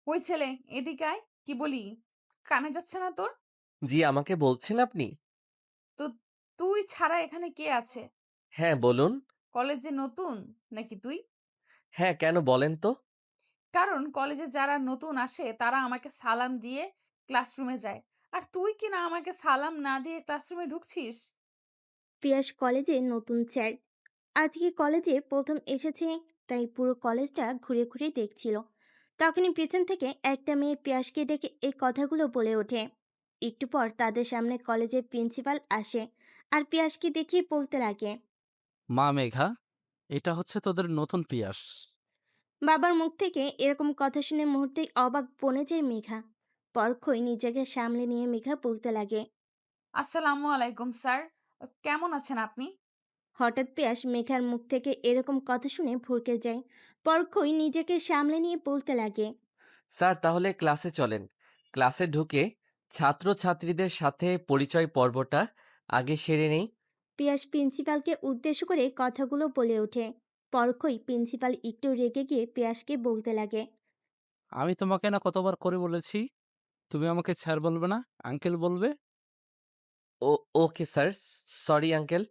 ওই ছেলে, এদিকে আয়। কি বলি, কানে যাচ্ছে না তোর? জি, আমাকে বলছেন আপনি? তো তুই ছাড়া এখানে কে আছে? হ্যাঁ, বলুন। কলেজে নতুন নাকি তুই? হ্যাঁ, কেন বলেন তো? কারণ কলেজে যারা নতুন আসে তারা আমাকে সালাম দিয়ে ক্লাসরুমে যায়, আর তুই কি না আমাকে সালাম না দিয়ে ক্লাসরুমে ঢুকছিস? পিয়াস কলেজে নতুন স্যার। আজকে কলেজে প্রথম এসেছে, তাই পুরো কলেজটা ঘুরে ঘুরে দেখছিল। তখনই পেছন থেকে একটা মেয়ে পিয়াসকে ডেকে এই কথাগুলো বলে ওঠে। একটু পর তাদের সামনে কলেজের প্রিন্সিপাল আসে আর পিয়াসকে দেখিয়ে বলতে লাগে। মা মেঘা, এটা হচ্ছে তোদের নতুন পিয়াস। বাবার মুখ থেকে এরকম কথা শুনে মুহূর্তেই অবাক বনে যায় মেঘা। পরক্ষই নিজেকে সামলে নিয়ে মেঘা বলতে লাগে। আসসালামু আলাইকুম স্যার। কেমন আছেন আপনি? হঠাৎ পিয়াস মেঘার মুখ থেকে এরকম কথা শুনে ভরকে যায়। পরক্ষই নিজেকে সামলে নিয়ে বলতে লাগে। স্যার, তাহলে ক্লাসে চলেন। ক্লাসে ঢুকে ছাত্রছাত্রীদের সাথে পরিচয় পর্বটা আগে সেরে নেই। পিয়াস প্রিন্সিপালকে উদ্দেশ্য করে কথাগুলো বলে ওঠে। পরক্ষই প্রিন্সিপাল একটু রেগে গিয়ে পিয়াসকে বলতে লাগে। আমি তোমাকে না কতবার করে বলেছি, তুমি আমাকে স্যার বলবে না, আঙ্কেল বলবে। ও ওকে স্যার, সরি আঙ্কেল।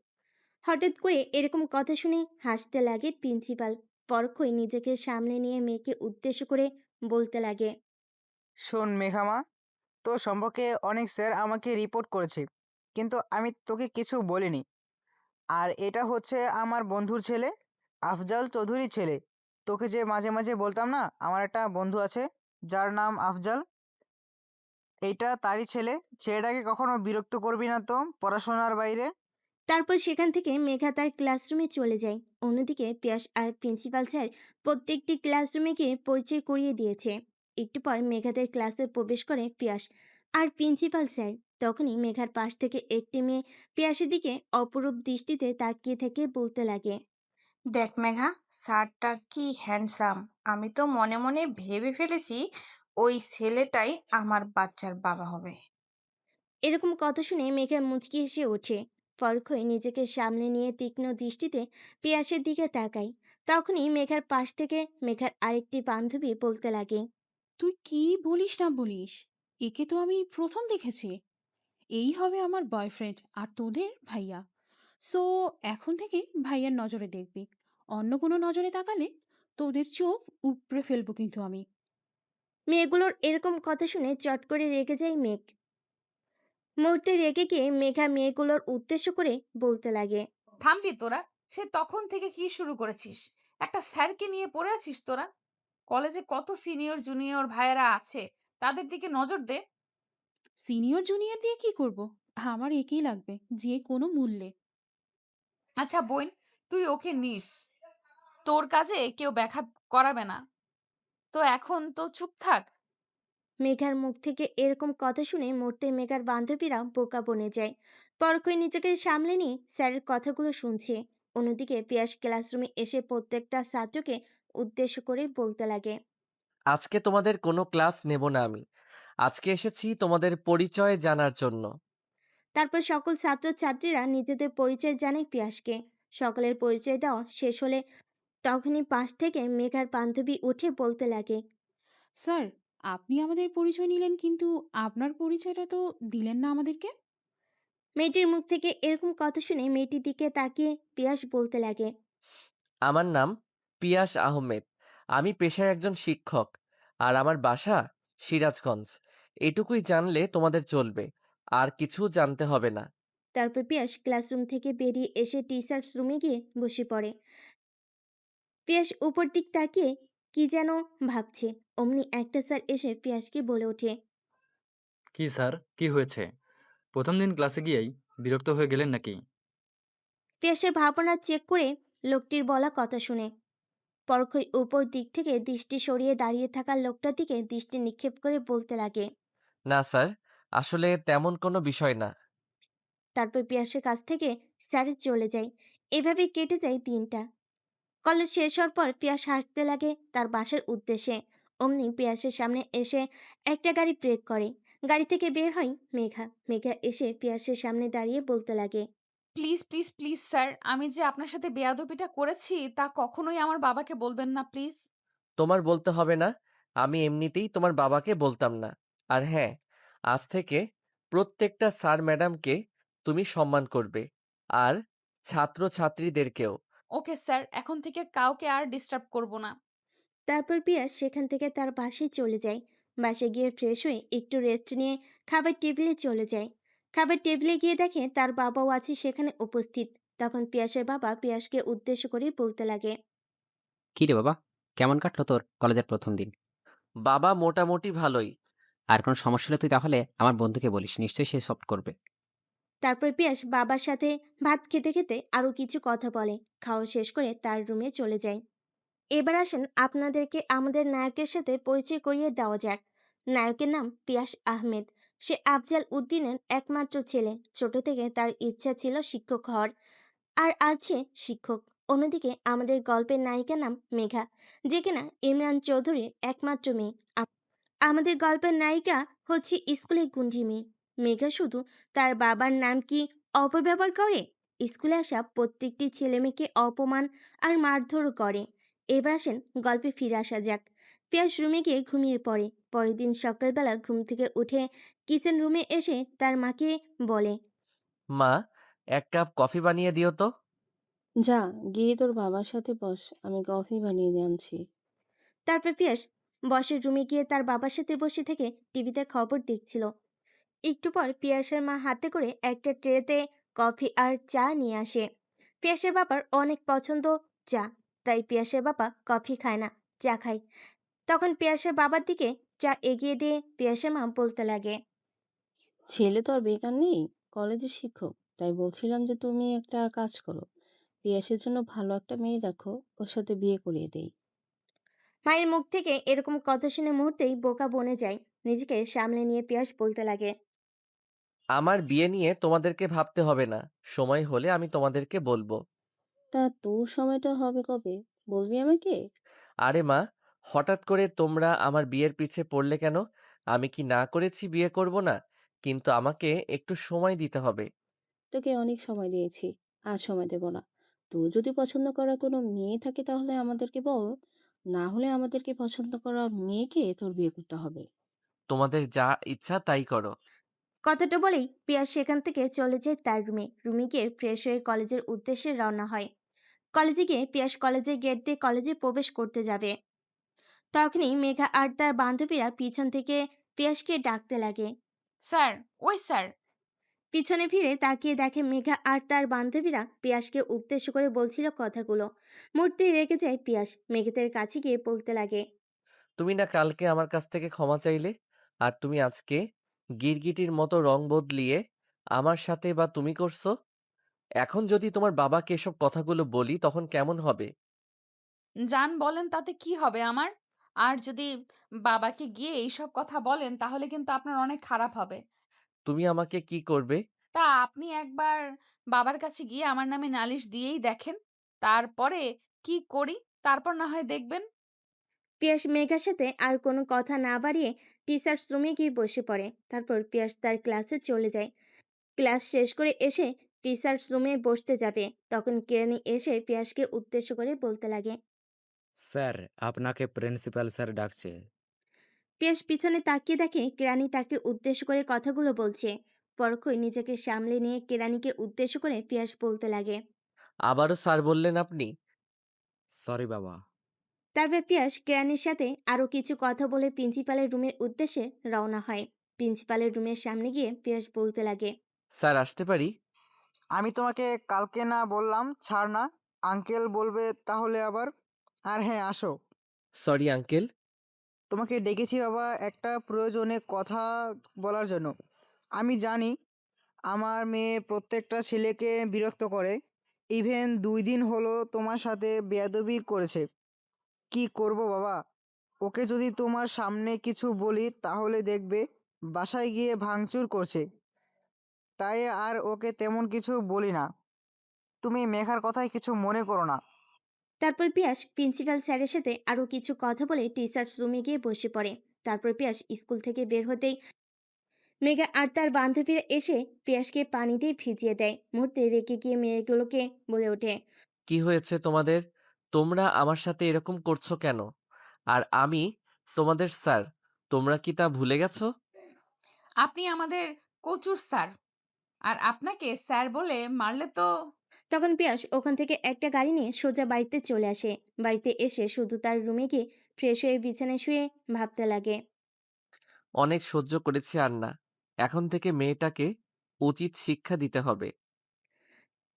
হঠাৎ করে এরকম কথা শুনে হাসতে লাগে প্রিন্সিপাল। পরক্ষই নিজেকে সামলে নিয়ে মেয়েকে উদ্দেশ্য করে বলতে লাগে। শোন মেঘামা, তোর সম্পর্কে অনেক স্যার আমাকে রিপোর্ট করেছে, কিন্তু আমি তোকে কিছু বলিনি। আর এটা হচ্ছে আমার বন্ধুর ছেলে, আফজাল চৌধুরীর ছেলে। তোকে যে মাঝে মাঝে বলতাম না, আমার একটা বন্ধু আছে যার নাম আফজাল, এইটা তারই ছেলে। ছেলেটাকে কখনো বিরক্ত করবি না তো পড়াশোনার বাইরে। তারপর সেখান থেকে মেঘা তার ক্লাসরুমে চলে যায়। অন্যদিকে পিয়াস আর প্রিন্সিপাল স্যার প্রত্যেকটি ক্লাসরুমে গিয়ে পরিচয় করিয়ে দিয়েছে। একটু পর মেঘাদের ক্লাসে প্রবেশ করে পিয়াস আর প্রিন্সিপাল স্যার। তখনই মেঘার পাশ থেকে একটি মেয়ে পিয়াসের দিকে অপরূপ দৃষ্টিতে তাকিয়ে থেকে বলতে লাগে। দেখ মেঘা, স্যারটা কি হ্যান্ডসাম! আমি তো মনে মনে ভেবে ফেলেছি ওই ছেলেটাই আমার বাচ্চার বাবা হবে। এরকম কথা শুনে মেঘা মুচকি হেসে ওঠে। পরক্ষই নিজেকে সামলে নিয়ে তীক্ষ্ণ দৃষ্টিতে পিয়াসের দিকে তাকায়। তখনই মেঘার পাশ থেকে মেঘার আরেকটি বান্ধবী বলতে লাগে। তুই কি বলিস না বলিস, একে তো আমি প্রথম দেখেছি। এই হবে আমার বয়ফ্রেন্ড আর তোদের ভাইয়া। সো এখন থেকে ভাইয়ার নজরে দেখবি, অন্য কোনো নজরে তাকালে তোদের চোখ উপড়ে ফেলবো কিন্তু আমি। মেয়েগুলোর এরকম কথা শুনে চট করে রেগে যায় মেঘ। মুহূর্তে রেগে গিয়ে মেঘা মেয়েগুলোর উদ্দেশ্য করে বলতে লাগে। থামবি তোরা? সে তখন থেকে কি শুরু করেছিস? একটা স্যারকে নিয়ে পড়ে আছিস তোরা? কলেজে কত সিনিয়র জুনিয়র ভাইয়েরা আছে, তাদের দিকে নজর দে। সিনিয়র জুনিয়র দিয়ে কি করব? আমার একেই লাগবে, যে কোনো মূল্যে। আচ্ছা বোন, তুই ওকে নিস, তোর কাজে কেউ ব্যাঘাত করাবে না। তো এখন তো চুপ থাক। মেঘার মুখ থেকে এরকম কথা শুনে মরতে মেঘার বান্ধবীরা বোকা বনে যায়। পরক্ষই নিজেকে সামলে নিয়ে স্যারের কথাগুলো শুনছে। অন্যদিকে পিয়াস ক্লাসরুমে এসে প্রত্যেকটা ছাত্রকে উদ্দেশ্য করে বলতে লাগে। আজকে তোমাদের কোনো ক্লাস নেব না আমি। আজকে এসেছি তোমাদের পরিচয় জানার জন্য। তারপর সকল ছাত্রছাত্রীরা নিজেদের পরিচয় জানায় পিয়াসকে। সকলের পরিচয় দেওয়া শেষ হলে তখনই পাশ থেকে মেঘার বান্ধবী উঠে বলতে লাগে। স্যার, আপনি আমাদের পরিচয় নিলেন, কিন্তু আপনার পরিচয়টা তো দিলেন না আমাদেরকে। মেয়েটির মুখ থেকে এরকম কথা শুনে মেয়েটির দিকে তাকিয়ে পিয়াস বলতে লাগে। আমার নাম পিয়াস আহমেদ। আমি পেশায় একজন শিক্ষক, আর আমার বাসা সিরাজগঞ্জ। এটুকুই জানলে তোমাদের চলবে, আর কিছু জানতে হবে না। তারপর পিয়াস ক্লাসরুম থেকে বেরিয়ে এসে টিচার্স রুমে গিয়ে বসে পড়ে। পিয়াস উপর দিক তাকিয়ে কি যেন ভাবছে। অমনি একটা স্যার এসে পিয়াসকে বলে ওঠে। কি স্যার, কি হয়েছে? প্রথম দিন ক্লাসে গিয়েই বিরক্ত হয়ে গেলেন নাকি? পিয়াসের ভাবনা চেক করে লোকটির বলা কথা শুনে পরক্ষই উপর দিক থেকে দৃষ্টি সরিয়ে দাঁড়িয়ে থাকা লোকটার দিকে দৃষ্টি নিক্ষেপ করে বলতে লাগে। না স্যার, আসলে তেমন কোনো বিষয় না। তারপর পিয়াসের কাছ থেকে স্যার চলে যায়। এভাবে কেটে যায় দিনটা। কলেজ শেষ হওয়ার পর পিয়াস হাঁটতে লাগে তার বাসার উদ্দেশ্যে। অমনি পিয়াসের সামনে এসে একটা গাড়ি ব্রেক করে। গাড়ি থেকে বের হয় মেঘা। মেঘা এসে পিয়াসের সামনে দাঁড়িয়ে বলতে লাগে। প্লিজ প্লিজ প্লিজ স্যার, আমি যে আপনার সাথে বেয়াদবিটা করেছি তা কখনোই আমার বাবাকে বলবেন না প্লিজ। তোমার বলতে হবে না। আমি এমনিতেই তোমার বাবাকে বলতাম না। আর হ্যাঁ, আজ থেকে প্রত্যেকটা স্যার ম্যাডামকে তুমি সম্মান করবে, আর ছাত্রছাত্রীদেরকেও। ওকে স্যার, এখন থেকে কাউকে আর ডিস্টার্ব করব না। তারপর পিয়াস সেখান থেকে তার বাসায় চলে যায়। বাসায় গিয়ে ফ্রেশ হয়ে একটু রেস্ট নিয়ে খাবার টেবিলে চলে যায়। খাবার টেবিলে গিয়ে দেখে তার বাবাও আছে সেখানে উপস্থিত। তখন পিয়াসের বাবা পিয়াসকে উদ্দেশ্য করে বলতে লাগে। কি রে বাবা, কেমন কাটলো তোর কলেজের প্রথম দিন? বাবা মোটামুটি ভালোই। আর কোনো সমস্যা হলে তুই তাহলে আমার বন্ধুকে বলিস, নিশ্চয়ই সে সলভ করবে। তারপর পিয়াস বাবার সাথে ভাত খেতে খেতে আরো কিছু কথা বলে। খাওয়া শেষ করে তার রুমে চলে যায়। এবার আসেন আপনাদেরকে আমাদের নায়কের সাথে পরিচয় করিয়ে দেওয়া যাক। নায়কের নাম পিয়াস আহমেদ। সে আফজাল উদ্দিনের একমাত্র ছেলে। ছোট থেকে তার ইচ্ছা ছিল শিক্ষক হওয়ার, আর আছে শিক্ষক। অন্যদিকে আমাদের গল্পের নায়িকার নাম মেঘা, যে কিনা ইমরান চৌধুরীর একমাত্র মেয়ে। আমাদের গল্পের নায়িকা হচ্ছে স্কুলের গুন্ডি মেয়ে। মেঘা শুধু তার বাবার নাম কি অপব্যবহার করে, স্কুলে আসা প্রত্যেকটি ছেলে মেয়েকে অপমান আর মারধরও করে। এবার আসেন গল্পে ফিরে আসা যাক। পিয়াস রুমে গিয়ে ঘুমিয়ে পড়ে। পরের দিন সকালবেলা ঘুম থেকে উঠে কিচেন রুমে এসে তার মাকে বলে। মা, এক কাপ কফি বানিয়ে দিও তো। যা, গিয়ে তোর বাবার সাথে বস, আমি কফি বানিয়ে দিয়ে আনছি। তারপর পিয়াস বসের রুমে গিয়ে তার বাবার সাথে বসে থেকে টিভিতে খবর দেখছিল। একটু পর পিয়াসের মা হাতে করে একটা ট্রেতে কফি আর চা নিয়ে আসে। পিয়াসের বাবার অনেক পছন্দ চা, তাই পিয়াসের বাবা কফি খায় না, চা খায়। তখন পিয়াসের বাবার দিকে চা এগিয়ে দিয়ে পিয়াসের মা বলতে লাগে। ছেলে তো আর বেকার নেই, কলেজের শিক্ষক। তাই বলছিলাম যে তুমি একটা কাজ করো, পিয়াসের জন্য ভালো একটা মেয়ে দেখো, ওর সাথে বিয়ে করিয়ে দেই। মায়ের মুখ থেকে এরকম কথা শুনে মুহূর্তেই বোকা বনে যায়। নিজেকে সামলে নিয়ে পিয়াস বলতে লাগে। আমার বিয়ে নিয়ে তোমাদেরকে ভাবতে হবে না, সময় হলে আমি তোমাদেরকে বলবো। তা তোর সময়টা হবে কবে, বলবি আমাকে? আরে মা, হঠাৎ করে তোমরা আমার বিয়ের পিছে পড়লে কেন? আমি কি না করেছি বিয়ে করব না? কিন্তু আমাকে একটু সময় দিতে হবে। তোকে অনেক সময় দিয়েছি, আর সময় দেব না। তোর যদি পছন্দ করা কোনো মেয়ে থাকে তাহলে আমাদেরকে বল, না হলে আমাদেরকে পছন্দ করা মেয়েকে তোর বিয়ে করতে হবে। তোমাদের যা ইচ্ছা তাই করো। কথাটা বলেই পিয়াস সেখান থেকে চলে যায় তার রুমে। রুমে গিয়ে ফ্রেশ হয়ে কলেজের উদ্দেশ্যে রওনা হয়। কলেজে গিয়ে পিয়াস কলেজের গেট দিয়ে কলেজে প্রবেশ করতে যাবে। তখনই মেঘা আর তার বান্ধবীরা পিছন থেকে পিয়াসকে ডাকতে লাগে। স্যার, ওই স্যার। পিছনে ফিরে তাকিয়ে দেখে মেঘা আর তার বান্ধবীরা পিয়াসকে উদ্দেশ্য করে বলছিল কথাগুলো। মুহূর্তেই রেগে যায় পিয়াস, মেঘাদের কাছে গিয়ে বলতে লাগে। তুমি না কালকে আমার কাছ থেকে ক্ষমা চাইলে, আর তুমি আজকে গিরগিটির মতো রং বদলিয়ে আমার সাথে বা তুমি করছো। এখন যদি তোমার বাবাকে এসব কথাগুলো বলি তখন কেমন হবে? যান বলেন, তাতে কি হবে আমার? আর যদি বাবাকে গিয়ে এইসব কথা বলেন তাহলে কিন্তু আপনার অনেক খারাপ হবে। তুমি আমাকে কি করবে? তা আপনি একবার বাবার কাছে গিয়ে আমার নামে নালিশ দিয়েই দেখেন। তারপরে কি করি তারপর না হয় দেখবেন। পিয়াস মেঘার সাথে আর কোনো কথা না বাড়িয়ে টিচার্স রুমে গিয়ে বসে পড়ে। তারপর পিয়াস তার ক্লাসে চলে যায়। ক্লাস শেষ করে এসে টিচার্স রুমে বসতে যাবে, তখন কেরানি এসে পিয়াসকে উদ্দেশ্য করে বলতে লাগে। স্যার, আপনাকে প্রিন্সিপাল স্যার ডাকছে। পিয়াস পিছনে তাকিয়ে দেখে কেরানি তাকে উদ্দেশ্য করে কথাগুলো বলছে। পরক্ষই নিজেকে সামলে নিয়ে কেরানিকে উদ্দেশ্য করে পিয়াস বলতে লাগে। আবারও স্যার বললেন আপনি? সরি বাবা। তারপর পিয়াস কেরানির সাথে আরো কিছু কথা বলে প্রিন্সিপালের রুমের উদ্দেশ্যে রওনা হয়। প্রিন্সিপালের রুমের সামনে গিয়ে পিয়াস বলতে লাগে। স্যার, আসতে পারি? আমি তোমাকে কালকে না বললাম ছাড় না, আঙ্কেল বলবে তাহলে আবার। আর হ্যাঁ, আসো। Sorry uncle. তোমাকে ডেকেছি বাবা একটা প্রয়োজনে কথা বলার জন্য। আমি জানি আমার মেয়ে প্রত্যেকটা ছেলেকে বিরক্ত করে। ইভেন 2 দিন হলো তোমার সাথে বেয়াদবি করেছে। কি করব বাবা? ওকে যদি তোমার সামনে কিছু বলি তাহলে দেখবে বাসায় গিয়ে ভাঙচুর করছে। তাই আর ওকে তেমন কিছু বলি না। তুমি মেঘার কথায় কিছু মনে করো না। তারপর পিয়াস প্রিন্সিপাল স্যারের সাথে আরো কিছু কথা বলে টিচার্স রুমে গিয়ে বসে পড়ে। তারপর পিয়াস স্কুল থেকে বের হতেই মেঘা আর তার বান্ধবীরা এসে পিয়াসকে পানি দিয়ে ভিজিয়ে দেয়। মুহূর্তে রেগে গিয়ে মেয়েগুলোকে বলে ওঠে। কি হয়েছে তোমাদের? তোমরা আমার সাথে এরকম করছো কেন? আর আমি তোমাদের স্যার, তোমরা কি তা ভুলে গেছো? আপনি আমাদের কচুর স্যার, আর আপনাকে স্যার বলে মারলে তো। তখন পিয়াস ওখান থেকে একটা গাড়ি নিয়ে সোজা বাড়িতে চলে আসে। বাড়িতে এসে শুধু তার রুমে গিয়ে ফ্রেশ হয়ে বিছানায় শুয়ে ভাবতে লাগে। অনেক সহ্য করেছি আর না। এখন থেকে মেয়েটাকে উচিত শিক্ষা দিতে হবে।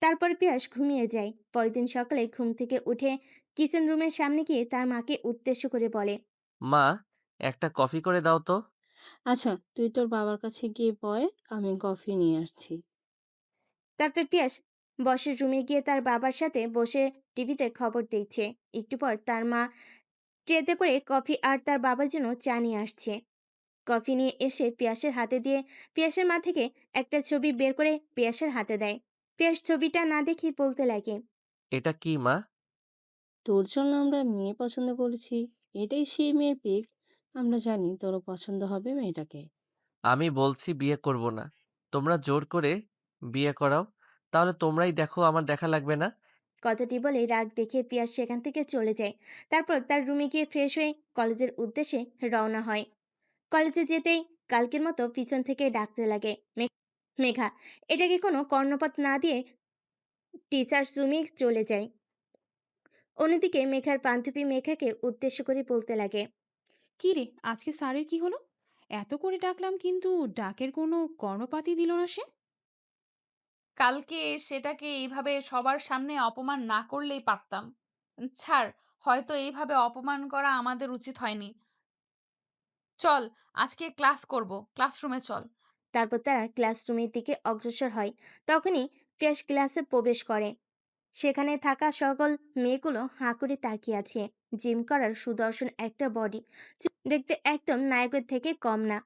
তারপর পিয়াস ঘুমিয়ে যায়। পরের দিন সকালে ঘুম থেকে উঠে কিচেন রুমের সামনে গিয়ে তার মাকে উদ্দেশ্য করে বলে। মা, একটা কফি করে দাও তো। আচ্ছা, তুই তোর বাবার কাছে গিয়ে বয়, আমি কফি নিয়ে আসছি। তারপর পিয়াস বসের রুমে গিয়ে তার বাবার সাথে বসে টিভিতে খবর দেখছে। একটু পর তার মা ট্রেতে করে কফি আর তার বাবার জন্য চা নিয়ে আসছে। কফি নিয়ে এসে পিয়াসের হাতে দিয়ে পিয়াসের মা থেকে একটা ছবি বের করে পিয়াসের হাতে দেয়। পিয়াস ছবিটা না দেখে বলতে লাগে। এটা কি মা? তোর জন্য আমরা মেয়ে পছন্দ করেছি। এটাই সেই মেয়ের পিক। আমরা জানি তোরও পছন্দ হবে মেয়েটাকে। আমি বলছি বিয়ে করব না। তোমরা জোর করে বিয়ে করাও, তাহলে তোমরাই দেখো, আমার দেখা লাগবে না। কথাটি বলে রাগ দেখে পিয়াস সেখান থেকে চলে যায়। তারপর তার রুমে গিয়ে ফ্রেশ হয়ে কলেজের উদ্দেশ্যে রওনা হয়। কলেজে যেতেই কালকের মতো পিছন থেকে ডাকতে লাগে, মেঘা। এটাকে কোনো কর্ণপাত না দিয়ে টিচার্স রুমে চলে যায়। অন্যদিকে মেঘার বান্ধবী মেঘাকে উদ্দেশ্য করে বলতে লাগে। কি রে, আজকে স্যারের কি হলো? এত করে ডাকলাম কিন্তু ডাকের কোনো কর্ণপাতই দিল না সে। কালকে সেটাকে এইভাবে সবার সামনে অপমান না করলেই পারতাম। ছাড়, হয়তো এইভাবে অপমান করা আমাদের উচিত হয়নি। চল, আজকে ক্লাস করব, ক্লাসরুমে চল। তারপর তারা ক্লাসরুমের দিকে অগ্রসর হয়। তখনই পিয়াস ক্লাসে প্রবেশ করে। সেখানে থাকা সকল মেয়েগুলো হাঁ করে তাকিয়ে আছে। জিম করার সুদর্শন একটা বডি, দেখতে একদম নায়কের থেকে কম না।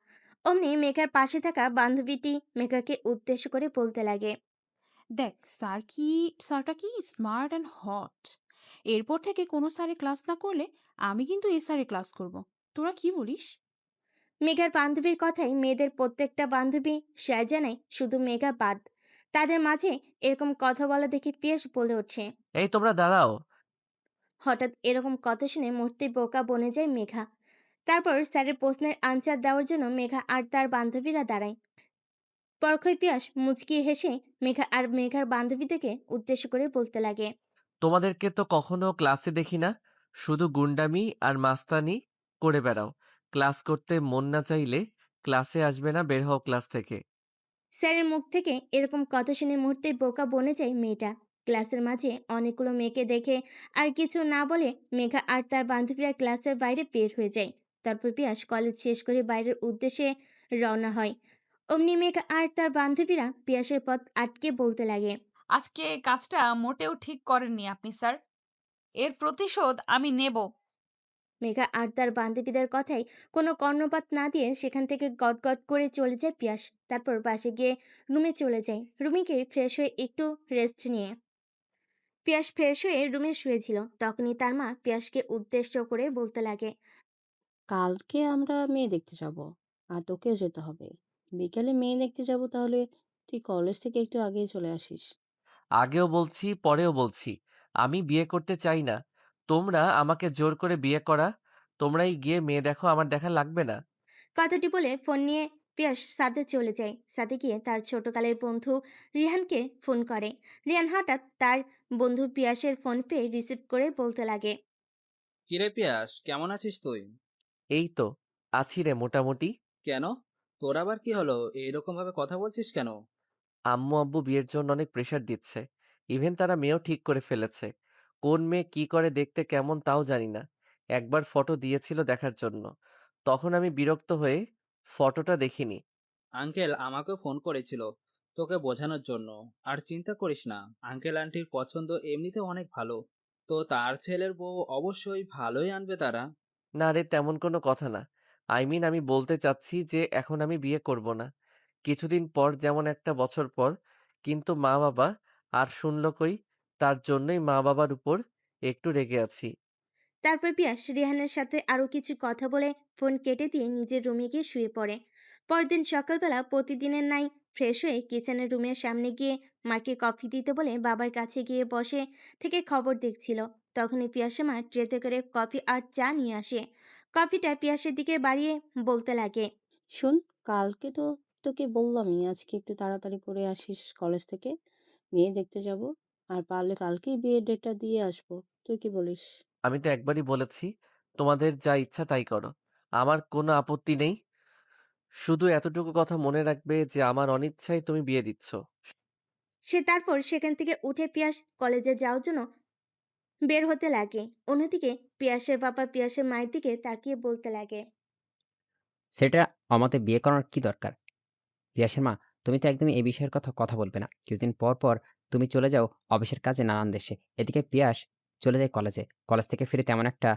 অমনি মেঘার পাশে থাকা বান্ধবীটি মেঘাকে উদ্দেশ্য করে বলতে লাগে। দেখ, স্যারটা কি স্মার্ট অ্যান্ড হট। এরপর থেকে কোনো স্যারের ক্লাস না করলে আমি কিন্তু এ স্যারের ক্লাস করব। তোরা কি বলিস? মেঘার বান্ধবীর কথাই মেয়েদের প্রত্যেকটা বান্ধবী শেয়ার জানায়, শুধু মেঘা বাদ। তাদের মাঝে এরকম কথা বলা দেখে পিয়াস বলে ওঠে। এই তোমরা দাঁড়াও। হঠাৎ এরকম কথা শুনে মূর্তি বোকা বনে যায় মেঘা। তারপর স্যারের প্রশ্নের আনসার দেওয়ার জন্য মেঘা আর তার বান্ধবীরা দাঁড়ায়। পরক্ষই পিয়াস মুচকি হেসে মেঘা আর মেঘার বান্ধবীদেরকে উদ্দেশ্য করে বলতে লাগে। তোমাদেরকে তো কখনো ক্লাসে দেখি না, শুধু গুন্ডামি আর মাস্তানি করে বেড়াও। ক্লাস করতে মন না চাইলে ক্লাসে আসবে না, বের হও ক্লাস থেকে। স্যারের মুখ থেকে এরকম কথা শুনে মুহূর্তে বোকা বনে যায় মেয়েটা। ক্লাসের মাঝে অনেকগুলো মেয়েকে দেখে আর কিছু না বলে মেঘা আর তার বান্ধবীরা ক্লাসের বাইরে বের হয়ে যায়। তারপর পিয়াস কলেজ শেষ করে বাইরের উদ্দেশ্যে রওনা হয়। অমনি মেঘা আর তার বান্ধবীরা পিয়াসের পথ আটকে বলতে লাগে। আজকে কাজটা মোটেও ঠিক করেননি আপনি, স্যার। এর প্রতিশোধ আমি নেব। মেঘা আর তার বান্ধবীদের কথায় কোনো কর্ণপাত না দিয়ে সেখান থেকে গট গট করে চলে যায় পিয়াস। তারপর বাসে গিয়ে রুমে চলে যায়। রুমে গিয়ে ফ্রেশ হয়ে একটু রেস্ট নিয়ে পিয়াস ফ্রেশ হয়ে রুমে শুয়েছিল। তখনই তার মা পিয়াসকে উদ্দেশ্য করে বলতে লাগে। কালকে আমরা মেয়ে দেখতে যাব, আর তোকেও যেতে হবে। বিকেলে মেয়ে দেখতে যাব, তাহলে তুই কলেজ থেকে একটু আগেই চলে আসিস। আগেও বলছি, পরেও বলছি, আমি বিয়ে করতে চাই না। তোমরা আমাকে জোর করে বিয়ে করা। তোমরাই গিয়ে মেয়ে দেখো, আমার দেখা লাগবে না। কথাটি বলে ফোন নিয়ে পিয়াস সাথে চলে যায়। সাথে গিয়ে তার ছোটকালের বন্ধু রিহানকে ফোন করে। রিহান হঠাৎ তার বন্ধু পিয়াসের ফোন পেয়ে রিসিভ করে বলতে লাগে। কিরে পিয়াস, কেমন আছিস তুই? এই তো আছি রে, মোটামুটি। কেন, তোর আবার কি হলো? এইরকম ভাবে কথা বলছিস কেন? আম্মু আব্বু বিয়ের জন্য অনেক প্রেশার দিচ্ছে। ইভেন তারা মেয়েও ঠিক করে ফেলেছে। কোন মেয়ে কি করে, দেখতে কেমন তাও জানি না। একবার ফটো দিয়েছিল দেখার জন্য, তখন আমি বিরক্ত হয়ে ফটোটা দেখিনি। আঙ্কেল আমাকেও ফোন করেছিল তোকে বোঝানোর জন্য। আর চিন্তা করিস না, আঙ্কেল আন্টির পছন্দ এমনিতে অনেক ভালো। তো তার ছেলের বউ অবশ্যই ভালোই আনবে তারা। না রে, তেমন কোনো কথা না। আমি বলতে চাচ্ছি যে এখন আমি বিয়ে করব না। কিছুদিন পর, যেমন একটা বছর পর। কিন্তু মা বাবা আর শুনল কই, তার জন্যই মা বাবার উপর একটু রেগে আছি। তারপর পিয়াস রিহানের সাথে আরো কিছু কথা বলে ফোন কেটে দিয়ে নিজের রুমে গিয়ে শুয়ে পড়ে। পরদিন সকালবেলা প্রতিদিনের নাই ফ্রেশ হয়ে কিচেনের রুমের সামনে গিয়ে মাকে কফি দিতে বলে বাবার কাছে গিয়ে বসে থেকে খবর দেখছিল। তখনই পিয়াসের মা ট্রেতে করে কফি আর চা নিয়ে আসে। কফিটা পিয়াসের দিকে বাড়িয়ে বলতে লাগে। শোন, কালকে তো তোকে বললামই আজকে একটু তাড়াতাড়ি করে আসিস কলেজ থেকে। মেয়ে দেখতে যাব। আর পারলে কালকেই বিয়ের ডেটটা দিয়ে আসবো। তুই কি বলিস? আমি তো একবারই বলেছি, তোমাদের যা ইচ্ছা তাই করো। আমার কোনো আপত্তি নেই। শুধু এতটুকু কথা মনে রাখবে যে আমার অনিচ্ছায় তুমি বিয়ে দিচ্ছ। সে তারপর সেখান থেকে উঠে পিয়াস কলেজে যাওয়ার জন্য বের হতে লাগে। অন্যদিকে পিয়াসের বাবা পিয়াসের মায়ের দিকে তাকিয়ে বলতে লাগে। সেটা অমতে বিয়ে করার কি দরকার? পিয়াসের মা, তুমি তো একদমই এই বিষয়ের কথা বলবে না। কিছুদিন পর পর তুমি চলে যাও অফিসের কাজে নানান দেশে। এদিকে পিয়াস চলে যায় কলেজে। কলেজ থেকে ফিরে তেমন একটা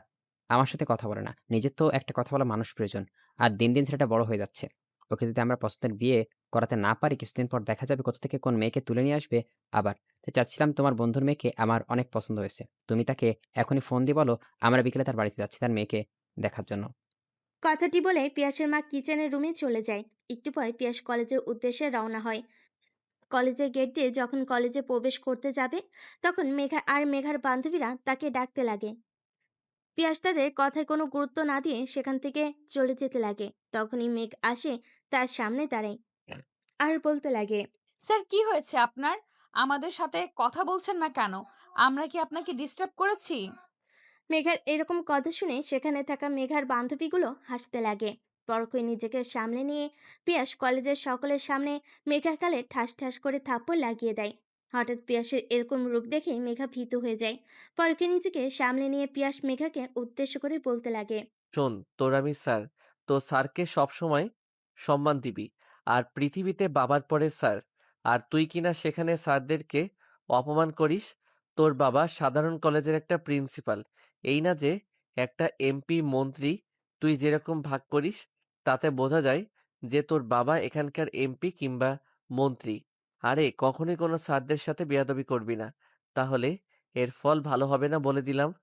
আমার সাথে কথা বলে না। নিজের তো একটা কথা বলা মানুষ প্রয়োজন। আর দিন দিন ছেলেটা বড় হয়ে যাচ্ছে। ওকে যদি আমরা পছন্দের বিয়ে করাতে না পারি, কিছুদিন পর দেখা যাবে কোথা থেকে কোন মেয়েকে তুলে নিয়ে আসবে আবার। তো চাচ্ছিলাম, তোমার বন্ধুর মেয়েকে আমার অনেক পছন্দ হয়েছে। তুমি তাকে এখনই ফোন দিয়ে বলো আমরা বিকেলে তার বাড়িতে যাচ্ছি তার মেয়েকে দেখার জন্য। কথাটি বলে পিয়াসের মা কিচেনের রুমে চলে যায়। একটু পর পিয়াস কলেজের উদ্দেশ্যে রওনা হয়। কলেজের গেট দিয়ে যখন কলেজে প্রবেশ করতে যাবে, তখন মেঘা আর মেঘার বান্ধবীরা তাকে ডাকতে লাগে। পিয়াস তাদের কথায় কোনো গুরুত্ব না দিয়ে সেখান থেকে চলে যেতে লাগে। তখনই মেঘ আসে তার সামনে দাঁড়ায় আর বলতে লাগে। স্যার, কি হয়েছে আপনার? আমাদের সাথে কথা বলছেন না কেন? আমরা কি আপনাকে ডিস্টার্ব করেছি? মেঘার এরকম কথা শুনে সেখানে থাকা মেঘার বান্ধবীগুলো হাসতে লাগে। পরক্ষই নিজেকে সামলে নিয়ে পিয়াস কলেজের সকলের সামনে মেঘার গালে ঠাস ঠাস করে থাপ্পড় লাগিয়ে দেয়। হঠাৎ পিয়াসের এরকম রূপ দেখে মেঘা ভীত হয়ে যায়। পরক্ষে নিজেকে সামলে নিয়ে পিয়াস মেঘাকে উদ্দেশ্য করে বলতে লাগে। শোন, তোর আমি স্যার, তো স্যারকে সবসময় সম্মান দিবি। আর পৃথিবীতে বাবার পরে স্যার। আর তুই কিনা সেখানে স্যারদেরকে অপমান করিস। তোর বাবা সাধারণ কলেজের একটা প্রিন্সিপাল। এই না যে একটা এমপি মন্ত্রী। তুই যেরকম ভাগ করিস তাতে বোঝা যায় যে তোর বাবা এখানকার এমপি কিংবা মন্ত্রী। আরে কখনোই কোনো স্যারদের সাথে বেয়াদবি করবি না, তাহলে এর ফল ভালো হবে না বলে দিলাম।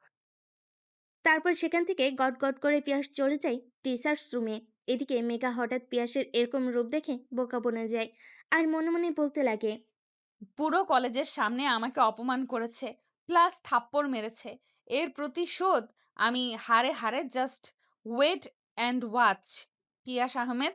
তারপর সেখান থেকে গট গট করে পিয়াস চলে যায় টিচার্স রুমে। এদিকে মেঘা হঠাৎ পিয়াসের এরকম রূপ দেখে বোকা বনে যায় আর মনে মনে বলতে লাগে। পুরো কলেজের সামনে আমাকে অপমান করেছে, প্লাস থাপ্পড় মেরেছে। এর প্রতিশোধ আমি হাড়ে হাড়ে জাস্ট ওয়েট অ্যান্ড ওয়াচ। পিয়াস আহমেদ।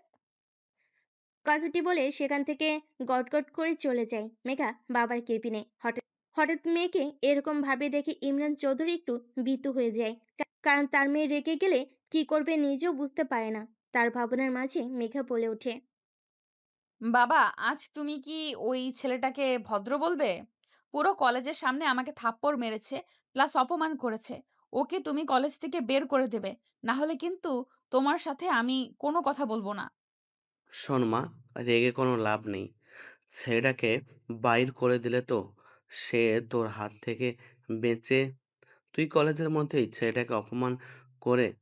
কথাটি বলে সেখান থেকে গটগট করে চলে যায় মেঘা বাবার কেবিনে। হঠাৎ হঠাৎ মেয়েকে এরকম ভাবে দেখে ইমরান চৌধুরী একটু ভীতু হয়ে যায়। কারণ তার মেয়ে রেগে গেলে কি করবে নিজেও বুঝতে পারে না। তার ভাবনার মাঝে মেঘা বলে ওঠে। বাবা, আজ তুমি কি ওই ছেলেটাকে ভদ্র বলবে? পুরো কলেজের সামনে আমাকে থাপ্পড় মেরেছে, প্লাস অপমান করেছে। ওকে তুমি কলেজ থেকে বের করে দেবে, না হলে কিন্তু তোমার সাথে আমি কোনো কথা বলবো না। শোন মা, রেগে কোনো লাভ নেই। ছেলেটাকে বাইর করে দিলে তো সে তোর হাত থেকে বেঁচে তুই কলেজের মধ্যেই ছেলেটাকে অপমান করে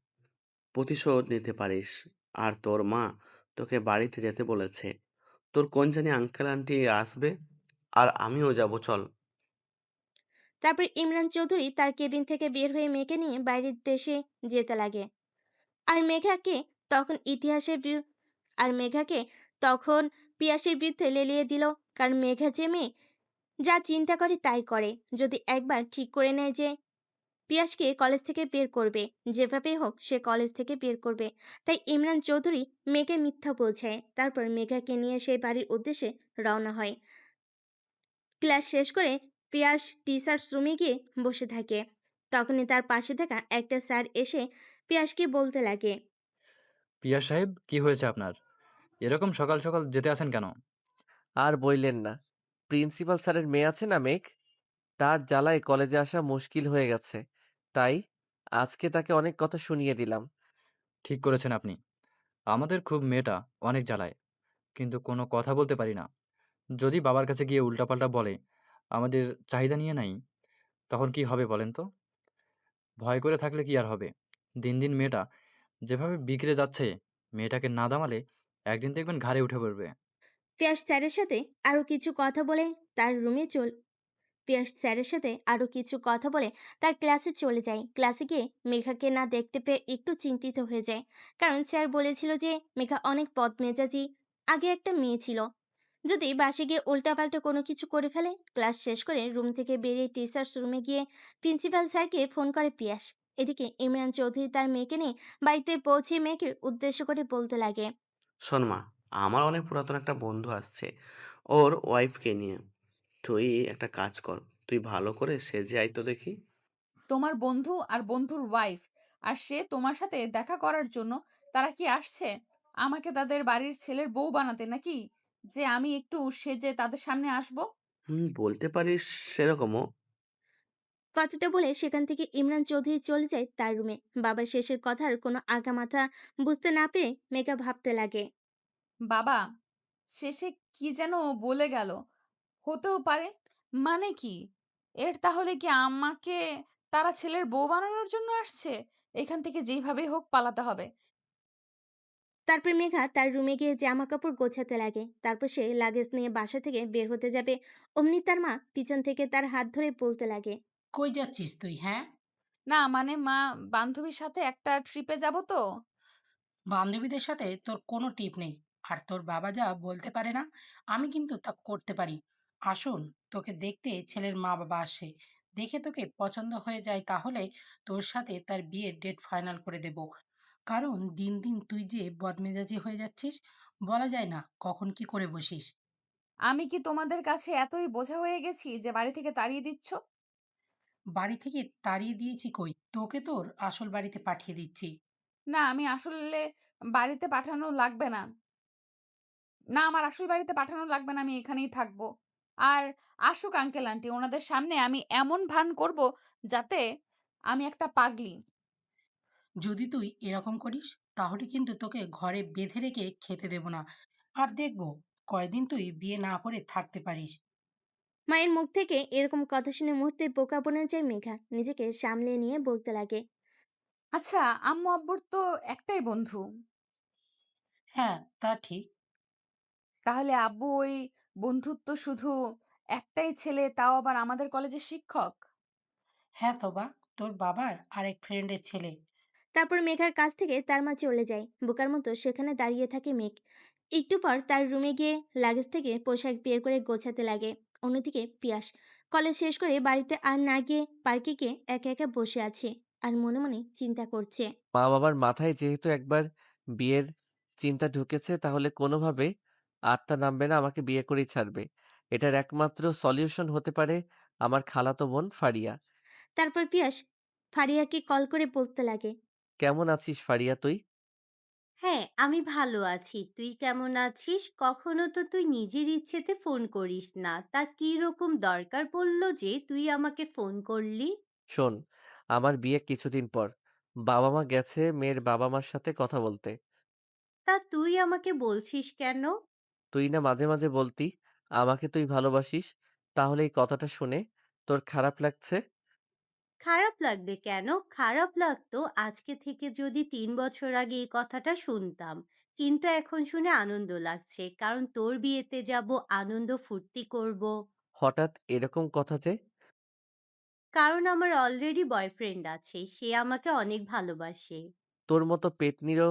প্রতিশোধ নিতে পারিস। আর তোর মা তোকে বাড়িতে যেতে বলেছে। তোর কোন জানি আঙ্কেল আন্টি আসবে, আর আমিও যাব, চল। তারপর ইমরান চৌধুরী তার কেবিন থেকে বের হয়ে মেয়েকে নিয়ে বাইরের দেশে যেতে লাগে। আর মেঘাকে তখন ইতিহাসের বিরু- আর মেঘাকে তখন পিয়াসের বিরুদ্ধে লেলিয়ে দিল। কারণ মেঘা যে মেয়ে, যা চিন্তা করে তাই করে। যদি একবার ঠিক করে নেয় যে পিয়াসকে কলেজ থেকে বের করবে, যেভাবে হোক সে কলেজ থেকে বের করবে, তাই ইমরান চৌধুরী মেয়েকে মিথ্যা বোঝায়। তারপর মেঘাকে নিয়ে সেই বাড়ির উদ্দেশ্যে রওনা হয়। ক্লাস শেষ করে পিয়াস টিচার্স রুমে গিয়ে বসে থাকে। তখনই তার পাশে থাকা একটা স্যার এসে পিয়াসকে বলতে লাগে। পিয়া সাহেব, কি হয়েছে আপনার? এরকম সকাল সকাল যেতে আছেন কেন? আর বইলেন না, প্রিন্সিপাল স্যারের মেয়ে আছে না মেঘ, তার জ্বালায় কলেজে আসা মুশকিল হয়ে গেছে। তাই আজকে তাকে অনেক কথা শুনিয়ে দিলাম। ঠিক করেছেন আপনি। আমাদের খুব মেয়েটা অনেক জ্বালায়, কিন্তু কোনো কথা বলতে পারি না। যদি বাবার কাছে গিয়ে উল্টাপাল্টা বলে আমাদের চাহিদা নিয়ে নাই, তখন কি হবে বলেন তো? ভয় করে থাকলে কি আর হবে? দিন দিন মেয়েটা যেভাবে বিগড়ে যাচ্ছে, মেয়েটাকে না দামালে একদিন দেখবেন ঘাড়ে উঠে পড়বে। পিয়াস স্যারের সাথে আরো কিছু কথা বলে তার রুমে চল পিয়াস স্যারের সাথে আরো কিছু কথা বলে তার ক্লাসে চলে যায়। ক্লাসে গিয়ে মেঘাকে না দেখতে পেয়ে একটু চিন্তিত হয়ে যায়। কারণ স্যার বলেছিল যে মেঘা অনেক বদমেজাজি, আগে একটা মেয়ে ছিল। যদি বাসে গিয়ে উল্টাপাল্টা কোনো কিছু করে ফেলে। ক্লাস শেষ করে রুম থেকে বেরিয়ে টিচার্স রুমে গিয়ে প্রিন্সিপাল স্যারকে ফোন করে পিয়াস। এদিকে ইমরান চৌধুরী তার মেয়েকে নিয়ে বাড়িতে পৌঁছে মেয়েকে উদ্দেশ্য করে বলতে লাগে। শোন মা, আমার অনেক পুরাতন একটা বন্ধু আসছে, ওর ওয়াইফকে নিয়ে। তুই একটা কাজ কর, তুই ভালো করে সেজে আয় তো দেখি। তোমার বন্ধু আর বন্ধুর ওয়াইফ আর সে তোমার সাথে দেখা করার জন্য তারা কি আসছে আমাকে তাদের বাড়ির ছেলের বউ বানাতে নাকি, যে আমি একটু সেজে তাদের সামনে আসব? বলতে পারিস সেরকমও। কথাটা বলে সেখান থেকে ইমরান চৌধুরী চলে যায় তার রুমে। বাবার শেষের কথার কোনো আগামাথা বুঝতে না পেরে মেঘা ভাবতে লাগে। বাবা শেষে কি যেন বলে গেল, হতেও পারে, মানে কি এর? তাহলে কি আমাকে তারা ছেলের বউ বানানোর জন্য আসছে? এখান থেকে যেইভাবেই হোক পালাতে হবে। তারপর মেঘা তার রুমে গিয়ে জামা কাপড় গোছাতে লাগে। তারপর সে লাগেজ নিয়ে বাসা থেকে বের হতে যাবে, অমনি তার মা পিছন থেকে তার হাত ধরে বলতে লাগে। কই যাচ্ছিস তুই, হ্যাঁ? না মানে মা, বান্ধবীর সাথে একটা ট্রিপে যাব তো। বান্ধবীদের সাথে তোর কোনো টিপ নেই। আর তোর বাবা যা বলতে পারে না, আমি কিন্তু তা করতে পারি। আসুন, তোকে দেখতে ছেলের মা বাবা আসে। দেখে তোকে পছন্দ হয়ে যায় তাহলে তোর সাথে তার বিয়ের ডেট ফাইনাল করে দেব। কারণ দিন দিন তুই যে বদমেজাজি হয়ে যাচ্ছিস, বলা যায় না কখন কি করে বসিস। আমি কি তোমাদের কাছে এতই বোঝা হয়ে গেছি যে বাড়ি থেকে তাড়িয়ে দিচ্ছ? বাড়ি থেকে তাড়িয়ে দিয়েছি কই, তোকে তোর আসল বাড়িতে পাঠিয়ে দিচ্ছি। না আমি আসলে বাড়িতে পাঠানো লাগবে না। না আমার আসল বাড়িতে পাঠানো লাগবে না, আমি এখানেই থাকবো। আর আসুক আঙ্কেল আন্টি, ওনাদের সামনে আমি এমন ভান করব যাতে আমি একটা পাগলি। যদি তুই এরকম করিস তাহলে কিন্তু তোকে ঘরে বেঁধে রেখে খেতে দেব না। আর দেখবো কয়দিন তুই বিয়ে না করে থাকতে পারিস। মায়ের মুখ থেকে এরকম কথা শুনে মুহূর্তে বোকা বনে যায় মেঘা। নিজেকে সামলে নিয়ে বলতে লাগে। আচ্ছা, আম্মু আব্বুর তো একটাই বন্ধু। হ্যাঁ, তা ঠিক। তাহলে আব্বু ওই বন্ধুত্ব শুধু একটাই ছেলে, তাও আবার আমাদের কলেজের শিক্ষক? হ্যাঁ তোবা, তোর বাবার আরেক ফ্রেন্ডের ছেলে। তারপর মেঘার কাছ থেকে তার মা চলে যায়। বোকার মতো সেখানে দাঁড়িয়ে থাকে মেঘ। একটু পর তার রুমে গিয়ে লাগেজ থেকে পোশাক বের করে গোছাতে লাগে। অন্যদিকে পিয়াস কলেজ শেষ করে বাড়িতে আর না গিয়ে পার্কে গিয়ে একা একা বসে আছে আর মনে মনে চিন্তা করছে। মা বাবার মাথায় যেহেতু একবার বিয়ের চিন্তা ঢুকেছে, তাহলে কোনোভাবে আত্মা নামবে না, আমাকে বিয়ে করেই ছাড়বে। এটার একমাত্র সলিউশন হতে পারে আমার খালাতো বোন ফারিয়া। তারপর পিয়াস ফারিয়াকে কল করে বলতে লাগে। কেমন আছিস ফারিয়া তুই? হ্যাঁ, আমি ভালো আছি। তুই কেমন আছিস? কখনো তো তুই নিজের ইচ্ছেতে ফোন করিস না। তা কী রকম দরকার পড়ল যে তুই আমাকে ফোন করলি? শোন, আমার বিয়ে কিছুদিন পর। বাবা মা গেছে মেয়ের বাবা মার সাথে কথা বলতে। তা তুই আমাকে বলছিস কেন? তুই না মাঝে মাঝে বলতি আমাকে তুই ভালোবাসিস, তাহলে এই কথাটা শুনে তোর খারাপ লাগছে? খারাপ লাগবে কেন? খারাপ লাগতো আজকে থেকে যদি ৩ বছর আগে এই কথাটা শুনতাম। কিন্তু এখন শুনে আনন্দ লাগছে। কারণ তোর বিয়েতে যাবো, আনন্দ ফুর্তি করব। হঠাৎ এরকম কথা যে? কারণ আমার অলরেডি বয়ফ্রেন্ড আছে। সে আমাকে অনেক ভালোবাসে। তোর মতো পেতনিরও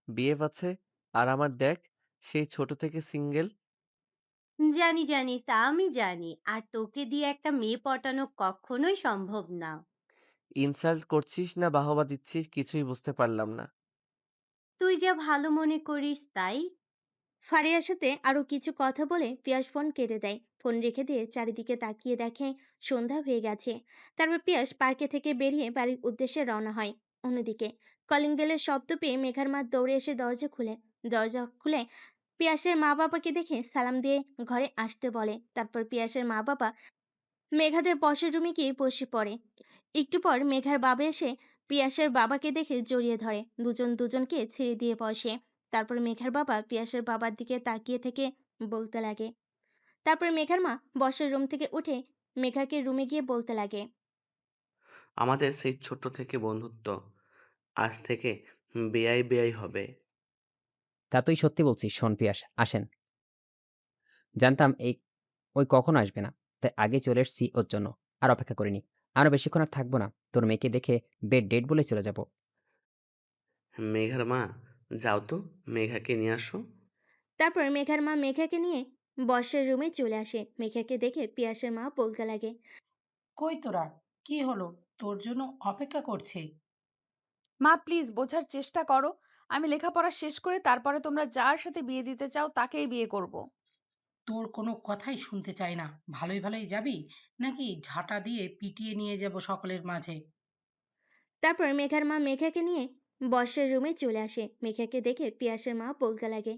বিয়ে আছে, আর আমার দেখ, সেই ছোট থেকে সিঙ্গেল। জানি, জানি, তা আমি জানি। আর তোকে দিয়ে একটা মেয়ে পটানো কক্ষনোই সম্ভব না। ইনসাল্ট করছিস না বাহবা দিচ্ছিস কিছুই বুঝতে পারলাম না। তুই যা ভালো মনে করিস তাই। ফারিয়ার সাথে আরো কিছু কথা বলে পিয়াস ফোন কেটে দেয়। ফোন রেখে দিয়ে চারিদিকে তাকিয়ে দেখে সন্ধ্যা হয়ে গেছে। তারপর পিয়াস পার্কে থেকে বেরিয়ে বাড়ির উদ্দেশ্যে রওনা হয়। অন্যদিকে কলিং বেলের শব্দ পেয়ে মেঘার মা দৌড়ে এসে দরজা খুলে পিয়াসের মা বাবাকে দেখে সালাম দিয়ে ঘরে আসতে বলে। তারপর পিয়াসের মা বাবা মেঘাদের বসের রুমে গিয়ে বসে পড়ে। একটু পর মেঘার বাবা এসে পিয়াসের বাবাকে দেখে জড়িয়ে ধরে। দুজন দুজনকে ছেড়ে দিয়ে বসে। তারপর মেঘার বাবা পিয়াসের বাবার দিকে তাকিয়ে থেকে বলতে লাগে। তারপর মেঘার মা বসের রুম থেকে উঠে মেঘাকে রুমে গিয়ে বলতে লাগে। আমাদের সেই ছোট্ট থেকে বন্ধুত্ব আজ থেকে বেয়াই বেয়াই হবে। তা তুই সত্যি বলছিস? শোন পিয়াস, আসেন। জানতাম ওই কখনো আসবে না। তাই আগে চলে এসেছি ওর জন্য। আর অপেক্ষা করিনি। আরো বেশিক্ষণ আর থাকবো না। তোর মেয়েকে দেখে বেড ডেট বলে চলে যাব। মেঘার মা, যাও তো, মেঘাকে নিয়ে আসো। তারপর মেঘার মা মেঘাকে নিয়ে বসের রুমে চলে আসে। মেঘাকে দেখে পিয়াসের মা বলতে লাগে। কই তোরা? কি হলো? তোর জন্য অপেক্ষা করছে। মা প্লিজ বোঝার চেষ্টা করো। আমি লেখাপড়া শেষ করে তারপরে তোমরা যার সাথে বিয়ে দিতে চাও তাকেই বিয়ে করব। তোর কোনো কথাই শুনতে চাই না। ভালোই ভালোই যাবি, নাকি ঝাঁটা দিয়ে পিটিয়ে নিয়ে যাব সকলের মাঝে? তারপর মেঘার মা মেঘাকে নিয়ে বর্ষার রুমে চলে আসে। মেঘাকে দেখে পিয়াসের মা বলতে লাগে,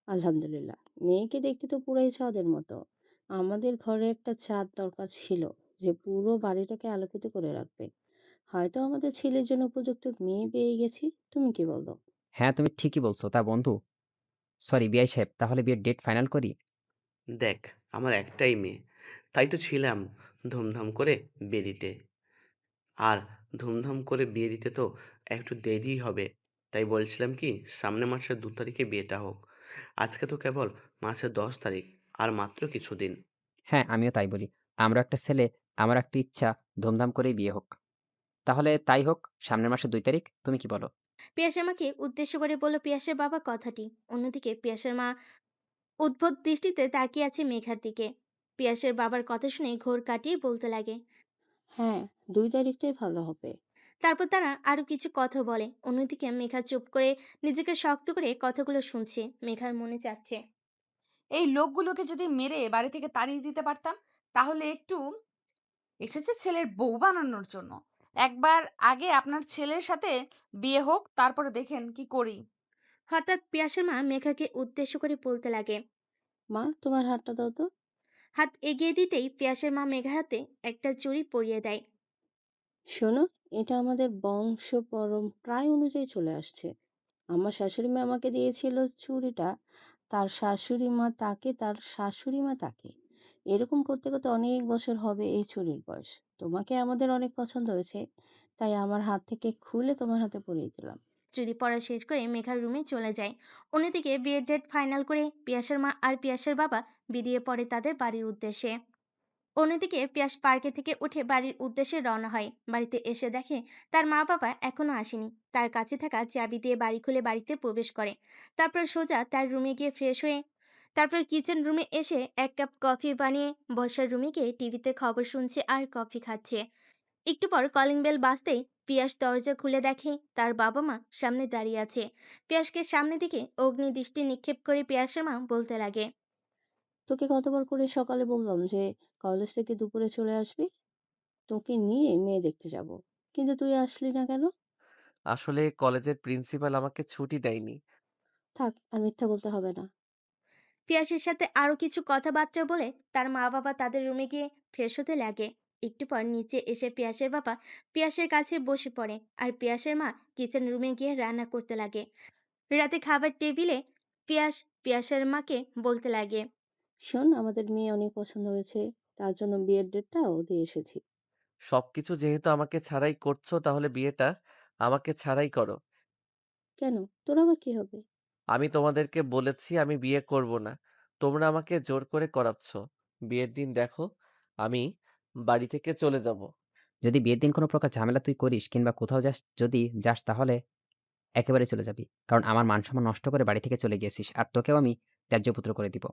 আলহামদুলিল্লাহ, মেয়েকে দেখতে তো পুরাই চাঁদের মতো। আমাদের ঘরে একটা চাঁদ দরকার ছিল, যে পুরো বাড়িটাকে আলোকিত করে রাখবে। হয়তো আমাদের ছেলের জন্য উপযুক্ত মেয়ে পেয়ে গেছি। তুমি কি বলো? হ্যাঁ, তুমি ঠিকই বলছো। তা বন্ধু, সরি বিআই সাহেব, তাহলে বিয়ের ডেট ফাইনাল করি? দেখ, আমার একটাই মেয়ে, তাই তো ছিলাম ধুমধাম করে বিয়ে দিতে। আর ধুমধাম করে বিয়ে দিতে তো একটু দেরিই হবে। তাই বলছিলাম কি, সামনের মাসের 2 তারিখে বিয়েটা হোক। আজকে তো কেবল মাসের 10 তারিখ, আর মাত্র কিছুদিন। হ্যাঁ, আমিও তাই বলি। আমরা একটা ছেলে, আমার একটা ইচ্ছা, ধুমধাম করেই বিয়ে হোক। তাহলে তাই হোক, সামনের মাসের 2 তারিখ। তুমি কি বলো? পিয়াসের মাকে উদ্দেশ্য করে বলল পিয়াসের বাবা কথাটি। অন্যদিকে পিয়াসের মা উদ্ভট দৃষ্টিতে তাকিয়ে আছে মেঘার দিকে। পিয়াসের বাবার কথা শুনে ঘোর কাটিয়ে বলতে লাগে। হ্যাঁ, 2 তারিখটাই ভালো হবে। তারপর তারা আরো কিছু কথা বলে। অন্যদিকে মেঘা চুপ করে নিজেকে শক্ত করে কথাগুলো শুনছে। মেঘার মনে চাচ্ছে, এই লোকগুলোকে যদি মেরে বাড়ি থেকে তাড়িয়ে দিতে পারতাম, তাহলে একটু এসেছে ছেলের বউ বানানোর জন্য। একবার আগে আপনার ছেলের সাথে বিয়ে হোক, তারপরে দেখেন কি করি। হঠাৎ পিয়াসের মা মেঘাকে উদ্দেশ্য করে বলতে লাগে। মা, তোমার হাতটা দাও তো। হাত এগিয়ে দিতেই পিয়াসের মা মেঘার হাতে একটা চুড়ি পরিয়ে দেয়। শোনো, এটা আমাদের বংশ পরম্পরায় অনুযায়ী চলে আসছে। আমার শাশুড়ি মা আমাকে দিয়েছিল চুড়িটা, তার শাশুড়ি মা তাকে, তার শাশুড়ি মা তাকে। এরকম করতে করতে অনেক বছর হবে এই চুড়ির বয়স। তোমাকে আমাদের অনেক পছন্দ হয়েছে, তাই আমার হাত থেকে খুলে তোমার হাতে পরিয়ে দিলাম। চুরি পড়া শেষ করে মেঘার রুমে চলে যায়। অন্যদিকে বিয়ের ডেট ফাইনাল করে পিয়াসের মা আর পিয়াসের বাবা বেরিয়ে পড়ে তাদের বাড়ির উদ্দেশ্যে। অন্যদিকে পিয়াস পার্কে থেকে উঠে বাড়ির উদ্দেশ্যে রওনা হয়। বাড়িতে এসে দেখে তার মা বাবা এখনো আসেনি। তার কাছে থাকা চাবি দিয়ে বাড়ি খুলে বাড়িতে প্রবেশ করে। তারপর সোজা তার রুমে গিয়ে ফ্রেশ হয়ে তারপর কিচেন রুমে এসে এক কাপ কফি বানিয়ে বসার রুমে গিয়ে টিভিতে খবর শুনছে আর কফি খাচ্ছে। একটু পর কলিং বেল বাজতেই পিয়াস দরজা খুলে দেখে তার বাবা মা সামনে দাঁড়িয়ে আছে। পিয়াসকে সামনে দিকে অগ্নি দৃষ্টি নিক্ষেপ করে পিয়াসের মা বলতে লাগে। তোকে কতবার করে সকালে বললাম যে কলেজ থেকে দুপুরে চলে আসবি, তোকে নিয়ে মেয়ে দেখতে যাব, কিন্তু তুই আসলি না কেন? আসলে কলেজের প্রিন্সিপাল আমাকে ছুটি দেয়নি। থাক, আর মিথ্যা বলতে হবে না। পিয়াসের সাথে আরো কিছু কথাবার্তা বলে তার মা বাবা তাদের রুমে গিয়ে ফ্রেশ হতে লাগে। একটু পর নিচে এসে পিয়াসের বাবা পিয়াসের কাছে বসে পড়ে আর পিয়াসের মা কিচেন রুমে গিয়ে রান্না করতে লাগে। রাতে খাবার টেবিলে পিয়াস পিয়াসের মাকে বলতে লাগে। শোন, আমাদের মেয়ে অনেক পছন্দ হয়েছে, তার জন্য বিয়ের ডেটটাও দিয়ে এসেছি। সবকিছু যেহেতু আমাকে ছাড়াই করছো, তাহলে বিয়েটা আমাকে ছাড়াই করো। কেন, তোর আবার কি হবে? আমি তোমাদেরকে বলেছি আমি বিয়ে করব না। তোমরা আমাকে জোর করে করাচ্ছ। বিয়ের দিন দেখো, আমি বাড়ি থেকে চলে যাব। যদি বিয়ের দিন কোনো প্রকার ঝামেলা তুই করিস কিংবা কোথাও যদি যাস, তাহলে একেবারে চলে যাবি। কারণ আমার মান-সম্মান নষ্ট করে বাড়ি থেকে চলে গিয়েছিস। আর তোকেও আমি ত্যায্য পুত্র করে দিব।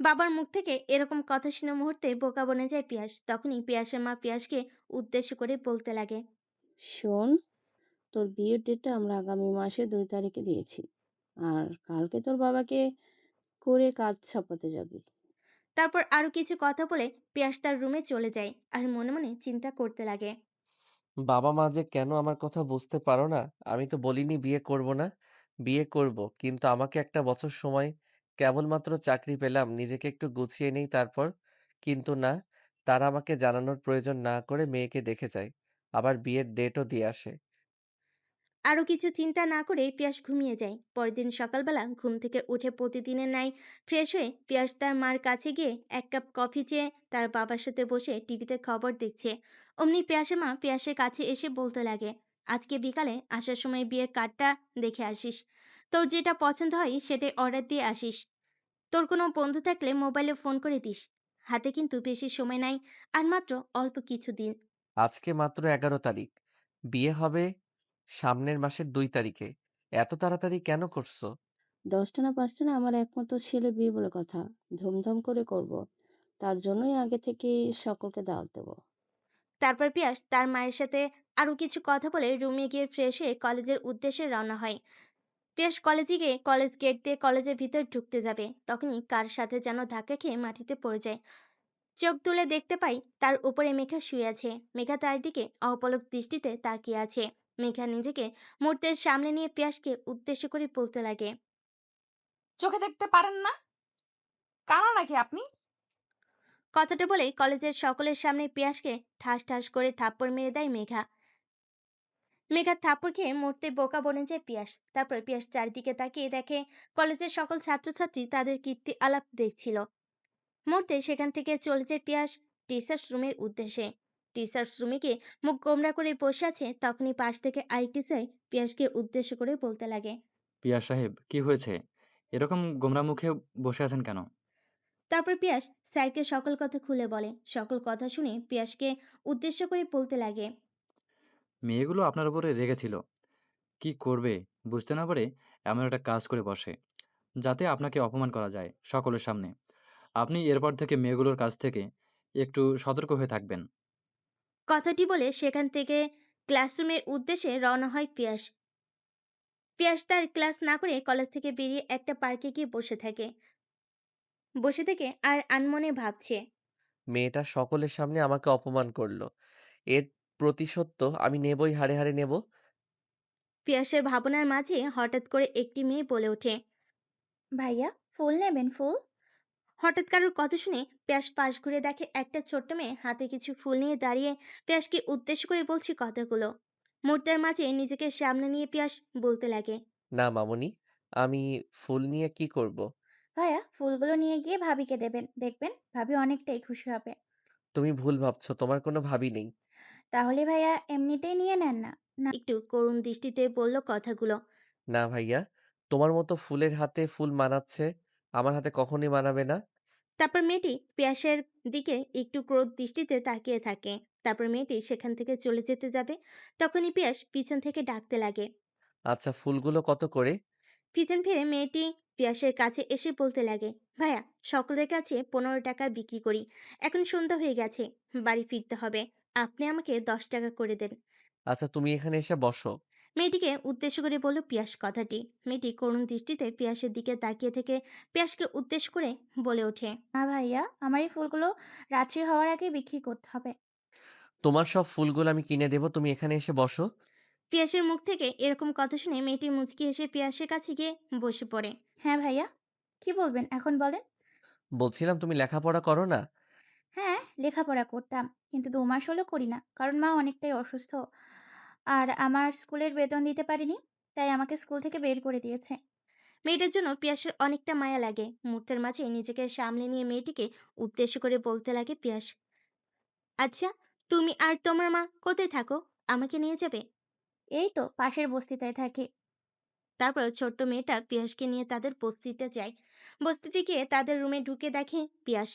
বাবার মুখ থেকে এরকম কথা শুনে মুহূর্তে বোকা বনে যায় পিয়াস। তখনই পিয়াসের মা পিয়াসকে উদ্দেশ্য করে বলতে লাগে। শোন, তোর বিয়ের ডেটটা আমরা আগামী মাসে 2 তারিখে দিয়েছি। আর কালকে তোর বাবাকে করে কাজ ছাপাতে যাবি। তারপর আরো কিছু কথা বলে পিয়াস তার রুমে চলে যায় আর মনে মনে চিন্তা করতে লাগে। বাবা-মা যে কেন আমার কথা বুঝতে পারো না? আমি তো বলিনি বিয়ে করব না। বিয়ে করব। কিন্তু আমাকে একটা বছর সময়, কেবলমাত্র চাকরি পেলাম, নিজেকে একটু গুছিয়ে নেই তারপর। কিন্তু না, তারা আমাকে জানানোর প্রয়োজন না করে মেয়েকে দেখে যায়। আবার বিয়ের ডেটও দিয়ে আসে। আরো কিছু চিন্তা না করে পিয়াস ঘুমিয়ে যায়। পরের দিন সকালবেলা ঘুম থেকে উঠে প্রতিদিনের ন্যায় ফ্রেশ হয়ে পিয়াস তার মার কাছে গিয়ে এক কাপ কফি চেয়ে তার বাবার সাথে বসে টিভিতে খবর দেখছে। অমনি পিয়াসের মা পিয়াসের কাছে এসে বলতে লাগে, আজকে বিকালে আসার সময় বিয়ের কার্ডটা দেখে আসিস। তোর যেটা পছন্দ হয় সেটাই অর্ডার দিয়ে আসিস। তোর কোনো বন্ধু থাকলে মোবাইলে ফোন করে দিস। হাতে কিন্তু বেশি সময় নাই, আর মাত্র অল্প কিছু দিন। আজকে মাত্র 11 তারিখ। বিয়ে হবে সামনের মাসের 2 তারিখে। এত তাড়াতাড়ি কেন করছো? 10টা না 5টা না, আমার একমাত্র ছেলে বিয়ে বলে কথা। ধুমধাম করে করব। তার জন্যই আগে থেকেই সকলকে দাওয়াত দেবো। তারপর পিয়াস তার মায়ের সাথে আরও কিছু কথা বলে রুমে গিয়ে ফ্রেশ হয়ে কলেজের উদ্দেশ্যে রওনা হয়। পিয়াস কলেজে গিয়ে কলেজ গেট দিয়ে কলেজের ভিতর ঢুকতে যাবে, তখনই কার সাথে যেন ধাক্কা খেয়ে মাটিতে পড়ে যায়। চোখ তুলে দেখতে পাই তার উপরে মেঘা শুয়ে আছে। মেঘা তার দিকে অপলক দৃষ্টিতে তাকিয়ে আছে। মেঘা নিজেকে মুহূর্তের সামনে নিয়ে পিয়াসকে উদ্দেশ্য করে বলতে লাগে, চোখে দেখতে পারেন না? কানা নাকি আপনি? কথাটা বলে কলেজের সকলের সামনে পিয়াসকে ঠাস ঠাস করে থাপ্পড় মেরে দেয় মেঘা। মেঘার থাপ্পড় খেয়ে মুহূর্তে বোকা বনে যায় পিয়াস। তারপর পিয়াস চারিদিকে তাকিয়ে দেখে কলেজের সকল ছাত্রছাত্রী তাদের কীর্তি আলাপ দেখছিল। মুহূর্তে সেখান থেকে চলে যায় পিয়াস টিচার্স রুমের উদ্দেশ্যে। টিচার্স রুমে গিয়ে মুখ গোমরা করে বসে আছে, তখনই পাশ থেকে আরেকটি স্যার পিয়াসকে উদ্দেশ্য করে বলতে লাগে। পিয়াস সাহেব, কি হয়েছে? এরকম গোমরা মুখে বসে আছেন কেন? তারপর পিয়াস স্যারকে সকল কথা খুলে বলে। সকল কথা শুনে পিয়াসকে উদ্দেশ্য করে বলতে লাগে, মেয়েগুলো আপনার উপরে রেগেছিল। কি করবে বুঝতে না পারে এমন একটা কাজ করে বসে, যাতে আপনাকে অপমান করা যায় সকলের সামনে। আপনি এরপর থেকে মেয়েগুলোর কাছ থেকে একটু সতর্ক হয়ে থাকবেন। কথাটি বলে সেখান থেকে ক্লাসরুমের উদ্দেশ্যে রওনা হয় পিয়াস। পিয়াস তার ক্লাস না করে কলেজ থেকে বেরিয়ে একটা পার্কে গিয়ে বসে থেকে আর আনমনে ভাবছে। মেয়েটা সকলের সামনে আমাকে অপমান করলো। এর প্রতিশোধ তো আমি নেবই, হাড়ে, হাড়ে নেব। পিয়াসের ভাবনার মাঝে হঠাৎ করে একটি মেয়ে বলে ওঠে, ভাইয়া, ফুল নেবেন ফুল? হঠাৎ কারোর কথা শুনে পিয়াস পাশ ঘুরে দেখে একটা ছোট্ট মেয়ে হাতে কিছু ফুল নিয়ে দাঁড়িয়ে পিয়াসকে উদ্দেশ্য করে বলছে কথাগুলো। মুহূর্তের মাঝে নিজেকে সামনে নিয়ে পিয়াস বলতে লাগে, না মামুনি, আমি ফুল নিয়ে কি করব? ভাইয়া, ফুলগুলো নিয়ে গিয়ে ভাবিকে দেবেন, দেখবেন ভাবি অনেকটাই খুশি হবে। তুমি ভুল ভাবছো, তোমার কোনো ভাবি নেই। তাহলে ভাইয়া এমনিতেই নিয়ে নেন না। না, একটু করুণ দৃষ্টিতে বলল কথাগুলো। না ভাইয়া, তোমার মতো ফুলের হাতে ফুল মানাচ্ছে, আমার হাতে কখনোই মানাবে না। তারপর মেয়েটি পিয়াসের দিকে একটু ক্রোধ দৃষ্টিতে তাকিয়ে থাকে। তারপর মেয়েটি সেখান থেকে চলে যেতে যাবে, তখনই পিয়াস পিছন থেকে ডাকতে লাগে। আচ্ছা, ফুলগুলো কত করে? পিছন ফিরে মেয়েটি পিয়াসের কাছে এসে বলতে লাগে, ভাইয়া, সকলের কাছে 15 টাকা বিক্রি করি। এখন সন্ধ্যা হয়ে গেছে, বাড়ি ফিরতে হবে। আপনি আমাকে 10 টাকা করে দেন। আচ্ছা, তুমি এখানে এসে বসো। মেয়েটিকে উদ্দেশ্য করে বলল পিয়াস কথাটি। মেয়েটি করুণ দৃষ্টিতে পিয়াসের দিকে তাকিয়ে থেকে পিয়াসকে উদ্দেশ্য করে বলে ওঠে, না ভাইয়া, আমার এই ফুলগুলো রাত্রি হওয়ার আগে বিক্রি করতে হবে। তোমার সব ফুলগুলো আমি কিনে দেবো, তুমি এখানে এসে বসো। পিয়াসের মুখ থেকে এরকম কথা শুনে মেয়েটি মুচকি এসে পিয়াসের কাছে গিয়ে বসে পড়ে। হ্যাঁ ভাইয়া, কি বলবেন এখন বলেন। বলছিলাম, তুমি লেখাপড়া করো না? হ্যাঁ, লেখাপড়া করতাম, কিন্তু 2 মাস হলো করি না, কারণ মা অনেকটাই অসুস্থ। আর আমার স্কুলের বেতন দিতে পারিনি, তাই আমাকে স্কুল থেকে বের করে দিয়েছে। মেয়েটার জন্য পিয়াসের অনেকটা মায়া লাগে। মুহূর্তের মাঝে নিজেকে সামলে নিয়ে মেয়েটিকে উদ্দেশ্য করে বলতে লাগে পিয়াস, আচ্ছা, তুমি আর তোমার মা কোথায় থাকো? আমাকে নিয়ে যাবে? এই তো পাশের বস্তিটায় থাকি। তারপর ছোট্ট মেয়েটা পিয়াসকে নিয়ে তাদের বস্তিতে যায়। বস্তিতে গিয়ে তাদের রুমে ঢুকে দেখে পিয়াস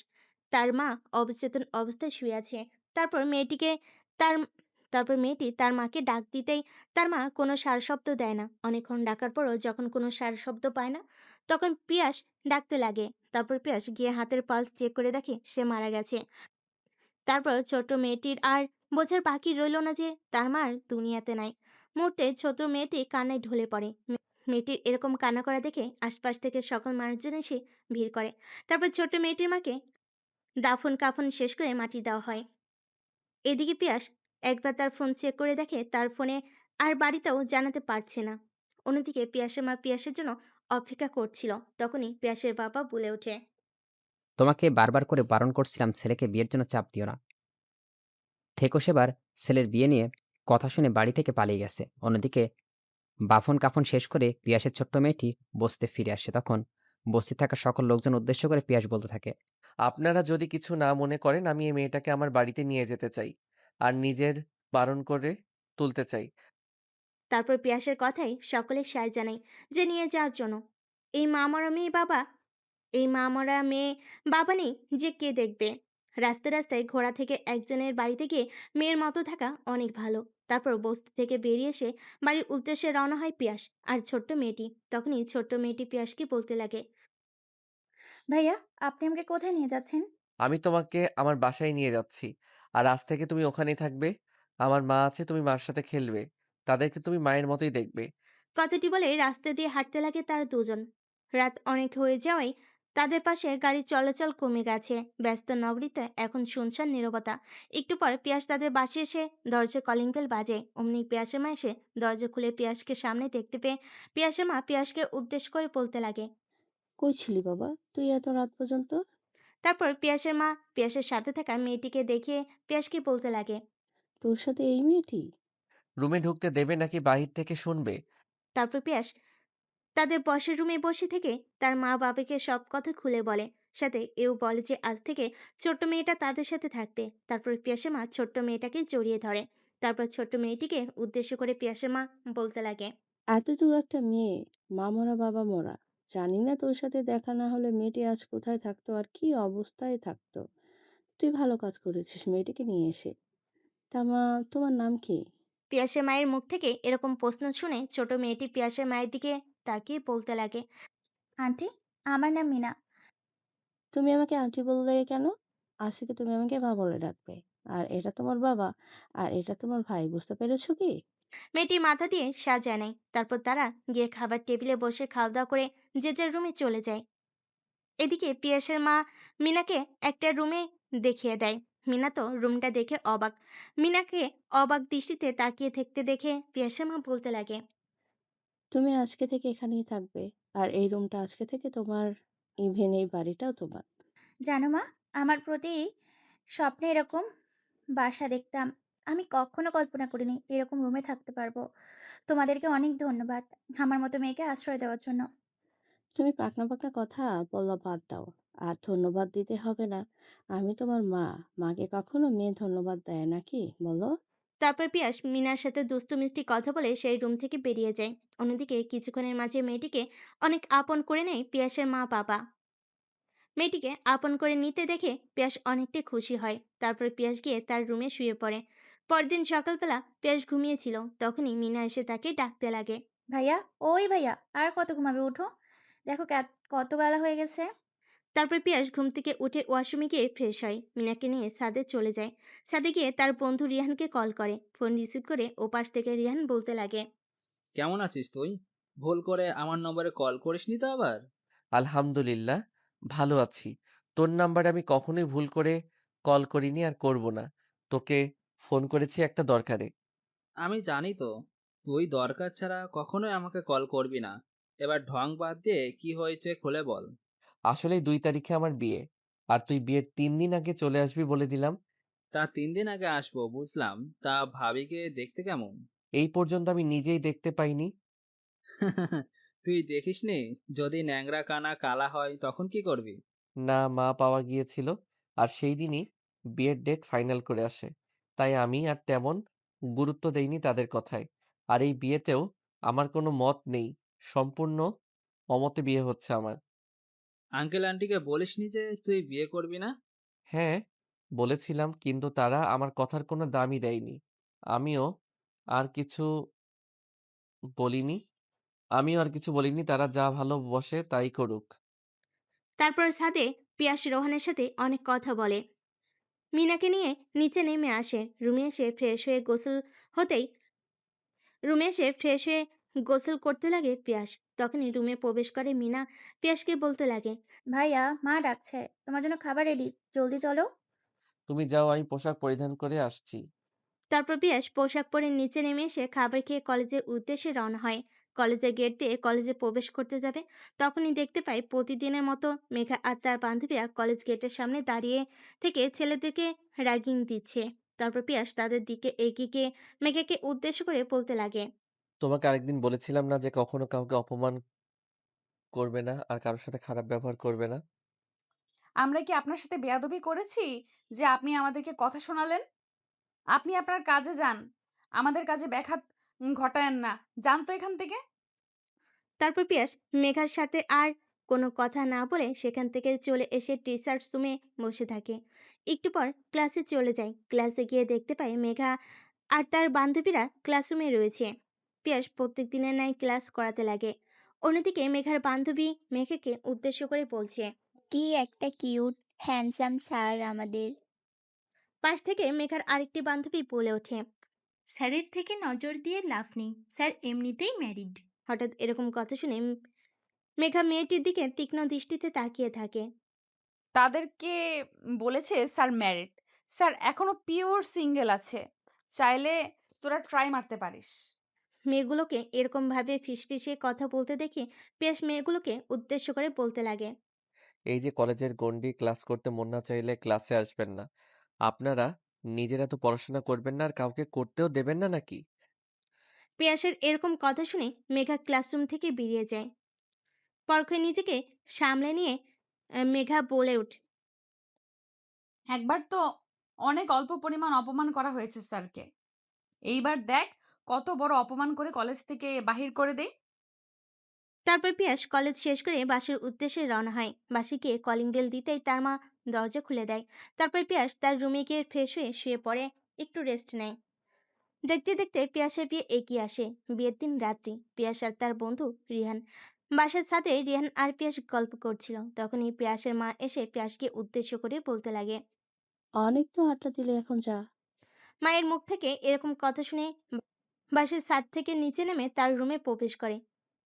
তার মা অবচেতন অবস্থায় শুয়ে আছে। তারপর মেয়েটিকে তার তারপর মেয়েটি তার মাকে ডাক দিতেই তার মা কোনো সাড়া শব্দ দেয় না। অনেকক্ষণ ডাকার পরও যখন কোনো সাড়া শব্দ পায় না, তখন পিয়াস ডাকতে লাগে। তারপর পিয়াস গিয়ে হাতের পালস চেক করে দেখে সে মারা গেছে। তারপর ছোট মেয়েটির আর বোঝার বাকি রইল না যে তার মা আর দুনিয়াতে নাই। মুহূর্তে ছোট মেয়েটি কান্নায় ঢলে পড়ে। মেয়েটির এরকম কান্না করা দেখে আশপাশ থেকে সকল মানুষজন এসে ভিড় করে। তারপর ছোট্ট মেয়েটির মাকে দাফন কাফন শেষ করে মাটি দেওয়া হয়। এদিকে পিয়াস একবার তার ফোন চেক করে দেখে তার ফোনে আর বাড়িতেও জানাতে পারছে না। অন্যদিকে পিয়াসের মা পিয়াসের জন্য অপেক্ষা করছিল। তখনই পিয়াসের বাবা বলে ওঠে, তোমাকে বারবার করে বারণ করছিলাম ছেলেকে বিয়ের জন্য চাপ দিও না। থেকো সেবার ছেলের বিয়ে নিয়ে কথা শুনে বাড়ি থেকে পালিয়ে গেছে। অন্যদিকে বাফন কাফন শেষ করে পিয়াসের ছোট্ট মেয়েটি বস্তিতে ফিরে আসে। তখন বস্তিতে থাকা সকল লোকজন উদ্দেশ্য করে পিয়াস বলতে থাকে, আপনারা যদি কিছু না মনে করেন, আমি এই মেয়েটাকে আমার বাড়িতে নিয়ে যেতে চাই আর নিজের বারণ করে তুলতে চাই। তারপর পিয়াসের কথাই সকলে সায় জানায় যে নিয়ে যাওয়ার জন্য। এই মা মরা মেয়ে বাবা এই মা মরা মেয়ে বাবা নেই যে কে দেখবে? রাস্তায় রাস্তায় ঘোড়া থেকে একজনের বাড়িতে গিয়ে মেয়ের মতো থাকা অনেক ভালো। তারপর বস্তি থেকে বেরিয়ে এসে বাড়ির উদ্দেশ্যে রওনা হয় পিয়াস আর ছোট্ট মেয়েটি। তখনই ছোট্ট মেয়েটি পিয়াসকে বলতে লাগে, ভাইয়া, আপনি আমাকে কোথায় নিয়ে যাচ্ছেন? আমি তোমাকে আমার বাসায় নিয়ে যাচ্ছি, আর আজ থেকে তুমি ওখানেই থাকবে। আমার মা আছে, তুমি মার সাথে খেলবে। তাদেরকে তুমি মায়ের মতোই দেখবে। কথাটি বলে রাস্তা দিয়ে হাঁটতে লাগে তারা দুজন। রাত অনেক হয়ে যাওয়ায় তাদের পাশে গাড়ির চলাচল কমে গেছে। ব্যস্ত নগরীতে এখন শুনশান নীরবতা। একটু পর পিয়াস তাদের বাসে এসে দরজা কলিং বেল বাজে। অমনি পিয়াসের মা এসে দরজা খুলে পিয়াসকে সামনে দেখতে পেয়ে পিয়াসের মা পিয়াসকে উদ্দেশ্য করে বলতে লাগে। কই ছিলি বাবা তুই এত রাত পর্যন্ত? তারপর পিয়াসের মা পিয়াসের সাথে থাকা মেয়েটিকে দেখিয়ে পিয়াসকে বলতে লাগে। তোর সাথে এই মেয়েটি? রুমে ঢুকতে দেবে নাকি বাহির থেকে শুনবে? তারপর পিয়াস তাদের বসের রুমে বসে থেকে তার মা বাবাকে সব কথা খুলে বলে। সাথে এও বলে যে আজ থেকে ছোট্ট মেয়েটা তাদের সাথে থাকবে। তারপর পিয়াসের মা ছোট্ট মেয়েটাকে জড়িয়ে ধরে। তারপর ছোট্ট মেয়েটিকে উদ্দেশ্য করে পিয়াসের মা বলতে লাগে। এতটুকু একটা মেয়ে, মা মরা বাবা মরা। জানি না তোর সাথে দেখা না হলে মেয়েটি আজ কোথায় থাকতো আর কি অবস্থায় থাকতো। তুই ভালো কাজ করেছিস মেয়েটিকে নিয়ে এসে। তা মা, তোমার নাম কি? পিয়াসের মায়ের মুখ থেকে এরকম প্রশ্ন শুনে ছোট মেয়েটি পিয়াসের মায়ের দিকে তাকিয়ে বলতে লাগে। আন্টি, আমার নাম মিনা। তুমি আমাকে আন্টি বললে কেন? আজ থেকে তুমি আমাকে মা বলে ডাকবে। আর এটা তোমার বাবা, আর এটা তোমার ভাই, বুঝতে পেরেছো কি? মেয়েটি মাথা দিয়ে সাজায় নেয়। তারপর তারা গিয়ে খাবার টেবিলে বসে খাওয়া দাওয়া করে যে যার রুমে চলে যায়। এদিকে পিয়াসের মা মিনাকে একটা রুমে দেখিয়ে দেয়। মিনা তো রুমটা দেখে অবাক। মিনাকে অবাক দৃষ্টিতে তাকিয়ে থাকতে দেখে পিয়াসের মা বলতে লাগে। তুমি আজকে থেকে এখানেই থাকবে। আর এই রুমটা আজকে থেকে তোমার, ইভেন এই বাড়িটাও তোমার। জানো মা, আমার প্রতি স্বপ্নে এরকম বাসা দেখতাম। আমি কখনো কল্পনা করিনি এরকম রুমে থাকতে পারবো। তোমাদেরকে অনেক ধন্যবাদ আমার মতো মেয়েকে আশ্রয় দেওয়ার জন্য। তুমি পাকনা পাকনা কথা বলা বাদ দাও। আর ধন্যবাদ দিতে হবে না। আমি তোমার মা। মাকে কখনো মেয়ে ধন্যবাদ দেয় নাকি বলো? তারপর পিয়াস মিনার সাথে দুষ্টু মিষ্টি কথা বলে সেই রুম থেকে বেরিয়ে যায়। অন্যদিকে কিছুক্ষণের মাঝে মেয়েটিকে অনেক আপন করে নেয় পিয়াসের মা বাবা। মেয়েটিকে আপন করে নিতে দেখে পিয়াস অনেকটাই খুশি হয়। তারপর পিয়াস গিয়ে তার রুমে শুয়ে পড়ে। পরদিন সকালবেলা পিয়াস ঘুমিয়েছিল, তখনই মিনা এসে তাকে ডাকতে লাগে। ভাইয়া, ওই ভাইয়া, আর কত ঘুমাবে? উঠো, দেখো কত বেলা হয়ে গেছে। তারপর পিয়াস ঘুম থেকে উঠে ওয়াশরুমে গিয়ে ফ্রেশ হয়। মিনাকে নিয়ে সাদে চলে যায়। সাদে গিয়ে তার বন্ধু রিহানকে কল করে। ফোন রিসিভ করে ওপাশ থেকে রিহান বলতে লাগে। কেমন আছিস তুই? ভুল করে আমার নম্বরে কল করিসনি তো আবার? আলহামদুলিল্লাহ, ভালো আছি। তোর নাম্বারে আমি কখনোই ভুল করে কল করিনি আর করব না। তোকে ফোন করেছি একটা দরকারে। আমি জানি তো, তুই দরকার ছাড়া কখনোই আমাকে কল করবি না। এবার ঢং বাদ দিয়ে কি হয়েছে খুলে বল। আসলেই ২ তারিখে আমার বিয়ে। আর তুই বিয়ের ৩ দিন আগে চলে আসবি বলে দিলাম। তা 3 দিন আগে আসবো বুঝলাম, তা ভাবিকে দেখতে কেমন? এই পর্যন্ত আমি নিজেই দেখতে পাইনি। তুই দেখিসনি? যদি ন্যাংরা কানা কালা হয় তখন কি করবি? না, মা পাওয়া গিয়েছিল। আর সেই দিনই বিয়ের ডেট ফাইনাল করে আসে। তাই আমি আর তেমন গুরুত্ব দেইনি তাদের কথায়। আর এই বিয়েতেও আমার কোনো মত নেই। সম্পূর্ণ অমতে বিয়ে হচ্ছে আমার। আঙ্কেল আন্টিকে বলিসনি যে তুই বিয়ে করবি না? হ্যাঁ, বলেছিলাম, কিন্তু তারা আমার কথার কোনো দামই দেয়নি। আমিও আর কিছু বলিনি আমিও আর কিছু বলিনি, তারা যা ভালোবসে তাই করুক। তারপর সাদে পিয়াস রোহানের সাথে অনেক কথা বলে। মিনাকে নিয়ে নিচে নেমে আসে। হতেই রুমে এসে ফ্রেশ হয়ে গোসল করতে লাগে পিয়াস। তখনই রুমে প্রবেশ করে মিনা। পিয়াসকে বলতে লাগে। ভাইয়া, মা ডাকছে, তোমার জন্য খাবার রেডি, জলদি চলো। তুমি যাও, আমি পোশাক পরিধান করে আসছি। তারপর পিয়াস পোশাক পরে নিচে নেমে এসে খাবার খেয়ে কলেজের উদ্দেশ্যে রওনা হয়। কলেজের গেট দিয়ে কলেজে প্রবেশ করতে যাবে, তখনই দেখতে পায় প্রতিদিনের মতো মেঘা আর তার বান্ধবীরা কলেজ গেটের সামনে দাঁড়িয়ে থেকে ছেলেদেরকে র্যাগিং দিচ্ছে। তারপর পিয়াস তাদের দিকে এগিয়ে গিয়ে মেঘাকে উদ্দেশ্য করে বলতে লাগে। তোমাকে আরেকদিন বলেছিলাম না যে কখনো কাউকে অপমান করবে না আর কারোর সাথে খারাপ ব্যবহার করবে না? আমরা কি আপনার সাথে বেয়াদবি করেছি যে আপনি আমাদেরকে কথা শোনালেন? আপনি আপনার কাজে যান। আমাদের কাজে ব্যাঘাত ঘটায়েন না। যান তো এখান থেকে। তারপর পিয়াস মেঘার সাথে আর কোনো কথা না বলে সেখান থেকে চলে এসে টিচার্স রুমে বসে থাকে। একটু পর ক্লাসে চলে যায়। ক্লাসে গিয়ে দেখতে পায় মেঘা আর তার বান্ধবীরা ক্লাসরুমে রয়েছে। পিয়াস প্রত্যেক দিনের ন্যায় ক্লাস করাতে লাগে। অন্যদিকে মেঘার বান্ধবী মেঘাকে উদ্দেশ্য করে বলছে। কি একটা কিউট হ্যান্ডসাম স্যার আমাদের। পাশ থেকে মেঘার আরেকটি বান্ধবী বলে ওঠে। স্যারের থেকে নজর দিয়ে লাভ নেই, স্যার এমনিতেই ম্যারিড। হঠাৎ এরকম কথা শুনে মেঘা মেয়েটির দিকে তীক্ষ্ণ দৃষ্টিতে তাকিয়ে থাকে। তাদেরকে বলেছে স্যার ম্যারিড। স্যার এখনো পিওর সিঙ্গেল আছে। চাইলে তোরা ট্রাই মারতে পারিস। মেয়েগুলোকে এরকম ভাবে ফিসফিসিয়ে কথা বলতে দেখে পিয়াস মেয়েগুলোকে উদ্দেশ্য করে বলতে লাগে। এই যে কলেজের গণ্ডি, ক্লাস করতে মন না চাইলে ক্লাসে আসবেন না। আপনারা নিজেরা তো পড়াশোনা করবেন না আর কাউকে করতেও দেবেন না নাকি? পিয়াসের এরকম কথা শুনে মেঘা ক্লাসরুম থেকে বেরিয়ে যায়। পরক্ষণে নিজেকে সামলে নিয়ে মেঘা বলে ওঠে। একবার তো অনেক অল্প পরিমাণ অপমান করা হয়েছে স্যারকে। এইবার দেখ কত বড় অপমান করে কলেজ থেকে বাহির করে দেই। তারপর পিয়াস কলেজ শেষ করে বাসের উদ্দেশ্যে রওনা হয়। বাসে গিয়ে কলিং বেল দিতেই তার মা দরজা খুলে দেয়। তারপর পিয়াস তার রুমে গিয়ে ফ্রেশ হয়ে শুয়ে পড়ে, একটু রেস্ট নেয়। দেখতে দেখতে পিয়াসের বিয়ে এগিয়ে আসে। বিয়ের দিন রাত্রি পিয়াস আর তার বন্ধু রিহান বাসার সাথে রিহান আর পিয়াস গল্প করছিল। তখনই পিয়াসের মা এসে পিয়াসকে উদ্দেশ্য করে বলতে লাগে। অনেক তো আড্ডা দিলে, এখন যা। মায়ের মুখ থেকে এরকম কথা শুনে বাসের ছাদ থেকে নিচে নেমে তার রুমে প্রবেশ করে।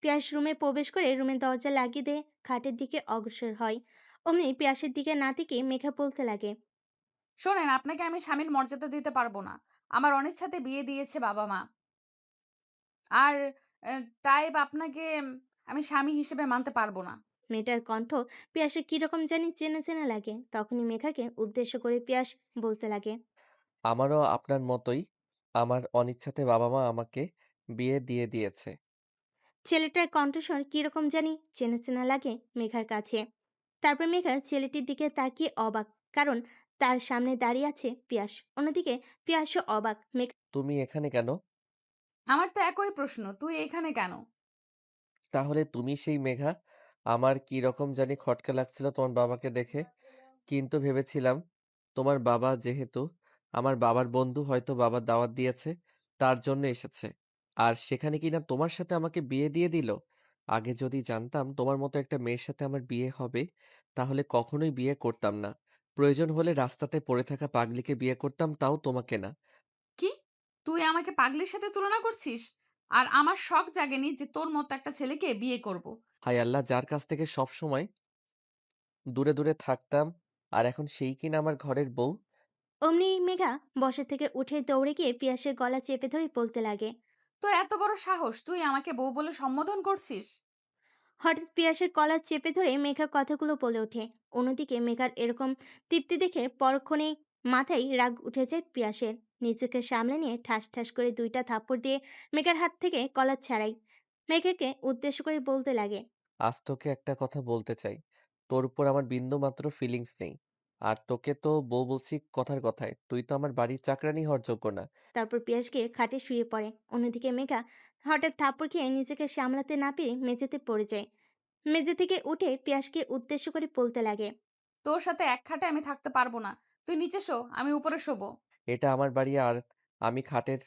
পিয়াস রুমে প্রবেশ করে রুমের দরজা লাগিয়ে দিয়ে খাটের দিকে অগ্রসর হয়। অমনি পিয়াসের দিকে না তাকিয়ে মেঘা বলতে লাগে। শোনেন, আপনাকে আমি স্বামীর মর্যাদা দিতে পারবো না। আমার অনিচ্ছাতে বিয়ে দিয়েছে বাবা-মা। আর তাই আপনাকে আমি স্বামী হিসেবে মানতে পারবো না। মেয়েটার কণ্ঠ পিয়াসের কিরকম জানি চেনা চেনা লাগে। তখনই মেঘাকে উদ্দেশ্য করে পিয়াস বলতে লাগে। আমারও আপনার মতোই আমার অনিচ্ছাতে বাবা-মা আমাকে বিয়ে দিয়ে দিয়েছে। ছেলেটার কণ্ঠস্বর কিরকম জানি চেনা চেনা লাগে মেঘার কাছে। তারপর মেঘা ছেলেটির দিকে তাকিয়ে অবাক, কারণ তার সামনে দাঁড়িয়ে আছে পিয়াস। অন্যদিকে পিয়াসও অবাক। তুমি এখানে কেন? আমার তো একই প্রশ্ন, তুই এখানে কেন? তাহলে তুমি সেই মেঘা? আমার কি রকম জানি খটকা লাগছিল তোমার বাবাকে দেখে। কিন্তু ভেবেছিলাম তোমার বাবা যেহেতু আমার বাবার বন্ধু, হয়তো বাবা দাওয়াত দিয়েছে, তার জন্য এসেছে। আর সেখানে কিনা তোমার সাথে আমাকে বিয়ে দিয়ে দিল। আগে যদি জানতাম তোমার মতো একটা মেয়ের সাথে আমার বিয়ে হবে, তাহলে কখনোই বিয়ে করতাম না। প্রয়োজন হলে রাস্তাতে পড়ে থাকা পাগলিকে বিয়ে করতাম, তাও তোমাকে না। কি? তুই আমাকে পাগলির সাথে তুলনা করছিস? আর আমার শখ জাগেনি যে তোর মতো একটা ছেলেকে বিয়ে করব। হায় আল্লাহ, যার কাছ থেকে সব সময় দূরে দূরে থাকতাম, আর এখন সেই কিনা আমার ঘরের বউ। অমনি মেঘা বসা থেকে উঠে দৌড়ে গিয়ে পিয়াসের গলা চেপে ধরে বলতে লাগে। তোর এত বড় সাহস, তুই আমাকে বউ বলে সম্বোধন করছিস? হঠাৎ পিয়াসের কলার চেপে ধরে মেঘা কথাগুলো বলে ওঠে। অন্যদিকে মেঘার এরকম তৃপ্তি দেখে পরক্ষণেই মাথায় রাগ উঠে যায় পিয়াসের। নিজেকে সামলে নিয়ে ঠাস ঠাস করে দুইটা থাপ্পড় দিয়ে মেঘার হাত থেকে কলার ছাড়াই মেঘাকে উদ্দেশ্য করে বলতে লাগে। আজ তোকে একটা কথা বলতে চাই। তোর উপর আমার বিন্দু মাত্র ফিলিংস নেই। আর তোকে তো বউ বলছি কথার কথায়। তুই তো আমার বাড়ির চাকরানী হওয়ার যোগ্য না। তারপর পিয়াস গিয়ে খাটে শুয়ে পড়ে। অন্যদিকে মেঘা হঠাৎ থাপ্পড় খেয়ে নিজেকে সামলাতে না পেরে মেঝেতে পড়ে যায়। মেঝে থেকে উঠে পিয়াসকে উদ্দেশ্য করে বলতে লাগে। তোর সাথে এক খাটে আমি থাকতে পারবো না। তুই নিচে শো, আমি উপরে শোবো। এটা আমার বাড়ি, আর আমি খাটের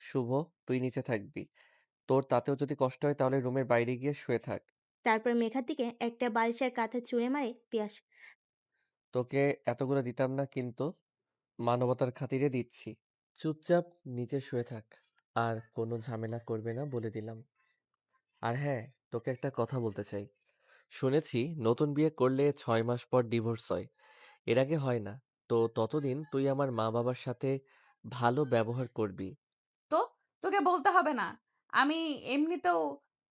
শুভ, তুই নিচে থাকবি। তোর তাতেও যদি কষ্ট হয় তাহলে রুমের বাইরে গিয়ে শুয়ে থাক। তারপর মেঘার দিকে একটা বালিশের কাঁথা ছুঁড়ে মারে পিয়াস। তোকে এতগুলো দিতাম না, কিন্তু মানবতার খাতিরে দিচ্ছি। চুপচাপ নিচে শুয়ে থাক। আর কোনো ঝামেলা করবে না বলে দিলাম। আর হ্যাঁ, তোকে একটা কথা বলতে চাই। শুনেছি নতুন বিয়ে করলে 6 মাস পর ডিভোর্স হয়। এর আগে হয় না। তো ততদিন তুই আমার মা-বাবার সাথে ভালো ব্যবহার করবি। তো তোকে বলতে হবে না। আমি এমনিতেও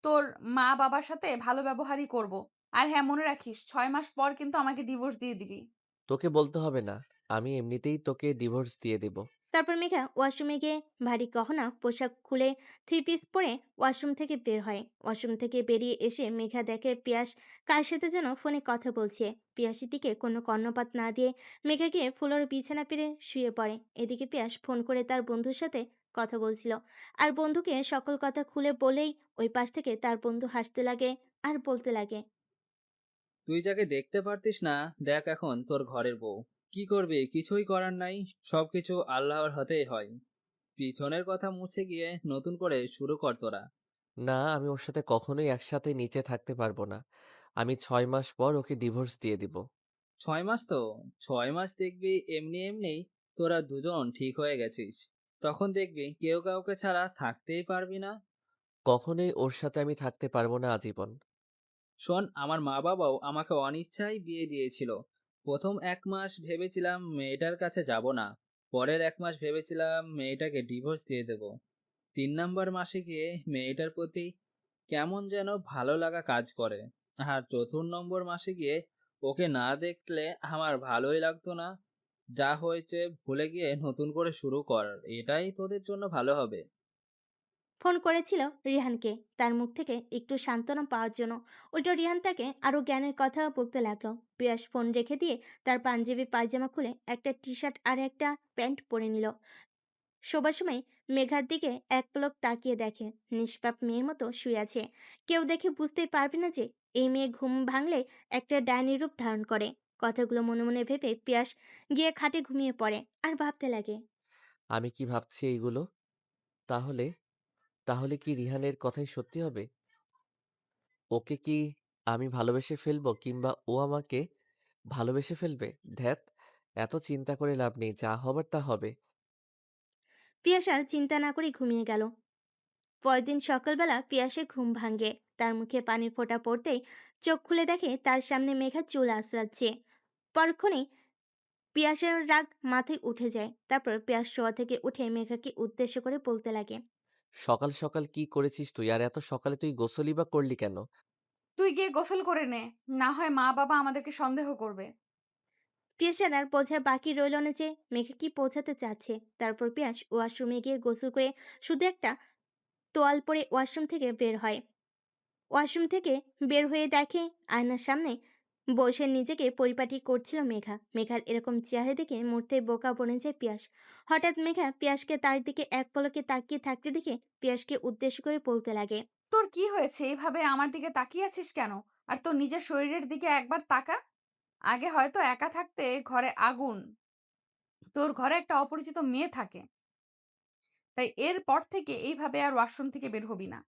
তোর মা-বাবার সাথে ভালো ব্যবহারই করব। আর হ্যাঁ, মনে রাখিস ৬ মাস পর কিন্তু আমাকে ডিভোর্স দিয়ে দিবি। তোকে বলতে হবে না। আমি এমনিতেই তোকে ডিভোর্স দিয়ে দেব। তারপর মেঘা ওয়াশরুমে গিয়ে ভারী গহনা পোশাক খুলে থ্রি পিস পরে ওয়াশরুম থেকে বের হয়। ওয়াশরুম থেকে বেরিয়ে এসে মেঘা দেখে পিয়াস কার সাথে যেন ফোনে কথা বলছে। পিয়াসের দিকে কোনো কর্ণপাত না দিয়ে মেঘা গিয়ে ফুলোর বিছানা পেরে শুয়ে পড়ে। এদিকে পিয়াস ফোন করে তার বন্ধুর সাথে কথা বলছিল, আর বন্ধুকে সকল কথা খুলে বলেই ওই পাশ থেকে তার বন্ধু হাসতে লাগে আর বলতে লাগে। তুই যাকে দেখতে পারতিস না, দেখ এখন তোর ঘরের বউ। কি করবি? কিছুই করার নাই। সবকিছু আল্লাহর হাতেই হয়। পিছনের কথা মুছে গিয়ে নতুন করে শুরু কর তোরা। না, আমি ওর সাথে কখনোই একসাথে নিচে থাকতে পারবো না। আমি 6 মাস পর ওকে ডিভোর্স দিয়ে দিব। 6 মাস তো? 6 মাস দেখবি এমনি এমনি তোরা দুজন ঠিক হয়ে গেছিস। তখন দেখবি কেউ কাউকে ছাড়া থাকতেই পারবি না। কখনোই ওর সাথে আমি থাকতে পারবো না আজীবন। শোন, আমার মা বাবাও আমাকে অনিচ্ছায় বিয়ে দিয়েছিল। প্রথম 1 মাস ভেবেছিলাম মেয়েটার কাছে যাব না। পরের 1 মাস ভেবেছিলাম মেয়েটাকে ডিভোর্স দিয়ে দেব। 3 নম্বর মাসে গিয়ে মেয়েটার প্রতি কেমন যেন ভালো লাগা কাজ করে। আর 4 নম্বর মাসে গিয়ে ওকে না দেখলে আমার ভালোই লাগতো না। যা হয়েছে ভুলে গিয়ে নতুন করে শুরু কর, এটাই তোদের জন্য ভালো হবে। ফোন করেছিল রিহানকে তার মুখ থেকে একটু সান্ত্বনা পাওয়ার জন্য। উল্টো রিহান তাকে আরো জ্ঞানের কথা বলতে লাগলো। পিয়াস ফোন রেখে দিয়ে তার পাঞ্জাবি পায়জামা খুলে একটা টি শার্ট আর একটা প্যান্ট পরে নিল। শোবার সময় মেঘার দিকে এক পলক তাকিয়ে দেখে নিষ্পাপ মেয়ের মতো শুয়ে আছে। কেউ দেখে বুঝতেই পারবে না যে এই মেয়ে ঘুম ভাঙলে একটা ডাইনি রূপ ধারণ করে। কথাগুলো মনে মনে ভেবে পিয়াস গিয়ে খাটে ঘুমিয়ে পড়ে আর ভাবতে লাগে। আমি কি ভাবছি এইগুলো? তাহলে তাহলে কি রিহানের কথাই সত্যি হবে? ওকে কি আমি ভালোবেসে ফেলবো, কিংবা ও আমাকে ভালোবেসে ফেলবে? ধ্যাত, এত চিন্তা করে লাভ নেই, যা হবার তা হবে। পিয়াস আর চিন্তা না করে ঘুমিয়ে গেল। পরদিন সকালবেলা পিয়াসের ঘুম ভাঙে। তার মুখে পানির ফোঁটা পড়তেই চোখ খুলে দেখে তার সামনে মেঘা চুল আঁচড়াচ্ছে। পরক্ষণেই পিয়াসের রাগ মাথায় উঠে যায়। তারপর পিয়াস শোয়া থেকে উঠে মেঘাকে উদ্দেশ্য করে বলতে লাগে। সকাল সকাল কি করেছিস তুই? আর এত সকালে তুই গোসলই বা করলি কেন? তুই গিয়ে গোসল করে নে, না হয় মা বাবা আমাদেরকে সন্দেহ করবে। পিয়াসের আর বোঝার বাকি রইল না যে মেঘা কি পৌঁছাতে চাচ্ছে। তারপর পিয়াস ওয়াশরুমে গিয়ে গোসল করে শুধু একটা তোয়াল পরে ওয়াশরুম থেকে বের হয়। ওয়াশরুম থেকে বের হয়ে দেখে আয়নার সামনে বসে নিজেকে পরিপাটি করছিল মেঘা। মেঘার এরকম চেহারা দেখে মুহূর্তে বোকা বনে যায় পিয়াস। হঠাৎ মেঘা পিয়াসকে তার দিকে এক পলকে তাকিয়ে থাকতে দেখে পিয়াসকে উদ্দেশ্য করে বলতে লাগে। তোর কি হয়েছে? এইভাবে আমার দিকে তাকিয়ে আছিস কেন? আর তোর নিজের শরীরের দিকে একবার তাকা। আগে হয়তো একা থাকতে ঘরে আগুন, তোর ঘরে একটা অপরিচিত মেয়ে থাকে। তাই এরপর থেকে এইভাবে আর ওয়াশরুম থেকে বের হবি না।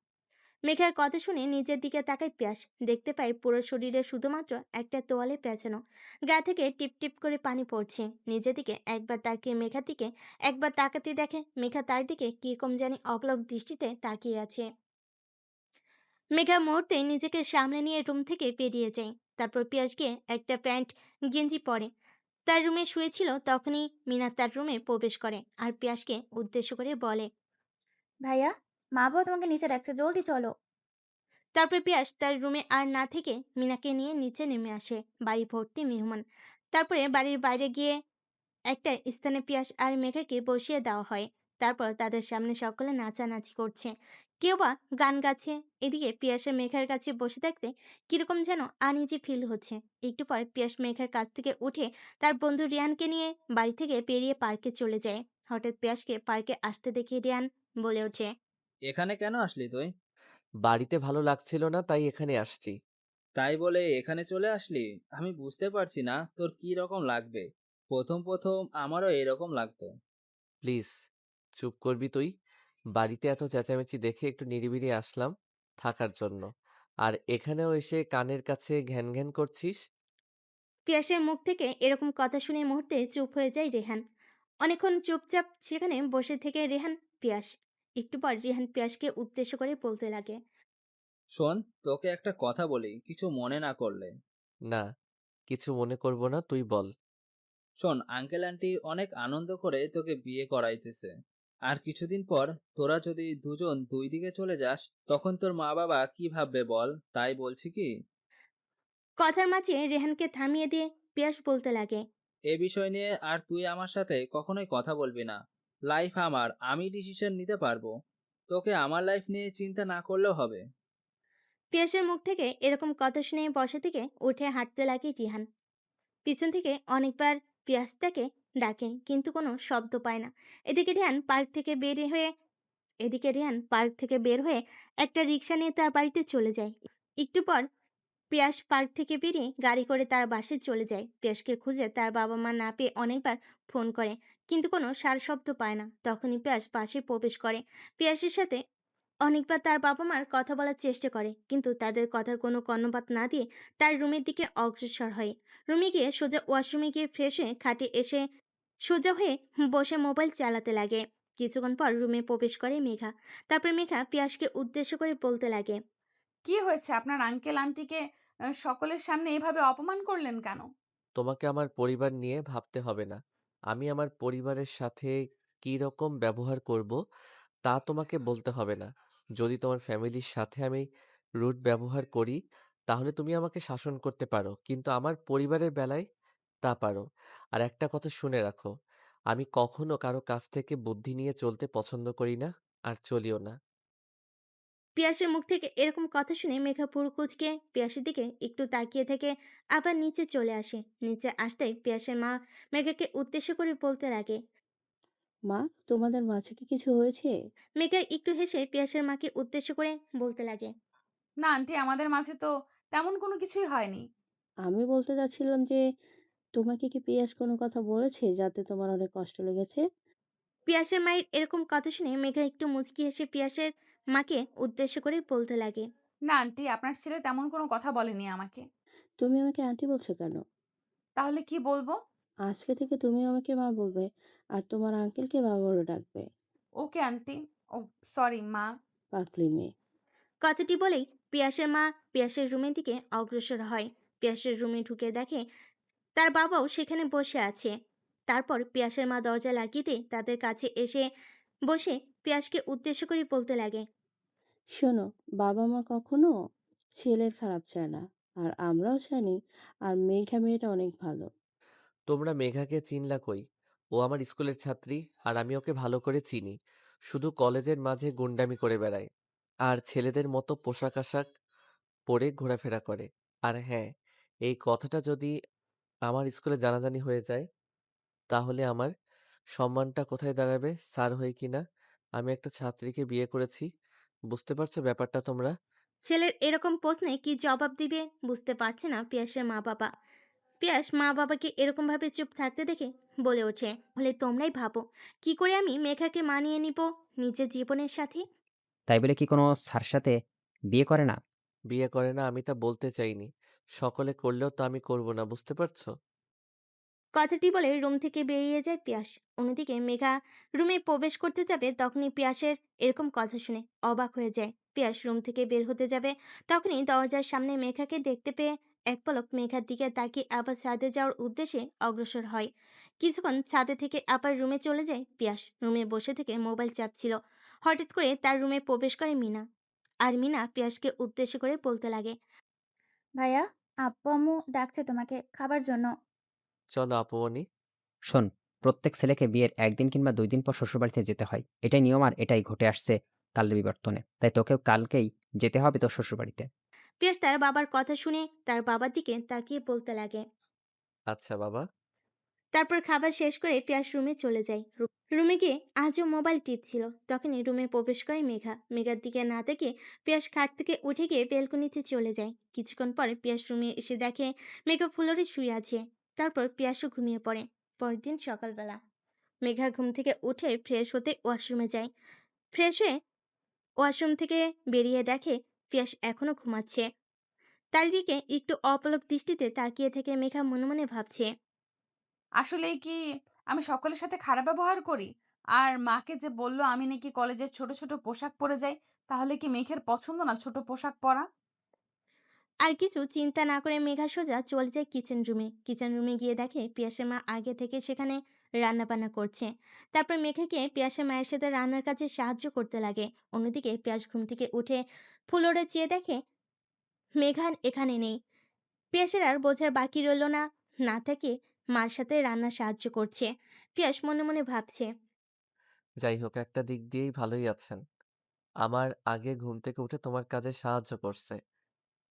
মেঘার কথা শুনে নিজের দিকে তাকায় পিয়াস। দেখতে পায় পুরো শরীরে শুধুমাত্র একটা তোয়ালে পেঁচানো। গা থেকে টিপ টিপ করে পানি পড়ছে। নিজের দিকে একবার তাকিয়ে মেঘার দিকে একবার তাকাতে দেখে মেঘা তার দিকে কিরকম জানি অপলক দৃষ্টিতে তাকিয়ে আছে। মেঘা মুহূর্তে নিজেকে সামলে নিয়ে রুম থেকে বেরিয়ে যায়। তারপর পিয়াস গিয়ে একটা প্যান্ট গেঞ্জি পরে তার রুমে শুয়েছিল। তখনই মিনা তার রুমে প্রবেশ করে আর পিয়াসকে উদ্দেশ্য করে বলে। ভাইয়া, মা বাবা তোমাকে নিচে ডাকছে, জলদি চলো। তারপর পিয়াস তার রুমে আর না থেকে মিনাকে নিয়ে নিচে নেমে আসে। বাড়ি ভর্তি মেহমান। তারপরে বাড়ির বাইরে গিয়ে একটা স্থানে পিয়াস আর মেঘাকে বসিয়ে দেওয়া হয়। তারপর তাদের সামনে সকলে নাচানাচি করছে, কেউ বা গান গাচ্ছে। এদিকে পিয়াসের মেঘার কাছে বসে থাকতে কিরকম যেন আনইজি ফিল হচ্ছে। একটু পর পিয়াস মেঘার কাছ থেকে উঠে তার বন্ধু রিয়ানকে নিয়ে বাড়ি থেকে বেরিয়ে পার্কে চলে যায়। হঠাৎ পিয়াসকে পার্কে আসতে দেখে রিয়ান বলে ওঠে। এখানে কেন আসলি তুই? বাড়িতে ভালো লাগছিল না, তাই এখানে আসছি। তাই বলে এখানে চলে আসলি? আমি বুঝতে পারছি না তোর কি রকম লাগবে। প্রথম প্রথম আমারও এরকম লাগতো। প্লিজ চুপ করবি তুই? বাড়িতে এত চেঁচামেচি দেখে একটু নিরিবিলি আসলাম থাকার জন্য, আর এখানেও এসে কানের কাছে ঘ্যান ঘ্যান করছিস। পিয়াসের মুখ থেকে এরকম কথা শুনে মুহূর্তে চুপ হয়ে যায় রেহান। অনেকক্ষণ চুপচাপ সেখানে বসে থেকে রেহান পিয়াস। একটু পর রেহান পিয়াসকে উদ্দেশ্য করে বলতে লাগে। শোন, তোকে একটা কথা বলি, কিছু মনে না করলে। না, কিছু মনে করব না, তুই বল। শোন, আঙ্কেল আন্টি অনেক আনন্দ করে তোকে বিয়ে করাইতেছে। আর কিছুদিন পর তোরা যদি দুজন দুই দিকে চলে যাস, তখন তোর মা বাবা কি ভাববে বল? তাই বলছি কি, কথার মাঝে রেহানকে থামিয়ে দিয়ে পিয়াস বলতে লাগে। এ বিষয় নিয়ে আর তুই আমার সাথে কখনোই কথা বলবি না। লাইফ আমার, আমি ডিসিশন নিতে পারবো। তোকে আমার লাইফ নিয়ে চিন্তা না করলেও হবে। পিয়াসের মুখ থেকে এরকম কথা শুনে বসা থেকে উঠে হাঁটতে লাগে রিহান। পিছন থেকে অনেকবার পিয়াস তাকে ডাকে কিন্তু কোনো শব্দ পায় না। এদিকে রিহান পার্ক থেকে বের হয়ে এদিকে রিহান পার্ক থেকে বের হয়ে একটা রিক্সা নিয়ে তার বাড়িতে চলে যায়। একটু পর পিয়াস পার্ক থেকে বেরিয়ে গাড়ি করে তার বাসায় চলে যায়। পিয়াসকে খুঁজে তার বাবা মা না পেয়ে অনেকবার ফোন করে কিন্তু কোনো সার শব্দ পায় না। তখনই পিয়াস বাসে প্রবেশ করে। পিয়াসের সাথে অনেকবার তার বাবা মার কথা বলার চেষ্টা করে কিন্তু তাদের কথার কোনো কর্ণপাত না দিয়ে তার রুমের দিকে অগ্রসর হয়। রুমে গিয়ে সোজা ওয়াশরুমে গিয়ে ফ্রেশ হয়ে খাটে এসে সোজা হয়ে বসে মোবাইল চালাতে লাগে। কিছুক্ষণ পর রুমে প্রবেশ করে মেঘা। তারপর মেঘা পিয়াসকে উদ্দেশ্য করে বলতে লাগে। কি হয়েছে? আপনার আঙ্কেল আন্টিকে সকলের সামনে এভাবে অপমান করলেন কেন? তোমাকে আমার পরিবার নিয়ে ভাবতে হবে না। আমি আমার পরিবারের সাথে কী রকম ব্যবহার করব, তা তোমাকে বলতে হবে না। যদি তোমার ফ্যামিলির সাথে আমি রুড ব্যবহার করি, তাহলে তুমি আমাকে শাসন করতে পারো। কিন্তু আমার পরিবারের বেলায় তা পারো। আর একটা কথা শুনে রাখো, আমি কখনো কারো কাছ থেকে বুদ্ধি নিয়ে চলতে পছন্দ করি না, আর চলিও না। পিয়াসের মুখ থেকে এরকম কথা শুনে মেঘা পুরো কুঁচকে পিয়াসের দিকে একটু তাকিয়ে থেকে আবার নিচে চলে আসে। নিচে আসতেই পিয়াসের মা মেঘাকে উদ্দেশ্য করে বলতে লাগে। মা, তোমাদের মাঝে কি কিছু হয়েছে? মেঘা একটু হেসে পিয়াসের মাকে উদ্দেশ্য করে বলতে লাগে। না আন্টি, আমাদের মাঝে তো তেমন কোনো কিছুই হয়নি। আমি বলতে চাচ্ছিলাম যে তোমাকে কি পিয়াস কোনো কথা বলেছে যাতে তোমার অনেক কষ্ট লেগেছে? পিয়াসের মায়ের এরকম কথা শুনে মেঘা একটু মুচকি হেসে পিয়াসের মাকে উদ্দেশ্য করে বলতে লাগে। না আন্টি, আপনার ছেলে তেমন কোনো কথা বলেনি আমাকে। তুমি আমাকে আন্টি বলছো কেন? তাহলে কি বলবো? আজকে থেকে তুমি আমাকে মা বলবে আর তোমার আঙ্কেলকে বাবা বলে ডাকবে। Okay aunty. ও, সরি মা। পাগলি মেয়ে। কথাটি বলেই পিয়াসের মা পিয়াসের রুমের দিকে অগ্রসর হয়। পিয়াসের রুমে ঢুকে দেখে তার বাবাও সেখানে বসে আছে। তারপর পিয়াসের মা দরজা লাগিয়ে দিয়ে তাদের কাছে এসে বসে পিয়াসকে উদ্দেশ্য করে বলতে লাগে। শোনো, বাবা মা কখনো ছেলের খারাপ চায় না, আর আমরাও জানি। আর মেঘা মেয়েটা অনেক ভালো। তোমরা মেঘাকে চিনলা কই? ও আমার স্কুলের ছাত্রী, আর আমি ওকে ভালো করে চিনি। শুধু কলেজের মাঝে গুন্ডামি করে বেড়ায়, আর ছেলেদের মতো পোশাক আশাক পরে ঘোরাফেরা করে। আর হ্যাঁ, এই কথাটা যদি আমার স্কুলে জানাজানি হয়ে যায়, তাহলে আমার সম্মানটা কোথায় দাঁড়াবে স্যার হই কিনা? আমি একটা ছাত্রীকে বিয়ে করেছি। বুঝতে পারছো ব্যাপারটা তোমরা? ছেলের এরকম প্রশ্নে কি জবাব দিবে বুঝতে পারছে না পিয়াসের মা বাবা। পিয়াস মা বাবাকে এরকম ভাবে চুপ থাকতে দেখে বলে ওঠে, বলে তোমরাই ভাবো কি করে আমি মেঘাকে মানিয়ে নিব নিজের জীবনের সাথে। তাই বলে কি কোনো স্যার সাথে বিয়ে করে না? বিয়ে করে না আমি তা বলতে চাইনি। সকলে করলেও তো আমি করব না, বুঝতে পারছো? কথাটি বলে রুম থেকে বেরিয়ে যায় পিয়াস। অন্যদিকে মেঘা রুমে প্রবেশ করতে যাবে, তখনই পিয়াসের এরকম কথা শুনে অবাক হয়ে যায়। পিয়াস রুম থেকে বের হতে যাবে, তখনই দরজার সামনে মেঘাকে দেখতে পেয়ে এক পলক মেঘার দিকে তাকিয়ে আবার ছাদে যাওয়ার উদ্দেশ্যে অগ্রসর হয়। কিছুক্ষণ ছাদে থেকে আবার রুমে চলে যায় পিয়াস। রুমে বসে থেকে মোবাইল চাপছিল। হঠাৎ করে তার রুমে প্রবেশ করে মিনা। আর মিনা পিয়াসকে উদ্দেশ্য করে বলতে লাগে। ভাইয়া, আব্বু আম্মু ডাকছে তোমাকে খাবার জন্য। চলো আপুমনি। শোন, প্রত্যেক ছেলেকে বিয়ের ১ দিন কিংবা ২ দিন পর শ্বশুরবাড়িতে যেতে হয়। এটাই নিয়ম আর এটাই ঘটে আসছে কালের বিবর্তনে। তাই তোকেও কালকেই যেতে হবে তোর শ্বশুরবাড়িতে। পিয়াস তার বাবার কথা শুনে তার বাবার দিকে তাকিয়ে বলতে লাগে। আচ্ছা বাবা। তারপর খাবার শেষ করে পিয়াস রুমে চলে যায়। রুমে গিয়ে আজও মোবাইল টিপছিল। তখনই রুমে প্রবেশ করে মেঘা। মেঘার দিকে না তাকিয়ে পিয়াস খাট থেকে উঠে গিয়ে বেলকনিতে চলে যায়। কিছুক্ষণ পরে পিয়াস রুমে এসে দেখে মেঘা ফ্লোরে শুয়ে আছে। তারপর পিয়াসও ঘুমিয়ে পড়ে। পরের দিন সকালবেলা মেঘা ঘুম থেকে উঠে ফ্রেশ হতে ওয়াশরুমে যায়। ফ্রেশ হয়ে ওয়াশরুম থেকে বেরিয়ে দেখে পিয়াস এখনো ঘুমাচ্ছে। তার দিকে একটু অপলক দৃষ্টিতে তাকিয়ে থেকে মেঘা মনে মনে ভাবছে। আসলেই কি আমি সকলের সাথে খারাপ ব্যবহার করি? আর মাকে যে বলল আমি নাকি কলেজের ছোট, ছোট পোশাক পরে যাই, তাহলে কি মেঘের পছন্দ না ছোট পোশাক পরা? আর কিছু চিন্তা না করে মেঘা সোজা চলে যায় কিচেন রুমে। কিচেন রুমে গিয়ে দেখে পিয়াসের মা আগে থেকে সেখানে রান্না বান্না করছে। তারপর মেঘাকে পিয়াসের মায়ের সাথে রান্নার কাজে সাহায্য করতে লাগে। অন্যদিকে পিয়াস ঘুম থেকে উঠে ফ্লোরে চেয়ে দেখে মেঘা এখানে নেই। পিয়াসের আর বোঝার বাকি রইল না, না থেকে মার সাথে রান্না সাহায্য করছে। পিয়াস মনে মনে ভাবছে। যাই হোক, একটা দিক দিয়েই ভালোই আছেন। আমার আগে ঘুম থেকে উঠে তোমার কাজে সাহায্য করছে।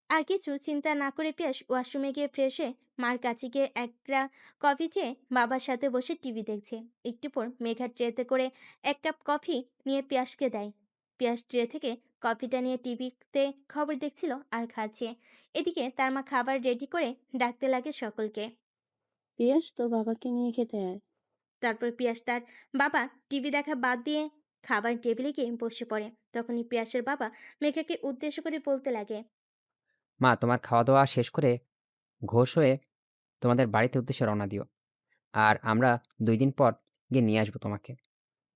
আর কিছু চিন্তা না করে পিয়াস ওয়াশরুমে গিয়ে ফ্রেশ হয়ে মার কাছে গিয়ে একটা কফি চেয়ে বাবার সাথে বসে টিভি দেখছে। একটু পর মেঘা ট্রেতে করে এক কাপ কফি নিয়ে পিয়াসকে দেয়। পিয়াস ট্রে থেকে কফিটা নিয়ে টিভিতে খবর দেখছিল আর খাচ্ছে। এদিকে তার মা খাবার রেডি করে ডাকতে লাগে সকলকে। পিয়াস, তোর বাবাকে নিয়ে খেতে আয়। তারপর পিয়াস তার বাবা টিভি দেখা বাদ দিয়ে খাবার টেবিলে গিয়ে বসে পড়ে। তখনই পিয়াসের বাবা মেঘাকে উদ্দেশ্য করে বলতে লাগে। মা, তোমার খাওয়া-দাওয়া শেষ করে ঘোষ হয়ে তোমাদের বাড়িতে উদ্দেশ্যে রওনা দিও। আর আমরা ২ দিন পর গিয়ে নিয়ে আসবো তোমাকে।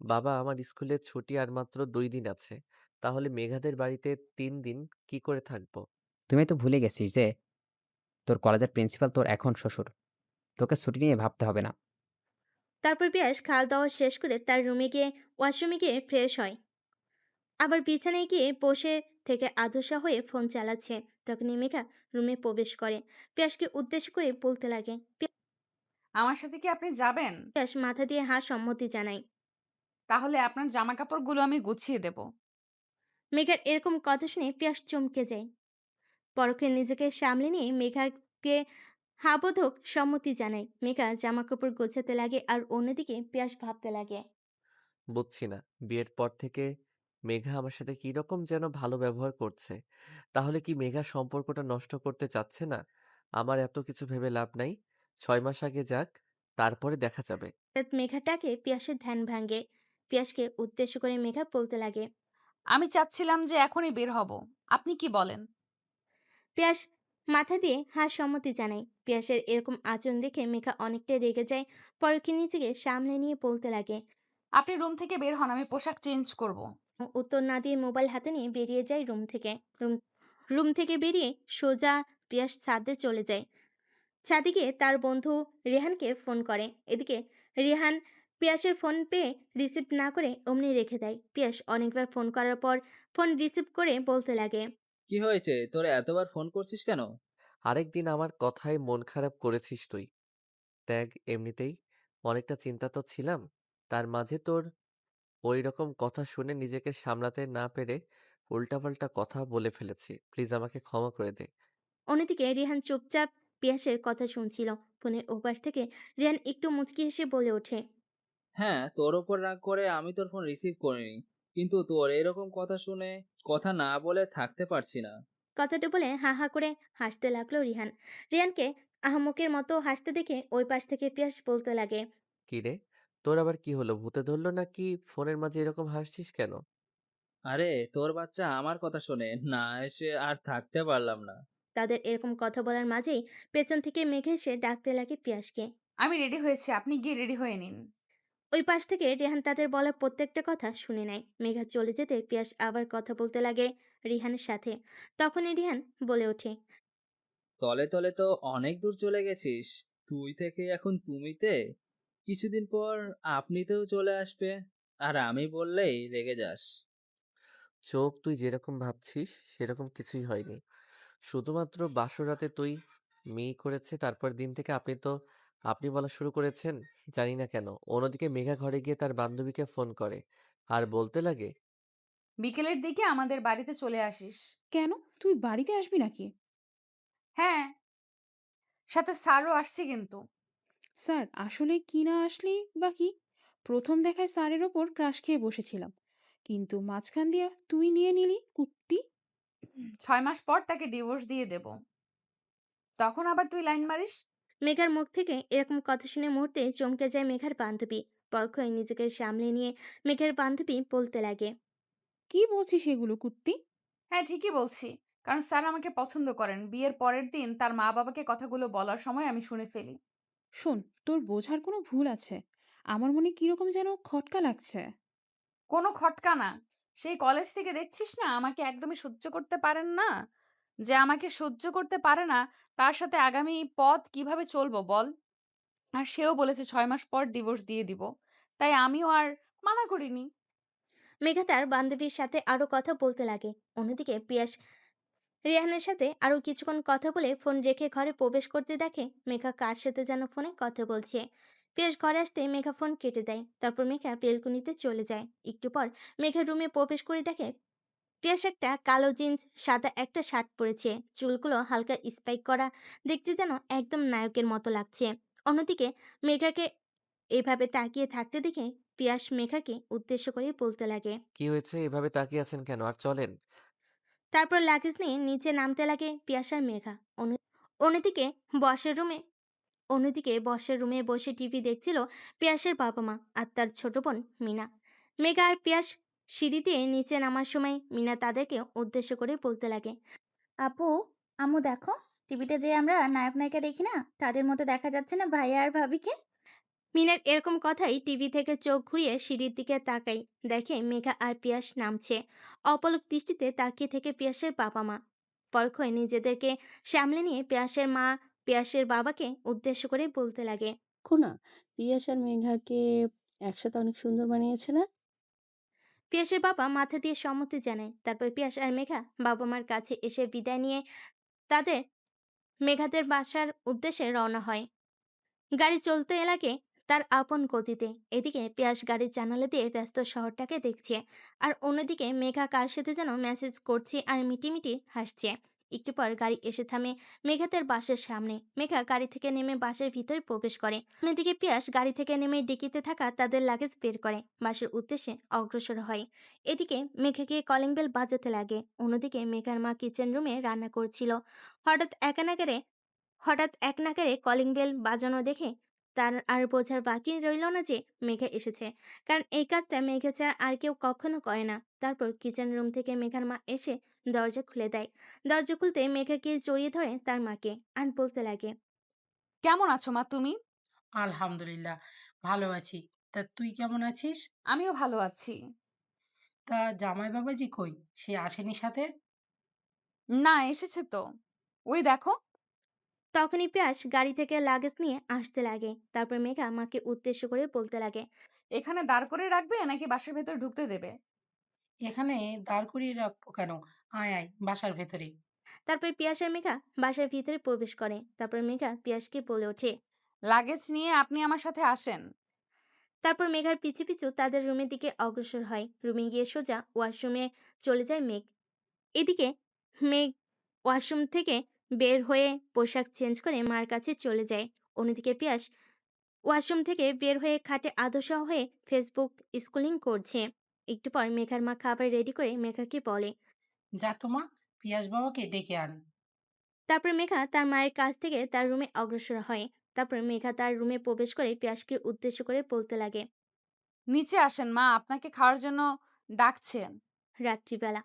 বাবা, আমার স্কুলে ছুটি আর মাত্র 2 দিন আছে। তাহলে মেঘাদের বাড়িতে 3 দিন কি করে থাকবো? তুমি তো ভুলে গেছিস যে তোর কলেজের প্রিন্সিপাল তোর এখন শ্বশুর। তোকে ছুটি নিয়ে ভাবতে হবে না। তারপর পিয়াস খাওয়া দাওয়া শেষ করে তার রুমে গিয়ে ওয়াশরুমে গিয়ে ফ্রেশ হয়। আবার বিছানায় গিয়ে বসে থেকে আধসা হয়ে ফোন চালাচ্ছে। তখনই মেঘা রুমে প্রবেশ করে। পিয়াসকে উদ্দেশ্য করে বলতে লাগে। আমার সাথে কি আপনি যাবেন? পিয়াস মাথা দিয়ে হা সম্মতি জানায়। তাহলে আপনার জামাকাপড়গুলো আমি গুছিয়ে দেব। মেঘার এরকম কথা শুনে পিয়াস চমকে যায়। পরক্ষে নিজেকে সামলে নিয়ে মেঘাকে হাবোধক সম্মতি জানায়। মেঘা জামা কাপড় গোছাতে লাগে আর অন্যদিকে পিয়াস ভাবতে লাগে। বুঝছি না। বিয়ের পর থেকে মেঘা আমার সাথে কিরকম যেন ভালো ব্যবহার করছে। তাহলে কি মেঘা সম্পর্কটা নষ্ট করতে চাচ্ছে না? আমার এত কিছু ভেবে লাভ নাই। 6 মাস আগে যাক, তারপরে দেখা যাবে। রাত মেঘাটাকে পিয়াসের ধ্যান ভাঙে। পিয়াসকে উদ্দেশ্য করে মেঘা বলতে লাগে। আমি চাচ্ছিলাম যে এখনই বের হব। আপনি কি বলেন? পিয়াস মাথা দিয়ে হা সম্মতি জানায়। পিয়াসের এরকম আচরণ দেখে মেঘা অনেকটা রেগে যায়। পরক্ষে নিজেকে সামলে নিয়ে বলতে লাগে। আপনি রুম থেকে বের হন, আমি পোশাক চেঞ্জ করব। উত্তর না দিয়ে মোবাইল হাতে নিয়ে বেরিয়ে যায় রুম থেকে। রুম রুম থেকে বেরিয়ে সোজা পিয়াস ছাদে চলে যায়। ছাদে গিয়ে তার বন্ধু রেহানকে ফোন করে। এদিকে রেহান পিয়াসের ফোন পেয়ে রিসিভ না করে অমনি রেখে দেয়। পিয়াস অনেকবার ফোন করার পর ফোন রিসিভ করে বলতে লাগে। কি হয়েছে, তোরা এতবার ফোন করছিস কেন? আরেকদিন আমার কথায় মন খারাপ করেছিস তুই। দেখ, এমনিতেই অনেকটা চিন্তা তো ছিলাম। তার মাঝে তোর ঐরকম কথা শুনে নিজেকে সামলাতে না পেরে উল্টাপাল্টা কথা বলে ফেলেছি। প্লিজ আমাকে ক্ষমা করে দে। অন্যদিকে রেহান চুপচাপ পিয়াসের কথা শুনছিল। ফোনের ওপাশ থেকে রেহান একটু মুচকি হেসে বলে ওঠে। হ্যাঁ, তোর ওপর রাগ করে আমি তোর ফোন রিসিভ করিনি, কিন্তু তোর এরকম কথা শুনে কথা না বলে থাকতে পারছি না। কথাটা বলে হা হা করে হাসতে লাগলো রিহান। রিহানকে আহাম্মকের মতো হাসতে দেখে ওই পাশ থেকে পিয়াস বলতে লাগে। কি রে, তোর আবার কি হলো? ভূতে ধরলো নাকি? ফোনের মাঝে এরকম হাসছিস কেন? আরে, তোর বাচ্চা আমার কথা শোনে না, এসে আর থাকতে পারলাম না। তাদের এরকম কথা বলার মাঝেই পেছন থেকে মেঘে এসে ডাকতে লাগে পিয়াসকে। আমি রেডি হয়েছি, আপনি গিয়ে রেডি হয়ে নিন। ওই পাশ থেকে রেহান তাদের বলা প্রত্যেকটা কথা শুনে নেয়। মেঘা চলে যেতে পিয়াস আবার কথা বলতে লাগে রিহানের সাথে। তখনই রিহান বলে ওঠে। তলে তলে তো অনেক দূর চলে গেছিস। তুই থেকে এখন তুমিতে, কিছুদিন পর আপনিতেও চলে আসবে, আর আমি বললেই রেগে যাস। চোখ, তুই যেরকম ভাবছিস সেরকম কিছুই হয়নি। শুধুমাত্র বাসরাতে তুই করেছে, তারপর দিন থেকে আপনি বলা শুরু করেছেন। জানি না কেন। অন্যদিকে মেঘা ঘরে গিয়ে তার বান্ধবীকে ফোন করে আর বলতে লাগে। বিকেলের দিকে আমাদের বাড়িতে চলে আসিস। কেন? তুই বাড়িতে আসবি নাকি? হ্যাঁ, সাথে স্যারও আসছে কিন্তু। স্যার আসলে কি না আসলেই বা কি? প্রথম দেখায় স্যারের ওপর ক্রাশ খেয়ে বসেছিলাম, কিন্তু মাঝখান দিয়ে তুই নিয়ে নিলি কুত্তি। 6 মাস পর তাকে ডিভোর্স দিয়ে দেব। তখন আবার তুই লাইন মারিস। মেঘার মুখ থেকে এরকম কথা শুনে মুহূর্তে চমকে যায় মেঘার বান্ধবী। পরক্ষই নিজেকে সামলে নিয়ে মেঘার বান্ধবী বলতে লাগে। কি বলছিস এগুলো কুত্তি? হ্যাঁ, ঠিকই বলছি। কারণ স্যার আমাকে পছন্দ করেন। বিয়ের পরের দিন তার মা-বাবাকে কথাগুলো বলার সময় আমি শুনে ফেলি। শোন, তোর বোঝার কোনো ভুল আছে। আমার মনে কিরকম যেন খটকা লাগছে। কোনো খটকা না। সেই কলেজ থেকে দেখছিস না আমাকে একদমই সহ্য করতে পারেন না? যে আমাকে সহ্য করতে পারে না, তার সাথে আগামী পথ কিভাবে চলবো বল? আর সেও বলেছে ৬ মাস পর ডিভোর্স দিয়ে দিব। তাই আমিও আর মানা করিনি। মেঘা তার বান্ধবীর সাথে আরো কথা বলতে লাগে। অন্যদিকে পিয়াস রেহানের সাথে আরো কিছুক্ষণ কথা বলে ফোন রেখে ঘরে প্রবেশ করতে দেখে মেঘা কার সাথে যেন ফোনে কথা বলছে। পিয়াস ঘরে আসতে মেঘা ফোন কেটে দেয়। তারপর মেঘা বেলকুনিতে চলে যায়। একটু পর মেঘা রুমে প্রবেশ করে দেখে পিয়াস একটা কালো জিন্স সাদা একটা শার্ট পরেছে। চুলগুলো হালকা স্পাইক করা, দেখতে যেন একদম নায়কের মতো লাগছে। অন্যদিকে মেঘাকে এভাবে তাকিয়ে থাকতে দেখে পিয়াস মেঘাকে উদ্দেশ্য করে বলতে লাগে। কি হয়েছে? এভাবে তাকিয়ে আছেন কেন? আর চলেন। তারপর লাগেজ নিয়ে নিচে নামতে লাগে পিয়াস আর মেঘা। অন্যদিকে বসের রুমে অন্যদিকে বসের রুমে বসে টিভি দেখছিল পিয়াসের বাবা মা আর তার ছোট বোন মিনা। মেঘা আর পিয়াস সিঁড়ি দিয়ে নিচে নামার সময় মিনা তাদেরকে উদ্দেশ্য করে বলতে লাগে। আপু, আম্মু দেখো, টিভিতে যে আমরা নায়ক নায়িকা দেখি না, তাদের মতো দেখা যাচ্ছে না ভাইয়া আর ভাবিকে? মিনার এরকম কথাই টিভি থেকে চোখ ঘুরিয়ে সিঁড়ির দিকে তাকাই। দেখে মেঘা আর পিয়াস নামছে। অপলক দৃষ্টিতে তাকিয়ে থেকে পিয়াসের বাবা মা পরক্ষণে নিজেদেরকে সামলে নিয়ে পিয়াসের মা পিয়াসের বাবাকে উদ্দেশ্য করে বলতে লাগে। দেখো না, পিয়াস আর মেঘাকে একসাথে অনেক সুন্দর বানিয়েছে না? পিয়াসের বাবা মাথা দিয়ে সম্মতি জানায়। তারপর পিয়াস আর মেঘা বাবা মার কাছে এসে বিদায় নিয়ে তাদের মেঘাদের বাসার উদ্দেশ্যে রওনা হয়। গাড়ি চলতে লাগে তার আপন গতিতে। এদিকে পিয়াস গাড়ির জানালা দিয়ে ব্যস্ত শহরটাকে দেখছে, আর অন্যদিকে মেঘা কার সাথে যেন মেসেজ করছে আর মিটিমিটি হাসছে। একটু পর গাড়ি এসে থামে মেঘাদের বাসের সামনে। মেঘা গাড়ি থেকে নেমে বাসের ভিতরে প্রবেশ করে। অন্যদিকে পিয়াস গাড়ি থেকে নেমে ডিকিতে থাকা তাদের লাগেজ বের করে বাসের উদ্দেশ্যে অগ্রসর হয়। এদিকে মেঘাকে কলিং বেল বাজাতে লাগে। অন্যদিকে মেঘার মা কিচেন রুমে রান্না করছিল। হঠাৎ একানাগারে হঠাৎ এক নাগাড়ে কলিং বেল বাজানো দেখে তার আর বোঝার বাকি রইল না যে মেঘা এসেছে, কারণ এই কাজটা মেঘা ছাড়া আর কেউ কখনো করে না। তারপর কিচেন রুম থেকে মেঘার মা এসে দরজা খুলে দেয়। দরজা খুলতে মেঘাকে জড়িয়ে ধরে তার মাকে আর বলতে লাগে। কেমন আছো মা তুমি? আলহামদুলিল্লাহ, ভালো আছি। তা তুই কেমন আছিস? আমিও ভালো আছি। তা জামাই বাবাজি কই? সে আসেনি সাথে? না, এসেছে তো। ওই দেখো। তখনই পিয়াস গাড়ি থেকে লাগেজ নিয়ে আসতে লাগে। তারপর মেঘা মাকে উদ্দেশ্য করে বলতে লাগে। এখানে দাঁড় করে রাখবে নাকি বাসার ভেতর ঢুকতে দেবে? এখানে দাঁড় করিয়ে রাখবো কেন? আয় আয় বাসার ভেতরে। তারপর পিয়াস আর মেঘা বাসার ভিতরে প্রবেশ করে। তারপর মেঘা পিয়াসকে বলে ওঠে। লাগেজ নিয়ে আপনি আমার সাথে আসেন। তারপর মেঘার পিছু পিছু তাদের রুমের দিকে অগ্রসর হয়। রুমে গিয়ে সোজা ওয়াশরুমে চলে যায় মেঘ। এদিকে মেঘ ওয়াশরুম থেকে বের হয়ে পোশাক চেঞ্জ করে মার কাছে চলে যায়। অন্যদিকে পিয়াস ওয়াশরুম থেকে বের হয়ে খাটে আদশা হয়ে ফেসবুক স্ক্রলিং করছে। একটু পর মেঘার মা খাবার রেডি করে মেঘাকে বলে। যা তো মা, পিয়াস বাবাকে ডেকে আন। তারপর মেঘা তার মায়ের কাছ থেকে তার রুমে অগ্রসর হয়। তারপর মেঘা তার রুমে প্রবেশ করে পিয়াসকে উদ্দেশ্য করে বলতে লাগে। নিচে আসেন মা, আপনাকে খাওয়ার জন্য ডাকছেন। রাত্রিবেলা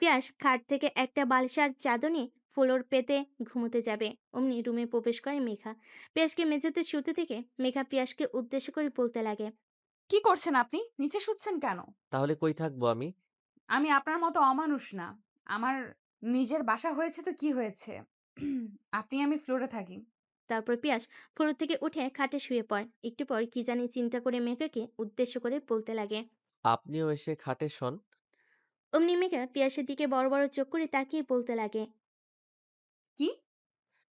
পিয়াস খাট থেকে একটা বালিশ আর চাদর নিয়ে ফ্লোর পেতে ঘুমোতে যাবে, অমনি রুমে প্রবেশ করে মেঘা। পিয়াসকে মেঝেতে শুতে থেকে মেঘা পিয়াসকে উদ্দেশ্য করে বলতে লাগে। কি করছেন আপনি? নিচে শুচ্ছেন কেন? তাহলে কই থাকবো আমি? আমি আপনার মতো অমানুষ না। আমার নিজের বাসা হয়েছে তো কি হয়েছে? আমি ফ্লোরে থাকি। তারপর পিয়াস ফ্লোর থেকে উঠে খাটে শুয়ে পড়ে। একটু পর কি জানি চিন্তা করে মেঘাকে উদ্দেশ্য করে বলতে লাগে। আপনিও এসে খাটে শোন। অমনি মেঘা পিয়াসের দিকে বড় বড় চোখ করে তাকিয়ে বলতে লাগে। কি?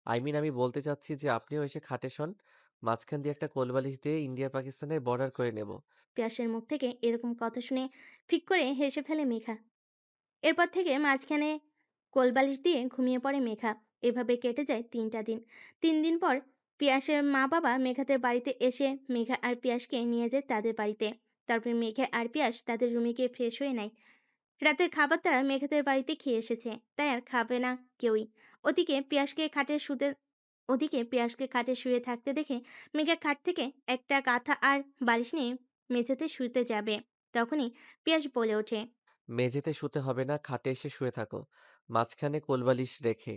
আমি বলতে চাচ্ছি যে আপনিও এসে খাটে শোন। মাঝখান দিয়ে একটা কোলবালিশ দিয়ে ইন্ডিয়া পাকিস্তানের বর্ডার করে নেব। পিয়াসের মুখ থেকে এরকম কথা শুনে ফিক করে হেসে ফেলে মেঘা। এরপর থেকে মাঝখানে কোলবালিশ দিয়ে ঘুমিয়ে পড়ে মেঘা। এভাবে কেটে যায় 3টা দিন। 3 দিন পর পিয়াসের মা বাবা মেঘাদের বাড়িতে এসে মেঘা আর পিয়াসকে নিয়ে যায় তাদের বাড়িতে। তারপর মেঘা আর পিয়াস তাদের রুমে গিয়ে ফ্রেশ হয়ে নেয়। রাতের খাবার তারা মেঘাদের বাড়িতে খেয়ে এসেছে, তাই আর খাবে না কেউই। ওদিকে পিয়াসকে খাটে শুতে ওদিকে পিয়াসকে খাটে শুয়ে থাকতে দেখে মেঘা খাট থেকে একটা কাঁথা আর বালিশ নিয়ে মেঝেতে শুতে যাবে। তখনই পিয়াস বলে ওঠে। মেঝেতে শুতে হবে না, খাটে এসে শুয়ে থাকো, মাঝখানে কোলবালিশ রেখে।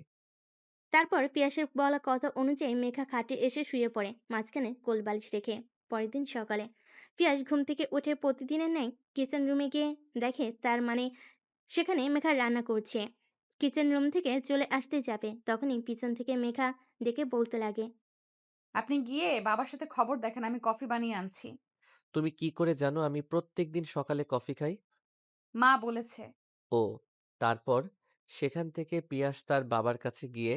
তারপর পিয়াসের বলা কথা অনুযায়ী মেঘা খাটে এসে শুয়ে পড়ে মাঝখানে কোলবালিশ রেখে। পরের দিন সকালে পিয়াস ঘুম থেকে উঠে প্রতিদিনের ন্যায় কিচেন রুমে গিয়ে দেখে তার মানে সেখানে মেঘা রান্না করছে। কিচেন রুম থেকে চলে আসতে যাবে, তখনই পিছন থেকে মেঘা ডেকে বলতে লাগে। আপনি গিয়ে বাবার সাথে খবর দেখেন, আমি কফি বানিয়ে আনছি। তুমি কি করে জানো আমি প্রত্যেকদিন সকালে কফি খাই? মা বলেছে। ও, তারপর সেখান থেকে পিয়াস তার বাবার কাছে গিয়ে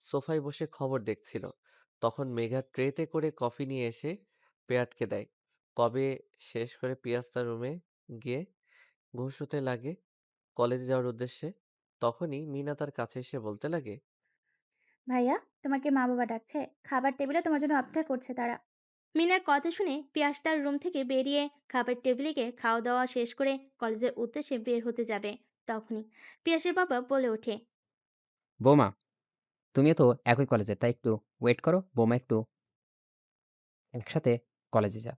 সোফায় বসে খবর দেখছিল। তখন মেঘা ট্রেতে করে কফি নিয়ে এসে পেয়াটকে দেয়। কবে শেষ করে পিয়াস তার রুমে গিয়ে ঘুষ হতে লাগে কলেজে যাওয়ার উদ্দেশ্যে। তখনই মিনা তার কাছে এসে বলতে লাগে। ভাইয়া, তোমাকে মা বাবা ডাকছে। খাবার টেবিলে তোমার জন্য অপেক্ষা করছে তারা। মিনার কথা শুনে পিয়াস তার রুম থেকে বেরিয়ে খাবার টেবিলে গিয়ে খাওয়া দাওয়া শেষ করে কলেজের উদ্দেশ্যে বের হতে যাবে। তখনই পিয়াসের বাবা বলে ওঠে। বৌমা, তুমিও তো একই কলেজে, তাই একটু ওয়েট করো। বৌমা একটু একসাথে কলেজে যা।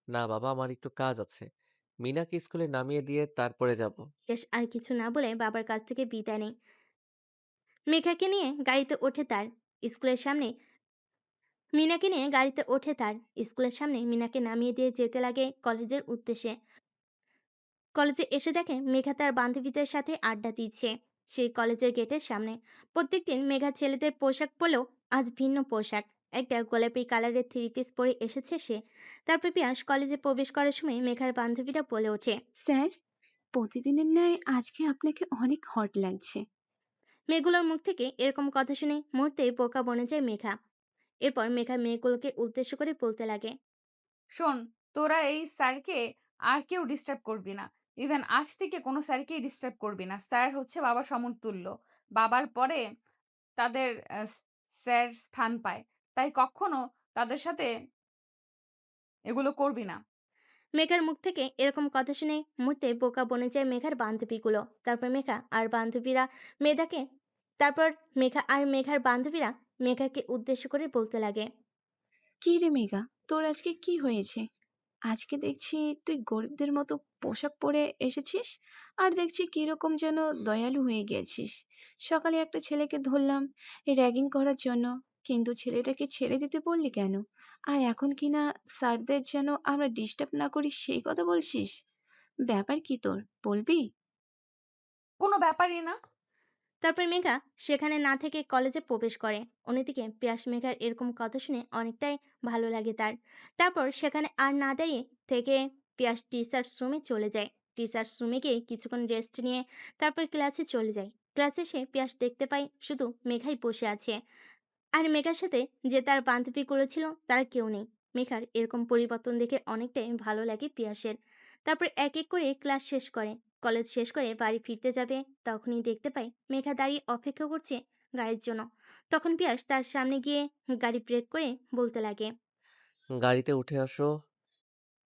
না বাবা, আমার একটু কাজ আছে। মিনাকে স্কুলে নামিয়ে দিয়ে তারপরে যাব। পিয়াস আর কিছু না বলে বাবার কাছ থেকে বিদায় নেয়। মেঘাকে নিয়ে গাড়িতে ওঠে তার। স্কুলের সামনে মিনাকে নিয়ে গাড়িতে ওঠে তার। স্কুলের সামনে মিনাকে নামিয়ে দিয়ে যেতে লাগে কলেজের উদ্দেশ্যে। কলেজে এসে দেখে মেঘা তার বান্ধবীদের সাথে আড্ডা দিচ্ছে সেই কলেজের গেটের সামনে। প্রত্যেকদিন মেঘা ছেলেদের পোশাক পরলেও আজ ভিন্ন পোশাক। একটা গোলাপি কালারের থ্রি পিস পরে এসেছে সে। তারপর পিয়াস কলেজে প্রবেশ করার সময় মেঘার বান্ধবীরা বলে ওঠে, স্যার, প্রতিদিনের ন্যায় আজকে আপনাকে অনেক হট লাগছে। মেয়েগুলোর মুখ থেকে এরকম কথা শুনে মুহূর্তেই বোকা বনে যায় মেঘা। এরপর মেঘা মেয়েগুলোকে উদ্দেশ্য করে বলতে লাগে, শোন, তোরা এই স্যারকে আর কেউ ডিস্টার্ব করবি না। ইভেন আজ থেকে কোনো স্যারকেই ডিস্টার্ব করবি না। স্যার হচ্ছে বাবার সমতুল্য। বাবার পরে তাদের স্যার স্থান পায়। তাই কখনো তাদের সাথে এগুলো করবি না। মেঘার মুখ থেকে এরকম কথা শুনে মুহূর্তে বোকা বনে যায় মেঘার বান্ধবীগুলো। তারপর মেঘা আর বান্ধবীরা মেধাকে তারপর মেঘা আর মেঘার বান্ধবীরা মেঘাকে উদ্দেশ্য করে বলতে লাগে, কি রে মেঘা, তোর আজকে কি হয়েছে? আজকে দেখছি তুই গরিবদের মতো পোশাক পরে এসেছিস, আর দেখছি কিরকম যেন দয়ালু হয়ে গেছিস। সকালে একটা ছেলেকে ধরলাম র্যাগিং করার জন্য, কিন্তু ছেলেটাকে ছেড়ে দিতে বললি কেন? আর এখন কিনা স্যারদের যেন আমরা ডিস্টার্ব না করি সেই কথা বলছিস। ব্যাপার কি তোর, বলবি? কোনো ব্যাপারই না। তারপর মেঘা সেখানে না থেকে কলেজে প্রবেশ করে। অন্যদিকে পিয়াস মেঘার এরকম কথা শুনে অনেকটাই ভালো লাগে তার। তারপর সেখানে আর না দাঁড়িয়ে থেকে পিয়াস টিচার্স রুমে চলে যায়। টিচার্স রুমে গিয়ে কিছুক্ষণ রেস্ট নিয়ে তারপর ক্লাসে চলে যায়। ক্লাসে এসে পিয়াস দেখতে পায় শুধু মেঘাই বসে আছে। আর মেঘার সাথে যে তার বান্ধবীগুলো ছিল তারা কেউ নেই। মেঘার এরকম পরিবর্তন দেখে অনেকটাই ভালো লাগে পিয়াসের। তারপর এক এক করে ক্লাস শেষ করে কলেজ শেষ করে বাড়ি ফিরতে যাবে, তখনই দেখতে পাই মেঘা দাঁড়িয়ে অপেক্ষা করছে গাড়ির জন্য। তখন পিয়াস তার সামনে গিয়ে গাড়ি ব্রেক করে বলতে লাগে, গাড়িতে উঠে আসো,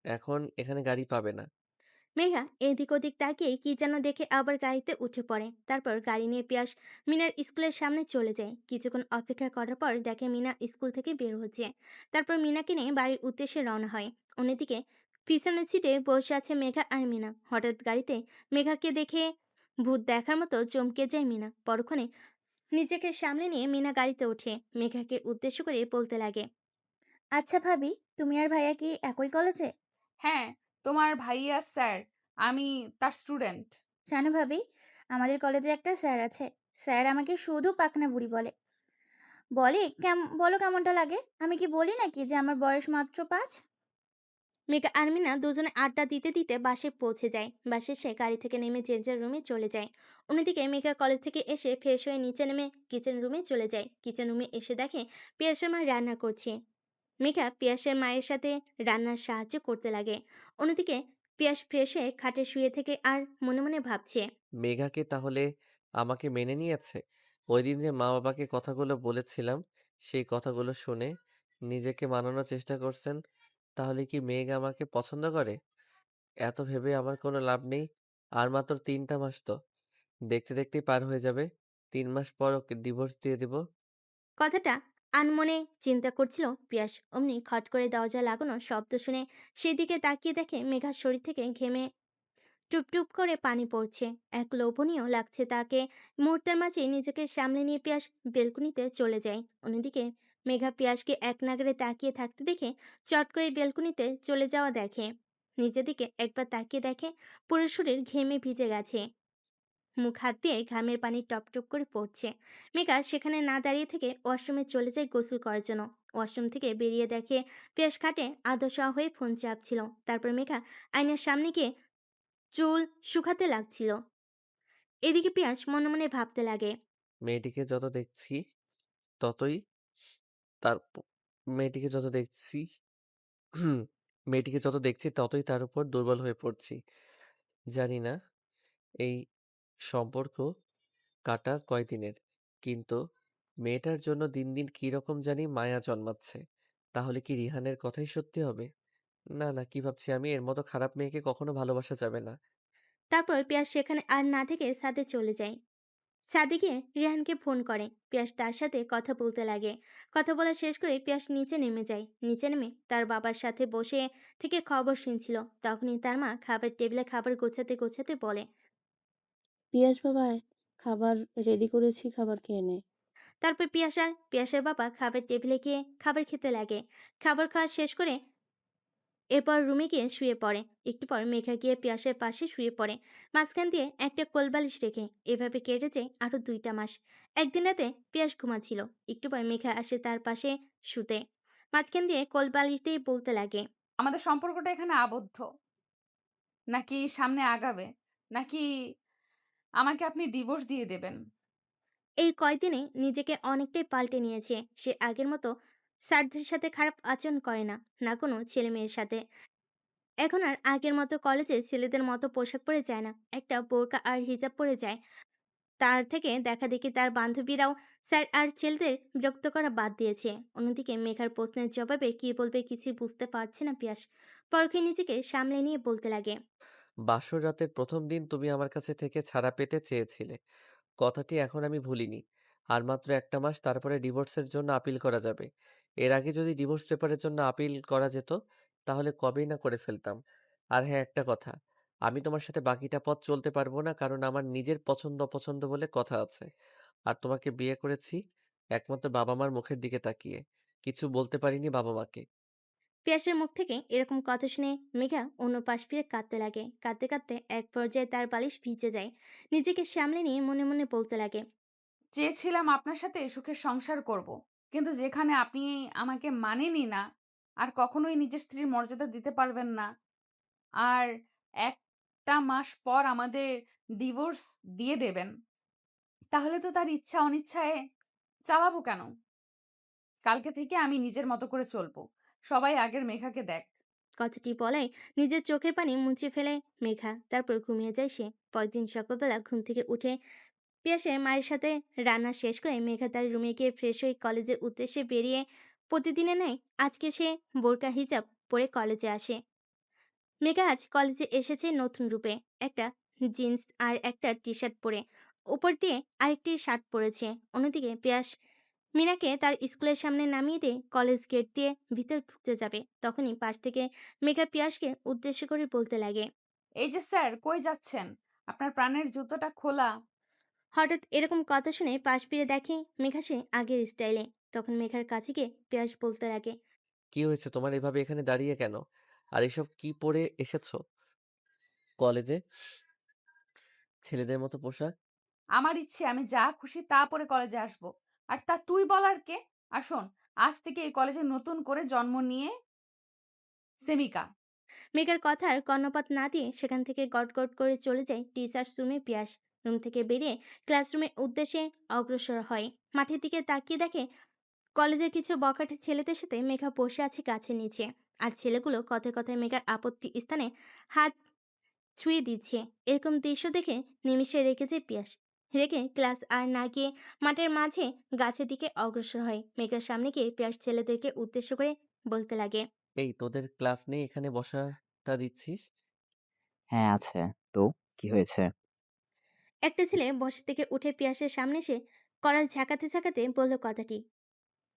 এখন এখানে গাড়ি পাবে না। মেঘা এদিক ওদিক তাকিয়ে কি যেন দেখে আবার গাড়িতে উঠে পড়ে। তারপর গাড়ি নিয়ে পিয়াস মিনার স্কুলের সামনে চলে যায়। কিছুক্ষণ অপেক্ষা করার পর দেখে মিনা স্কুল থেকে বের হচ্ছে। তারপর মিনাকে নিয়ে বাড়ির উদ্দেশ্যে রওনা হয়। অন্যদিকে পিছনের সিটে বসে আছে মেঘা আর মিনা। হঠাৎ গাড়িতে মেঘাকে দেখে ভূত দেখার মতো চমকে যায় মিনা। পরক্ষণে নিজেকে সামলে নিয়ে মিনা গাড়িতে ওঠে মেঘাকে উদ্দেশ্য করে বলতে লাগে, আচ্ছা ভাবি, তুমি আর ভাইয়া কি একই কলেজে? হ্যাঁ, তোমার ভাইয়া স্যার, আমি তার স্টুডেন্ট। জানো ভাবি, আমাদের কলেজে একটা স্যার আছে। স্যার আমাকে শুধু পাকনা বুড়ি বলে। বলো কেমনটা লাগে? আমি কি বলি নাকি যে আমার বয়স মাত্র ৫? মেঘা আর মিনা দুজনে আড্ডা দিতে দিতে বাসে পৌঁছে যায়। বাসে সে গাড়ি থেকে নেমে যে যার রুমে চলে যায়। অন্যদিকে মেঘা কলেজ থেকে এসে ফ্রেশ হয়ে নিচে নেমে কিচেন রুমে চলে যায়। কিচেন রুমে এসে দেখে পিয়াসের মা রান্না করছে। মেঘা পিয়াসের মায়ের সাথে রান্নার সাহায্য করতে লাগে। অন্যদিকে পিয়াস ফ্রেশ হয়ে খাটে শুয়ে থেকে আর মনে মনে ভাবছে, মেঘাকে তাহলে আমাকে মেনে নিয়েছে? ওইদিন যে মা বাবাকে কথাগুলো বলেছিলাম, সেই কথাগুলো শুনে নিজেকে মানানোর চেষ্টা করছেন। তাহলে কি মেঘ আমাকে পছন্দ করে? এত ভেবে আমার কোনো লাভ নেই। আর মাত্র ৩টা মাস তো। দেখতে দেখতেই পার হয়ে যাবে। ৩ মাস পর ওকে ডিভোর্স দিয়ে দিব। কথাটা আনমনে চিন্তা করছিল পিয়াস। অমনি খট করে দরজা লাগানো শব্দ শুনে সেদিকে তাকিয়ে দেখে মেঘার শরীর থেকে ঘেমে টুপটুপ করে পানি পড়ছে। এক লোভনীয় লাগছে তাকে। মুহূর্তের মাঝে নিজেকে সামলে নিয়ে পিয়াস বেলকুনিতে চলে যায়। অন্যদিকে মেঘা পিয়াসকে এক নাগাড়ে তাকিয়ে থাকতে দেখে চট করে বেলকুনিতে চলে যাওয়া দেখে। নিজের দিকে একবার তাকিয়ে দেখে পুরো শরীর ঘেমে ভিজে গেছে। মুখ হাত দিয়ে ঘামের পানি টপটপ করে পড়ছে। মেঘা সেখানে না দাঁড়িয়ে থেকে ওয়াশরুমে চলে যায় গোসল করার জন্য। ওয়াশরুম থেকে বেরিয়ে দেখে পিয়াস খাটে আদশা হয়ে ফোন চাপছিল। তারপর মেঘা আয়নার সামনে গিয়ে চুল শুকাতে লাগছিল। এদিকে পিয়াস মনে মনে ভাবতে লাগে, মেয়েটিকে যত দেখছি ততই তার প মেয়েটিকে যত দেখছি মেয়েটিকে যত দেখছি ততই তার উপর দুর্বল হয়ে পড়ছি। জানি না এই সম্পর্ক কাটা কয়দিনের। কিন্তু মেয়েটার জন্য দিন দিন কিরকম জানি মায়া জন্মাচ্ছে। তাহলে কি রিহানের কথাই সত্যি হবে? না, না, কি ভাবছি আমি? এর মতো খারাপ মেয়েকে কখনো ভালোবাসা যাবে না। তারপর পিয়াস সেখানে আর না থেকে ছাদে চলে যায়। ছাদে গিয়ে রিহানকে ফোন করে। পিয়াস তার সাথে কথা বলতে লাগে। কথা বলা শেষ করে পিয়াস নিচে নেমে যায়। নিচে নেমে তার বাবার সাথে বসে থেকে খবর শুনছিল। তখনই তার মা খাবার টেবিলে খাবার গোছাতে গোছাতে বলে, পিয়াস বাবা, খাবার রেডি করেছি, খাবার খেয়ে নে। তারপর পিয়াসের বাবা খাবার টেবিলে গিয়ে খাবার খেতে লাগে। খাবার খাওয়া শেষ করে এরপর রুমে গিয়ে শুয়ে পড়ে। একটু পর মেঘা গিয়ে পিয়াসের পাশে শুয়ে পড়ে, মাঝখান দিয়ে একটা কোলবালিশ রেখে। এভাবে কেটেছে আরো 2টা মাস। একদিন রাতে পিয়াস ঘুমাচ্ছিল, একটু পর মেঘা আসে তার পাশে শুতে, মাঝখান দিয়ে কোলবালিশ দিয়ে বলতে লাগে। আমাদের সম্পর্কটা এখানে আবদ্ধ, নাকি সামনে আগাবে, নাকি আমাকে আপনি ডিভোর্স দিয়ে দেবেন? এই কয়দিনে নিজেকে অনেকটাই পাল্টে নিয়েছে। সে আগের মতো স্যারদের সাথে খারাপ আচরণ করে না, না কোনো ছেলে মেয়ের সাথে। এখন আর আগের মতো কলেজে ছেলেদের মতো পোশাক পরে যায় না, একটা বোরকা আর হিজাব পরে যায়। তার থেকে দেখাদেখি তার বান্ধবীরাও স্যার আর ছেলেদের বিরক্ত করা বাদ দিয়েছে। অন্যদিকে মেঘার প্রশ্নের জবাবে কি বলবে কিছুই বুঝতে পারছে না পিয়াস। পরকে নিজেকে সামলে নিয়ে বলতে লাগে। বাসর রাতের প্রথম দিন তুমি আমার কাছে থেকে ছাড়া পেতে চেয়েছিলে। কথাটি এখন আমি ভুলিনি। আর মাত্র 1টা মাস, তারপরে ডিভোর্সের জন্য আপিল করা যাবে। এর আগে যদি ডিভোর্স পেপারের জন্য আপিল করা যেত, তাহলে কবেই না করে ফেলতাম। আর হ্যাঁ, একটা কথা, আমি তোমার সাথে বাকিটা পথ চলতে পারবো না, কারণ আমার নিজের পছন্দ অপছন্দ বলে কথা আছে। আর তোমাকে বিয়ে করেছি একমাত্র বাবা মার মুখের দিকে তাকিয়ে। কিছু বলতে পারিনি বাবা মাকে। পিয়াসের মুখ থেকে এরকম কথা শুনে মেঘা অন্য পাশ ফিরে কাঁদতে লাগে। কাঁদতে কাঁদতে এক পর্যায়ে তার বালিশ ভিজে যায়। নিজেকে সামলে নিয়ে মনে মনে বলতে লাগে। চেয়েছিলাম আপনার সাথে সুখের সংসার করব, কিন্তু যেখানে আপনি আমাকে মানেনই না, আর কখনোই নিজের স্ত্রীর মর্যাদা দিতে পারবেন না, আর 1টা মাস পর আমাদের ডিভোর্স দিয়ে দেবেন, তাহলে তো তার ইচ্ছা অনিচ্ছায় চালাবো কেন? কালকে থেকে আমি নিজের মতো করে চলবো। সবাই আগের মেঘাকে দেখ। কথাটি বলায় নিজের চোখের পানি মুছে ফেলে মেঘা, তারপর ঘুমিয়ে যায় সে। পরদিন সকালবেলা ঘুম থেকে উঠে পিয়াসের মায়ের সাথে রান্না শেষ করে মেঘা তার রুমে গিয়ে ফ্রেশ হয়ে কলেজের উদ্দেশ্যে বেরিয়ে প্রতিদিনের ন্যায় আজকে সে বোরকা হিজাব পরে কলেজে আসে। মেঘা আজ কলেজে এসেছে নতুন রূপে, একটা জিন্স আর একটা টি শার্ট পরে, উপর দিয়ে আরেকটি শার্ট পরেছে। অন্যদিকে পিয়াস মিনাকে তার স্কুলের সামনে নামিয়ে দিয়ে কলেজ গেট দিয়ে ভিতর ঢুকতে যাবে, তখনই পাশ থেকে মেঘা পিয়াসকে উদ্দেশ্য করে বলতে লাগে। এই যে স্যার, কই যাচ্ছেন? আপনার প্রাণের জুতোটা খোলা। হঠাৎ এরকম কথা শুনে পাশ ফিরে দেখে মেঘা সে আগের স্টাইলে। তখন মেঘার কাছে গিয়ে পিয়াস বলতে লাগে। কি হয়েছে তোমার, এভাবে এখানে দাঁড়িয়ে কেন? আর এসব কি পরে এসেছো কলেজে? ছেলেদের মতো পোশাক। আমার ইচ্ছে আমি যা খুশি তা পরে কলেজে আসবো। আর তা তুই বলার কে? আর শোন, আজ থেকে এই কলেজে নতুন করে জন্ম নিয়ে সেমিকা। মেঘার কথার কর্ণপাত না দিয়ে সেখান থেকে গটগট করে চলে যায় টিচার্স রুমে পিয়াস। রুম থেকে বেরিয়ে ক্লাসরুমের উদ্দেশ্যে অগ্রসর হয়। মাঠের দিকে তাকিয়ে দেখে কলেজের কিছু বখাটে ছেলেদের সাথে মেঘা বসে আছে গাছের নিচে। আর ছেলেগুলো কথায় কথায় মেঘার আপত্তি স্থানে হাত ছুঁয়ে দিচ্ছে। এরকম দৃশ্য দেখে নিমিষে রেগে যায় পিয়াস। রেগে ক্লাস আর না গিয়ে মাঠের মাঝে গাছের দিকে অগ্রসর হয়। মেঘার সামনে গিয়ে পিয়াস ছেলেদেরকে উদ্দেশ্য করে বলতে লাগে। এই তোদের ক্লাস নেই, এখানে বসাটা দিচ্ছিস? হ্যাঁ আছে। তো কি হয়েছে? একটা ছেলে বসা থেকে উঠে পিয়াসের সামনে এসে কলার ঝাঁকাতে ঝাঁকাতে বলল কথাটি।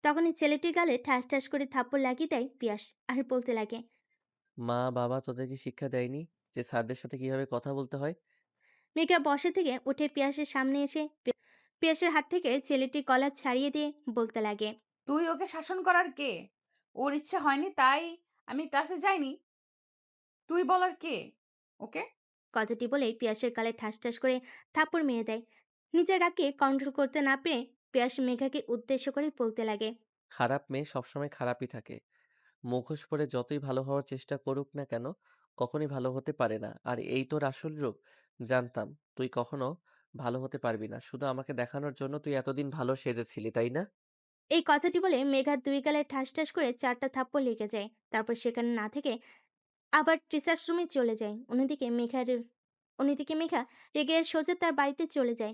তখনই ছেলেটির গালে ঠাস ঠাস করে থাপ্পড় লাগিয়ে দেয় পিয়াস, আর বলতে লাগে। মা বাবা তোদেরকে শিক্ষা দেয়নি যে স্যারদের সাথে কিভাবে কথা বলতে হয়? মেঘা বসা থেকে উঠে পিয়াসের সামনে এসে পিয়াসের হাত থেকে ছেলেটি কলার ছাড়িয়ে দিয়ে বলতে লাগে। তুই ওকে শাসন করার কে? ওর ইচ্ছা হয়নি তাই আমি ক্লাসে যাইনি। তুই বলার কে ওকে? কথাটি বলে পিয়াসের গালে ঠাস ঠাস করে থাপ্পড় মেরে দেয়। নিজের রাগকে কন্ট্রোল করতে না পেরে পিয়াস মেঘাকে উদ্দেশ্য করে বলতে লাগে। খারাপ মেয়ে সবসময় খারাপই থাকে। মুখোশ পরে যতই ভালো হওয়ার চেষ্টা করুক না কেন, কখনোই ভালো হতে পারে না। আর এই তোর আসল রূপ। জানতাম তুই কখনো ভালো হতে পারবি না, শুধু আমাকে দেখানোর জন্য তুই এতদিন ভালো সেজেছিলি, তাই না? এই কথাটি বলে মেঘার 2 গালে ঠাস ঠাস করে 4টা থাপ্পড় লেগে যায়। তারপর সেখানে না থেকে আবার রিসার্চ রুমে চলে যায়। অন্যদিকে মেঘা রেগে সোজা তার বাড়িতে চলে যায়।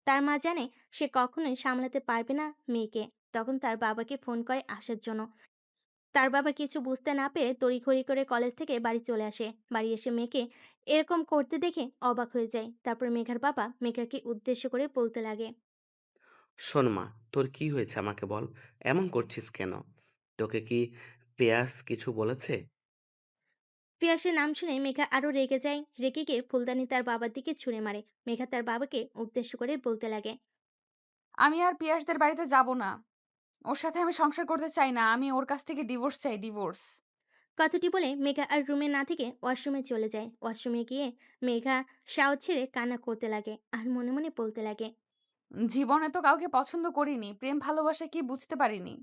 তার মা জানে সে কখনোই সামলাতে পারবে না মেয়েকে। তখন তার বাবাকে ফোন করে আসার জন্য। তার বাবা কিছু বুঝতে না পেরে তড়িঘড়ি করে কলেজ থেকে বাড়ি চলে আসে। বাড়ি এসে মেয়েকে এরকম করতে দেখে অবাক হয়ে যায়। তারপর মেঘার বাবা মেঘাকে উদ্দেশ্য করে বলতে লাগে। শোন মা, তোর কি হয়েছে আমাকে বল। এমন করছিস কেন? তোকে কি পেঁয়াজ কিছু বলেছে? পিয়াসের নাম শুনে মেঘা আরো রেগে যায়। রেগে গিয়ে ফুলদানি তার বাবার দিকে ছুঁড়ে মারে। মেঘা তার বাবাকে উদ্দেশ্য করে বলতে লাগে। আমি আর পিয়াসদের বাড়িতে যাব না। ওর সাথে আমি সংসার করতে চাই না। আমি ওর কাছ থেকে ডিভোর্স চাই, ডিভোর্স। কথাটি বলে মেঘা আর রুমে না থেকে ওয়াশরুমে চলে যায়। ওয়াশরুমে গিয়ে মেঘা শাওয়ার ছেড়ে কান্না করতে লাগে আর মনে মনে বলতে লাগে, জীবনে তো কাউকে পছন্দ করিনি। প্রেম ভালোবাসা কি বুঝতে পারিনি।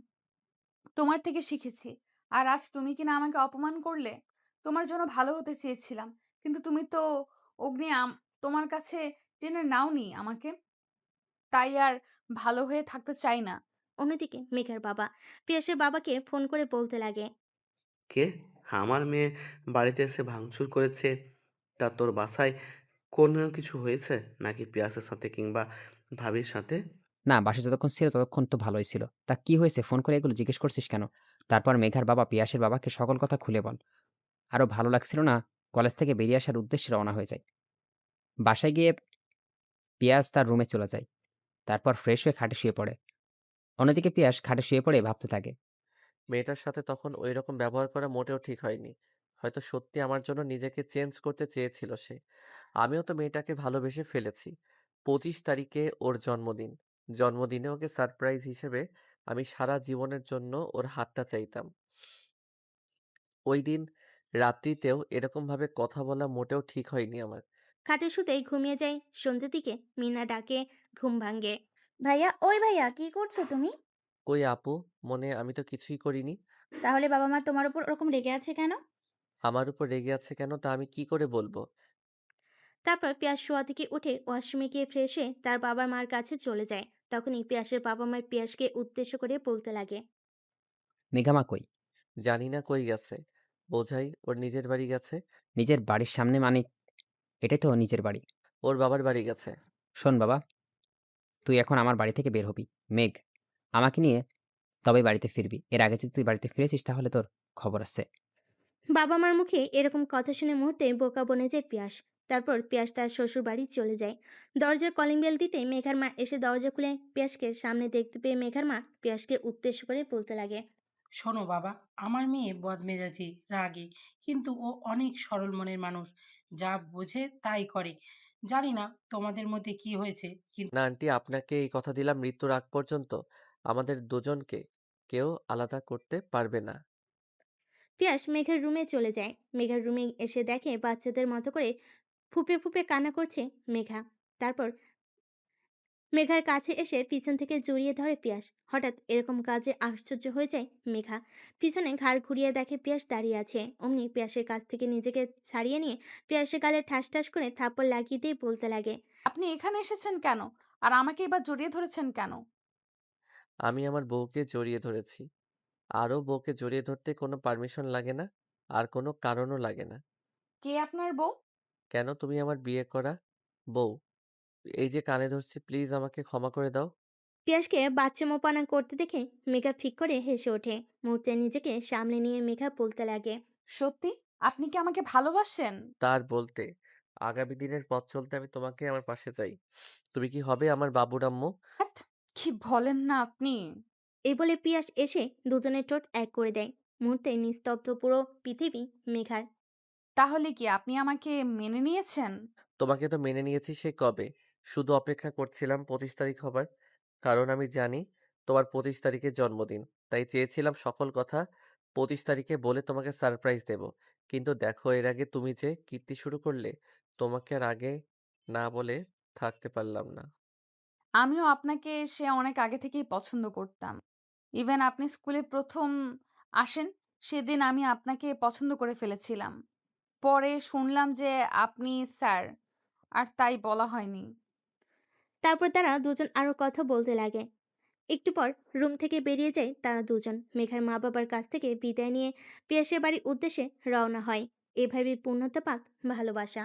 তোমার থেকে শিখেছি। আর আজ তুমি কিনা আমাকে অপমান করলে? তোমার জন্য ভালো হতে চেয়েছিলাম। কিন্তু তুমি তো অগ্নি তোমার কাছে টেনে নাওনি আমাকে। তাই আর ভালো হয়ে থাকতে চাই না। অন্যদিকে মেঘার বাবা পিয়াসের বাবাকে ফোন করে বলতে লাগে, কে? আমার মেয়ে বাড়িতে এসে ভাঙচুর করেছে। তা তোর বাসায় কোনো কিছু হয়েছে নাকি পিয়াসের সাথে কিংবা ভাবির সাথে? না, বাসায় যতক্ষণ ছিল ততক্ষণ তো ভালোই ছিল। তা কি হয়েছে? ফোন করে এগুলো জিজ্ঞেস করছিস কেন? তারপর মেঘার বাবা পিয়াসের বাবাকে সকল কথা খুলে বল। আরও ভালো লাগছিল না, কলেজ থেকে বেরিয়ে আসার উদ্দেশ্যে রওনা হয়ে যায়। বাসায় গিয়ে পিয়াস তার রুমে চলে যায়। তারপর ফ্রেশ হয়ে খাটে শুয়ে পড়ে। অন্যদিকে পিয়াস খাটে শুয়ে পড়ে ভাবতে থাকে। মেয়েটার সাথে তখন ঐরকম ব্যবহার করা মোটেও ঠিক হয়নি। হয়তো সত্যি আমার জন্য নিজেকে চেঞ্জ করতে চেয়েছিল সে। আমিও তো মেয়েটাকে ভালোবেসে ফেলেছি। 25 তারিখে ওর জন্মদিন। জন্মদিনে ওকে সারপ্রাইজ হিসেবে আমি সারা জীবনের জন্য ওর হাতটা চাইতাম। ওই দিন রাত্রিতেও এরকমভাবে কথা বলা মোটেও ঠিক হয়নি আমার। খাটে শুতেই ঘুমিয়ে যায়। সন্ধ্যের দিকে মিনা ডাকে, ঘুম ভাঙে। ভাইয়া, ওই ভাইয়া, কি করছো তুমি? কই আপু, মনে আমি তো কিছুই করিনি। তাহলে বাবা মা তোমার উপর ওরকম রেগে আছে কেন? আমার উপর রেগে আছে কেন তা আমি কি করে বলবো? তারপর পিয়াস শোয়া থেকে উঠে ওয়াশরুমে গিয়ে ফ্রেশ হয়ে তার বাবা মার কাছে চলে যায়। তখনই পিয়াসের বাবা মার পিয়াসকে উদ্দেশ্য করে বলতে লাগে, মেঘামা কই? জানি না কই গেছে। বোঝাই ওর নিজের বাড়ি গেছে। নিজের বাড়ির সামনে মানে? এটাই তো ওর নিজের বাড়ি। ওর বাবার বাড়ি গেছে। শোন বাবা, তুই এখন আমার বাড়ি থেকে বের হবি। মেঘ, আমাকে নিয়ে তবে বাড়িতে ফিরবি। এর আগে যদি তুই বাড়িতে ফিরেছিস তাহলে তোর খবর আছে। বাবা মার মুখে এরকম কথা শুনে মুহূর্তে বোকা বনে যায় পিয়াস। তারপর পিয়াস তার শ্বশুর বাড়ি চলে যায়। দরজার কলিং বেল দিতে মেঘার মা এসে দরজা খুলে পিয়াসকে সামনে দেখতে পেয়ে মেঘার মা পিয়াসকে উদ্দেশ্য করে বলতে লাগে, শোনো বাবা, আমার মেয়ে বদমেজাজি, রাগী, কিন্তু ও অনেক সরল মনের মানুষ। যা বোঝে তাই করে। জানি না তোমাদের মধ্যে কি হয়েছে, কিন্তু না আন্টি, আপনাকে এই কথা দিলাম মৃত্যুর আগ পর্যন্ত আমাদের দুজনকে কেউ আলাদা করতে পারবে না। পিয়াস মেঘার রুমে চলে যায়। মেঘার রুমে এসে দেখে বাচ্চাদের মতো করে ফুপে ফুপে কান্না করছে মেঘা। তারপর মেঘার কাছে এসে পিছন থেকে জড়িয়ে ধরে পিয়াস। হঠাৎ এরকম কাজে আশ্চর্য হয়ে যায় মেঘা। পিছনে ঘাড় ঘুরিয়ে দেখে পিয়াস দাঁড়িয়ে আছে। অমনি পিয়াসের কাছ থেকে নিজেকে ছাড়িয়ে নিয়ে পিয়াসের গালে ঠাস ঠাস করে থাপ্পড় লাগিয়ে দিয়ে বলতে লাগে, আপনি এখানে এসেছেন কেন? আর আমাকে এবার জড়িয়ে ধরেছেন কেন? আমি আমার বউকে জড়িয়ে ধরেছি। আরও বউকে জড়িয়ে ধরতে কোনো পারমিশন লাগে না, আর কোনো কারণও লাগে না। কে আপনার বউ? কেন, তুমি আমার বিয়ে করা বউ। এই যে কানে ধরছি, প্লিজ আমাকে ক্ষমা করে দাও। পিয়াসকে বাচ্চামোপানা করতে দেখে মেঘা ফিক করে হেসে ওঠে। মুহূর্তে নিজেকে সামলে নিয়ে মেঘা বলতে লাগে, সত্যি? আপনি কি আমাকে ভালোবাসেন? তার বলতে, আগামী দিনের পথ চলতে আমি তোমাকে আমার পাশে চাই। তুমি কি হবে আমার বাবুর আম্মু? ধ্যাৎ, কি বলেন না আপনি? এই বলে পিয়াস এসে দুজনের ঠোঁট এক করে দেয়। মুহূর্তে নিস্তব্ধ পুরো পৃথিবী মেঘার। তাহলে কি আপনি আমাকে মেনে নিয়েছেন? তোমাকে তো মেনে নিয়েছি সে কবে। শুধু অপেক্ষা করছিলাম 25 তারিখ হবার। কারণ আমি জানি তোমার 25 তারিখে জন্মদিন। তাই চেয়েছিলাম সকল কথা 25 তারিখে বলে তোমাকে সারপ্রাইজ দেব। কিন্তু দেখো এর আগে তুমি যে কীর্তি শুরু করলে, তোমাকে আর আগে না বলে থাকতে পারলাম না। আমিও আপনাকে সে অনেক আগে থেকেই পছন্দ করতাম। ইভেন আপনি স্কুলে ১ম আসেন, সেদিন আমি আপনাকে পছন্দ করে ফেলেছিলাম। পরে শুনলাম যে আপনি স্যার, আর তাই বলা হয়নি। তারপর তারা দুজন আরো কথা বলতে লাগে। একটু পর রুম থেকে বেরিয়ে যায় তারা দুজন। মেঘার মা বাবার কাছ থেকে বিদায় নিয়ে পিয়াসের বাড়ির উদ্দেশ্যে রওনা হয়। এভাবে পূর্ণতা পাক ভালোবাসা।